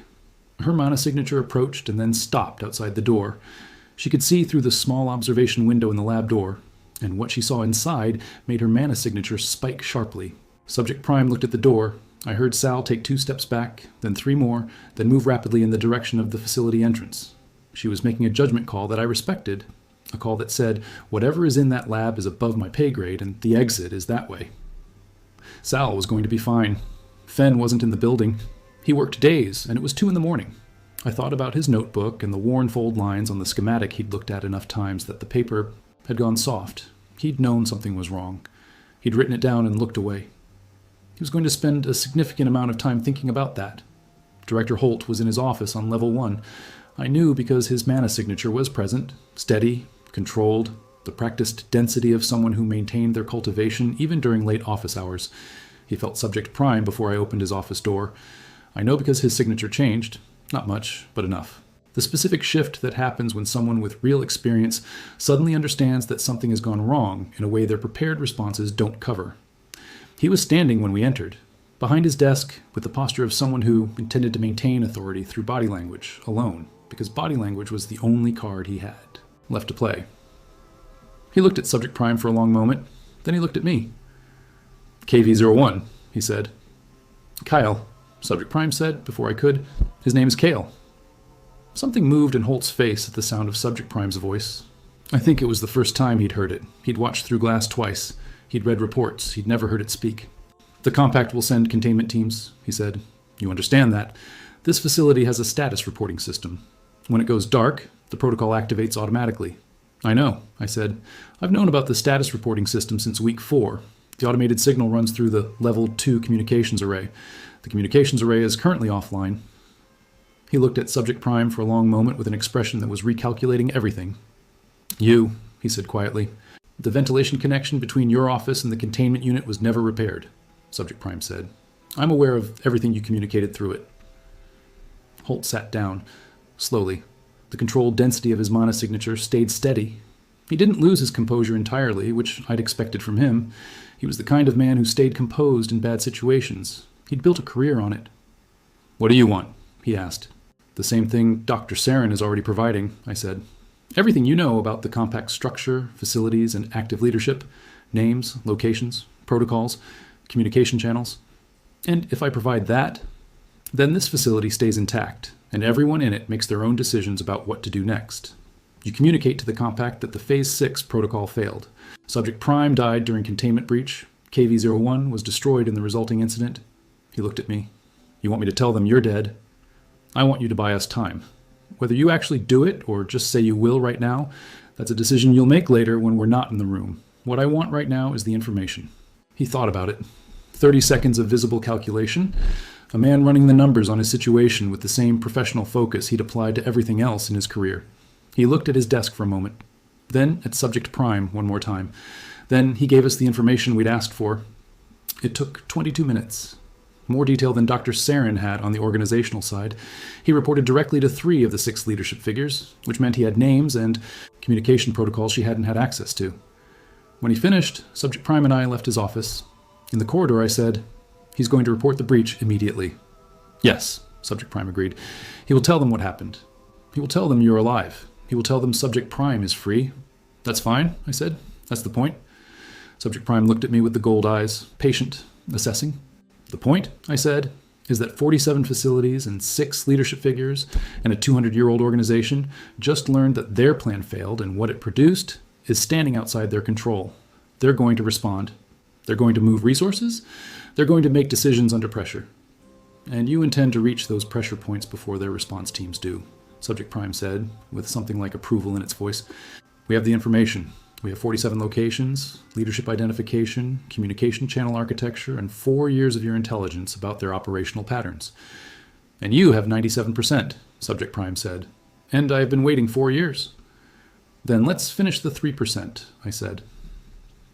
Her monosignature approached and then stopped outside the door. She could see through the small observation window in the lab door, and what she saw inside made her mana signature spike sharply. Subject Prime looked at the door. I heard Sal take 2 steps back, then 3 more, then move rapidly in the direction of the facility entrance. She was making a judgment call that I respected, a call that said, whatever is in that lab is above my pay grade, and the exit is that way. Sal was going to be fine. Fenn wasn't in the building. He worked days, and it was 2 a.m. I thought about his notebook and the worn fold lines on the schematic he'd looked at enough times that the paper had gone soft. He'd known something was wrong. He'd written it down and looked away. He was going to spend a significant amount of time thinking about that. Director Holt was in his office on level 1. I knew because his mana signature was present, steady, controlled, the practiced density of someone who maintained their cultivation even during late office hours. He felt Subject Prime before I opened his office door. I know because his signature changed. Not much, but enough. The specific shift that happens when someone with real experience suddenly understands that something has gone wrong in a way their prepared responses don't cover. He was standing when we entered, behind his desk with the posture of someone who intended to maintain authority through body language alone, because body language was the only card he had left to play. He looked at Subject Prime for a long moment, then he looked at me. KV-01, he said. Kyle, Subject Prime said before I could. His name is Kale. Something moved in Holt's face at the sound of Subject Prime's voice. I think it was the first time he'd heard it. He'd watched through glass twice. He'd read reports. He'd never heard it speak. The Compact will send containment teams, he said. You understand that. This facility has a status reporting system. When it goes dark, the protocol activates automatically. I know, I said. I've known about the status reporting system since week 4. The automated signal runs through the Level 2 communications array. The communications array is currently offline. He looked at Subject Prime for a long moment with an expression that was recalculating everything. You, he said quietly. The ventilation connection between your office and the containment unit was never repaired, Subject Prime said. I'm aware of everything you communicated through it. Holt sat down, slowly. The controlled density of his mana signature stayed steady. He didn't lose his composure entirely, which I'd expected from him. He was the kind of man who stayed composed in bad situations. He'd built a career on it. What do you want? He asked. The same thing Dr. Saren is already providing, I said. Everything you know about the Compact structure, facilities, and active leadership, names, locations, protocols, communication channels. And if I provide that, then this facility stays intact, and everyone in it makes their own decisions about what to do next. You communicate to the Compact that the Phase 6 protocol failed. Subject Prime died during containment breach. KV-01 was destroyed in the resulting incident. He looked at me. You want me to tell them you're dead? I want you to buy us time. Whether you actually do it or just say you will right now, that's a decision you'll make later when we're not in the room. What I want right now is the information. He thought about it. 30 seconds of visible calculation. A man running the numbers on his situation with the same professional focus he'd applied to everything else in his career. He looked at his desk for a moment. Then at Subject Prime one more time. Then he gave us the information we'd asked for. It took 22 minutes. More detail than Dr. Saren had on the organizational side. He reported directly to 3 of the 6 leadership figures, which meant he had names and communication protocols she hadn't had access to. When he finished, Subject Prime and I left his office. In the corridor, I said, he's going to report the breach immediately. Yes, Subject Prime agreed. He will tell them what happened. He will tell them you're alive. He will tell them Subject Prime is free. That's fine, I said. That's the point. Subject Prime looked at me with the gold eyes, patient, assessing. The point, I said, is that 47 facilities and 6 leadership figures and a 200-year-old organization just learned that their plan failed, and what it produced is standing outside their control. They're going to respond. They're going to move resources. They're going to make decisions under pressure. And you intend to reach those pressure points before their response teams do, Subject Prime said, with something like approval in its voice. We have the information. We have 47 locations, leadership identification, communication channel architecture, and 4 years of your intelligence about their operational patterns. And you have 97%, Subject Prime said. And I've been waiting 4 years. Then let's finish the 3%, I said.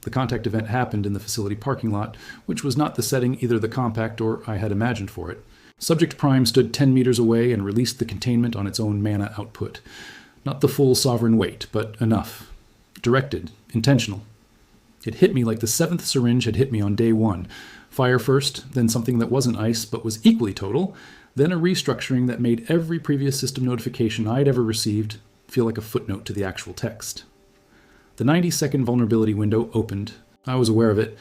The contact event happened in the facility parking lot, which was not the setting either the compact or I had imagined for it. Subject Prime stood 10 meters away and released the containment on its own mana output. Not the full sovereign weight, but enough. Directed, intentional. It hit me like the 7th syringe had hit me on day 1. Fire first, then something that wasn't ice but was equally total, then a restructuring that made every previous system notification I'd ever received feel like a footnote to the actual text. The 90-second vulnerability window opened. I was aware of it.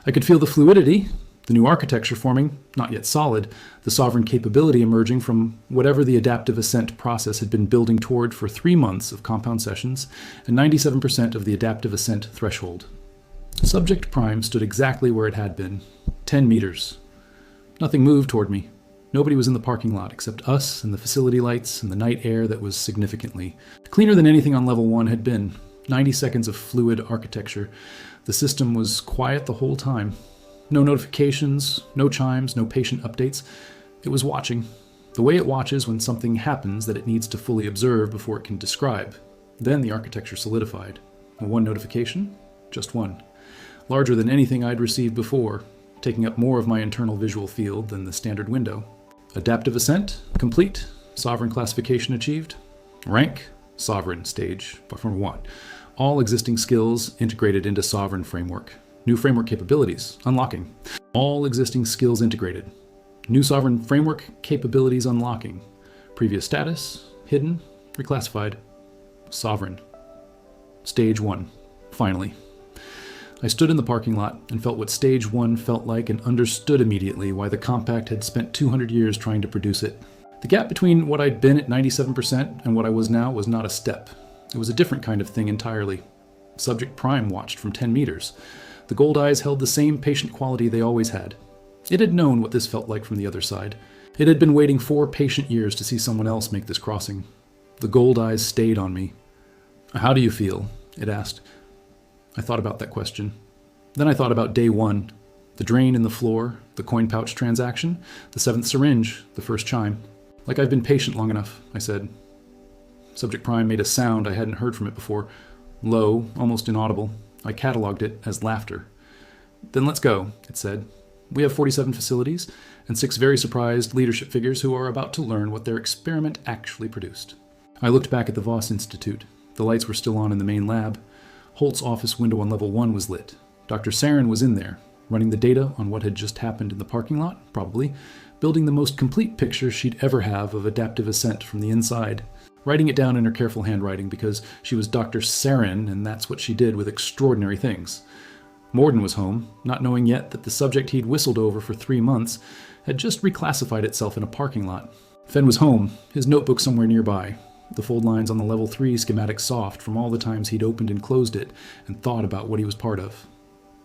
I could feel the fluidity, the new architecture forming, not yet solid, the sovereign capability emerging from whatever the adaptive ascent process had been building toward for 3 months of compound sessions and 97% of the adaptive ascent threshold. Subject Prime stood exactly where it had been, 10 meters. Nothing moved toward me. Nobody was in the parking lot except us and the facility lights and the night air that was significantly cleaner than anything on level 1 had been. 90 seconds of fluid architecture. The system was quiet the whole time. No notifications, no chimes, no patient updates. It was watching. The way it watches when something happens that it needs to fully observe before it can describe. Then the architecture solidified. One notification? Just one. Larger than anything I'd received before, taking up more of my internal visual field than the standard window. Adaptive ascent? Complete. Sovereign classification achieved. Rank? Sovereign stage, from 1. All existing skills integrated into Sovereign framework. New framework capabilities, unlocking. All existing skills integrated. New Sovereign framework capabilities unlocking. Previous status, hidden, reclassified. Sovereign. Stage 1. Finally. I stood in the parking lot and felt what Stage 1 felt like and understood immediately why the compact had spent 200 years trying to produce it. The gap between what I'd been at 97% and what I was now was not a step. It was a different kind of thing entirely. Subject Prime watched from 10 meters. The gold eyes held the same patient quality they always had. It had known what this felt like from the other side. It had been waiting 4 patient years to see someone else make this crossing. The gold eyes stayed on me. "How do you feel?" it asked. I thought about that question. Then I thought about day 1, the drain in the floor, the coin pouch transaction, the 7th syringe, the first chime. "Like I've been patient long enough," I said. Subject Prime made a sound I hadn't heard from it before. Low, almost inaudible. I cataloged it as laughter. "Then let's go," it said. "We have 47 facilities and 6 very surprised leadership figures who are about to learn what their experiment actually produced." I looked back at the Voss Institute. The lights were still on in the main lab. Holt's office window on level 1 was lit. Dr. Sarin was in there, running the data on what had just happened in the parking lot, probably, building the most complete picture she'd ever have of adaptive ascent from the inside, writing it down in her careful handwriting because she was Dr. Sarin and that's what she did with extraordinary things. Morden was home, not knowing yet that the subject he'd whistled over for 3 months had just reclassified itself in a parking lot. Fenn was home, his notebook somewhere nearby, the fold lines on the level 3 schematic soft from all the times he'd opened and closed it and thought about what he was part of.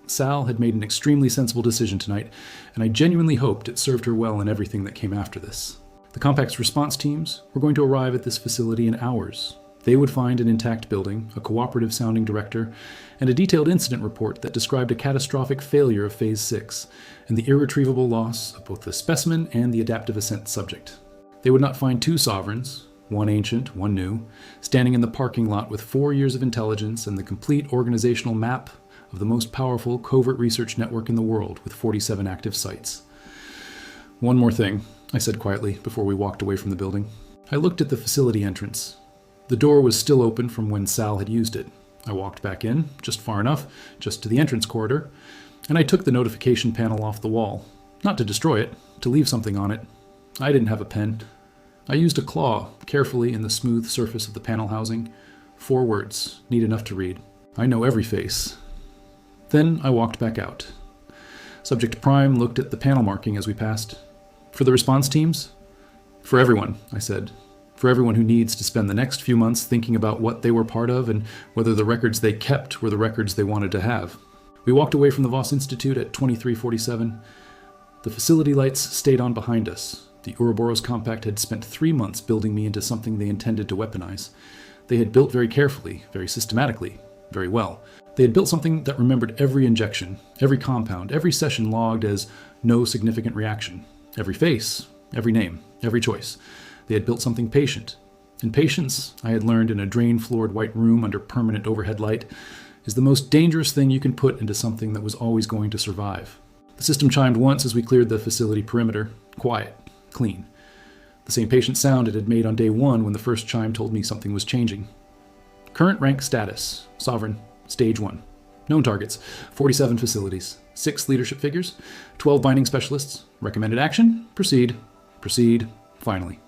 Sal had made an extremely sensible decision tonight, and I genuinely hoped it served her well in everything that came after this. The Compact's response teams were going to arrive at this facility in hours. They would find an intact building, a cooperative-sounding director, and a detailed incident report that described a catastrophic failure of Phase 6 and the irretrievable loss of both the specimen and the adaptive ascent subject. They would not find 2 sovereigns, one ancient, one new, standing in the parking lot with 4 years of intelligence and the complete organizational map of the most powerful covert research network in the world with 47 active sites. "One more thing," I said quietly before we walked away from the building. I looked at the facility entrance. The door was still open from when Sal had used it. I walked back in, just far enough, just to the entrance corridor, and I took the notification panel off the wall. Not to destroy it, to leave something on it. I didn't have a pen. I used a claw carefully in the smooth surface of the panel housing. 4 words, neat enough to read. I know every face. Then I walked back out. Subject Prime looked at the panel marking as we passed. "For the response teams?" "For everyone," I said. "For everyone who needs to spend the next few months thinking about what they were part of and whether the records they kept were the records they wanted to have." We walked away from the Voss Institute at 2347. The facility lights stayed on behind us. The Ouroboros Compact had spent 3 months building me into something they intended to weaponize. They had built very carefully, very systematically, very well. They had built something that remembered every injection, every compound, every session logged as no significant reaction, every face, every name, every choice. They had built something patient, And patience, I had learned in a drain-floored white room under permanent overhead light, is the most dangerous thing you can put into something that was always going to survive. The system chimed once as we cleared the facility perimeter. Quiet. Clean. The same patient sound it had made on day one when the first chime told me something was changing. Current rank status. Sovereign. Stage 1. Known targets. 47 facilities. 6 leadership figures. 12 binding specialists. Recommended action. Proceed. Proceed. Finally.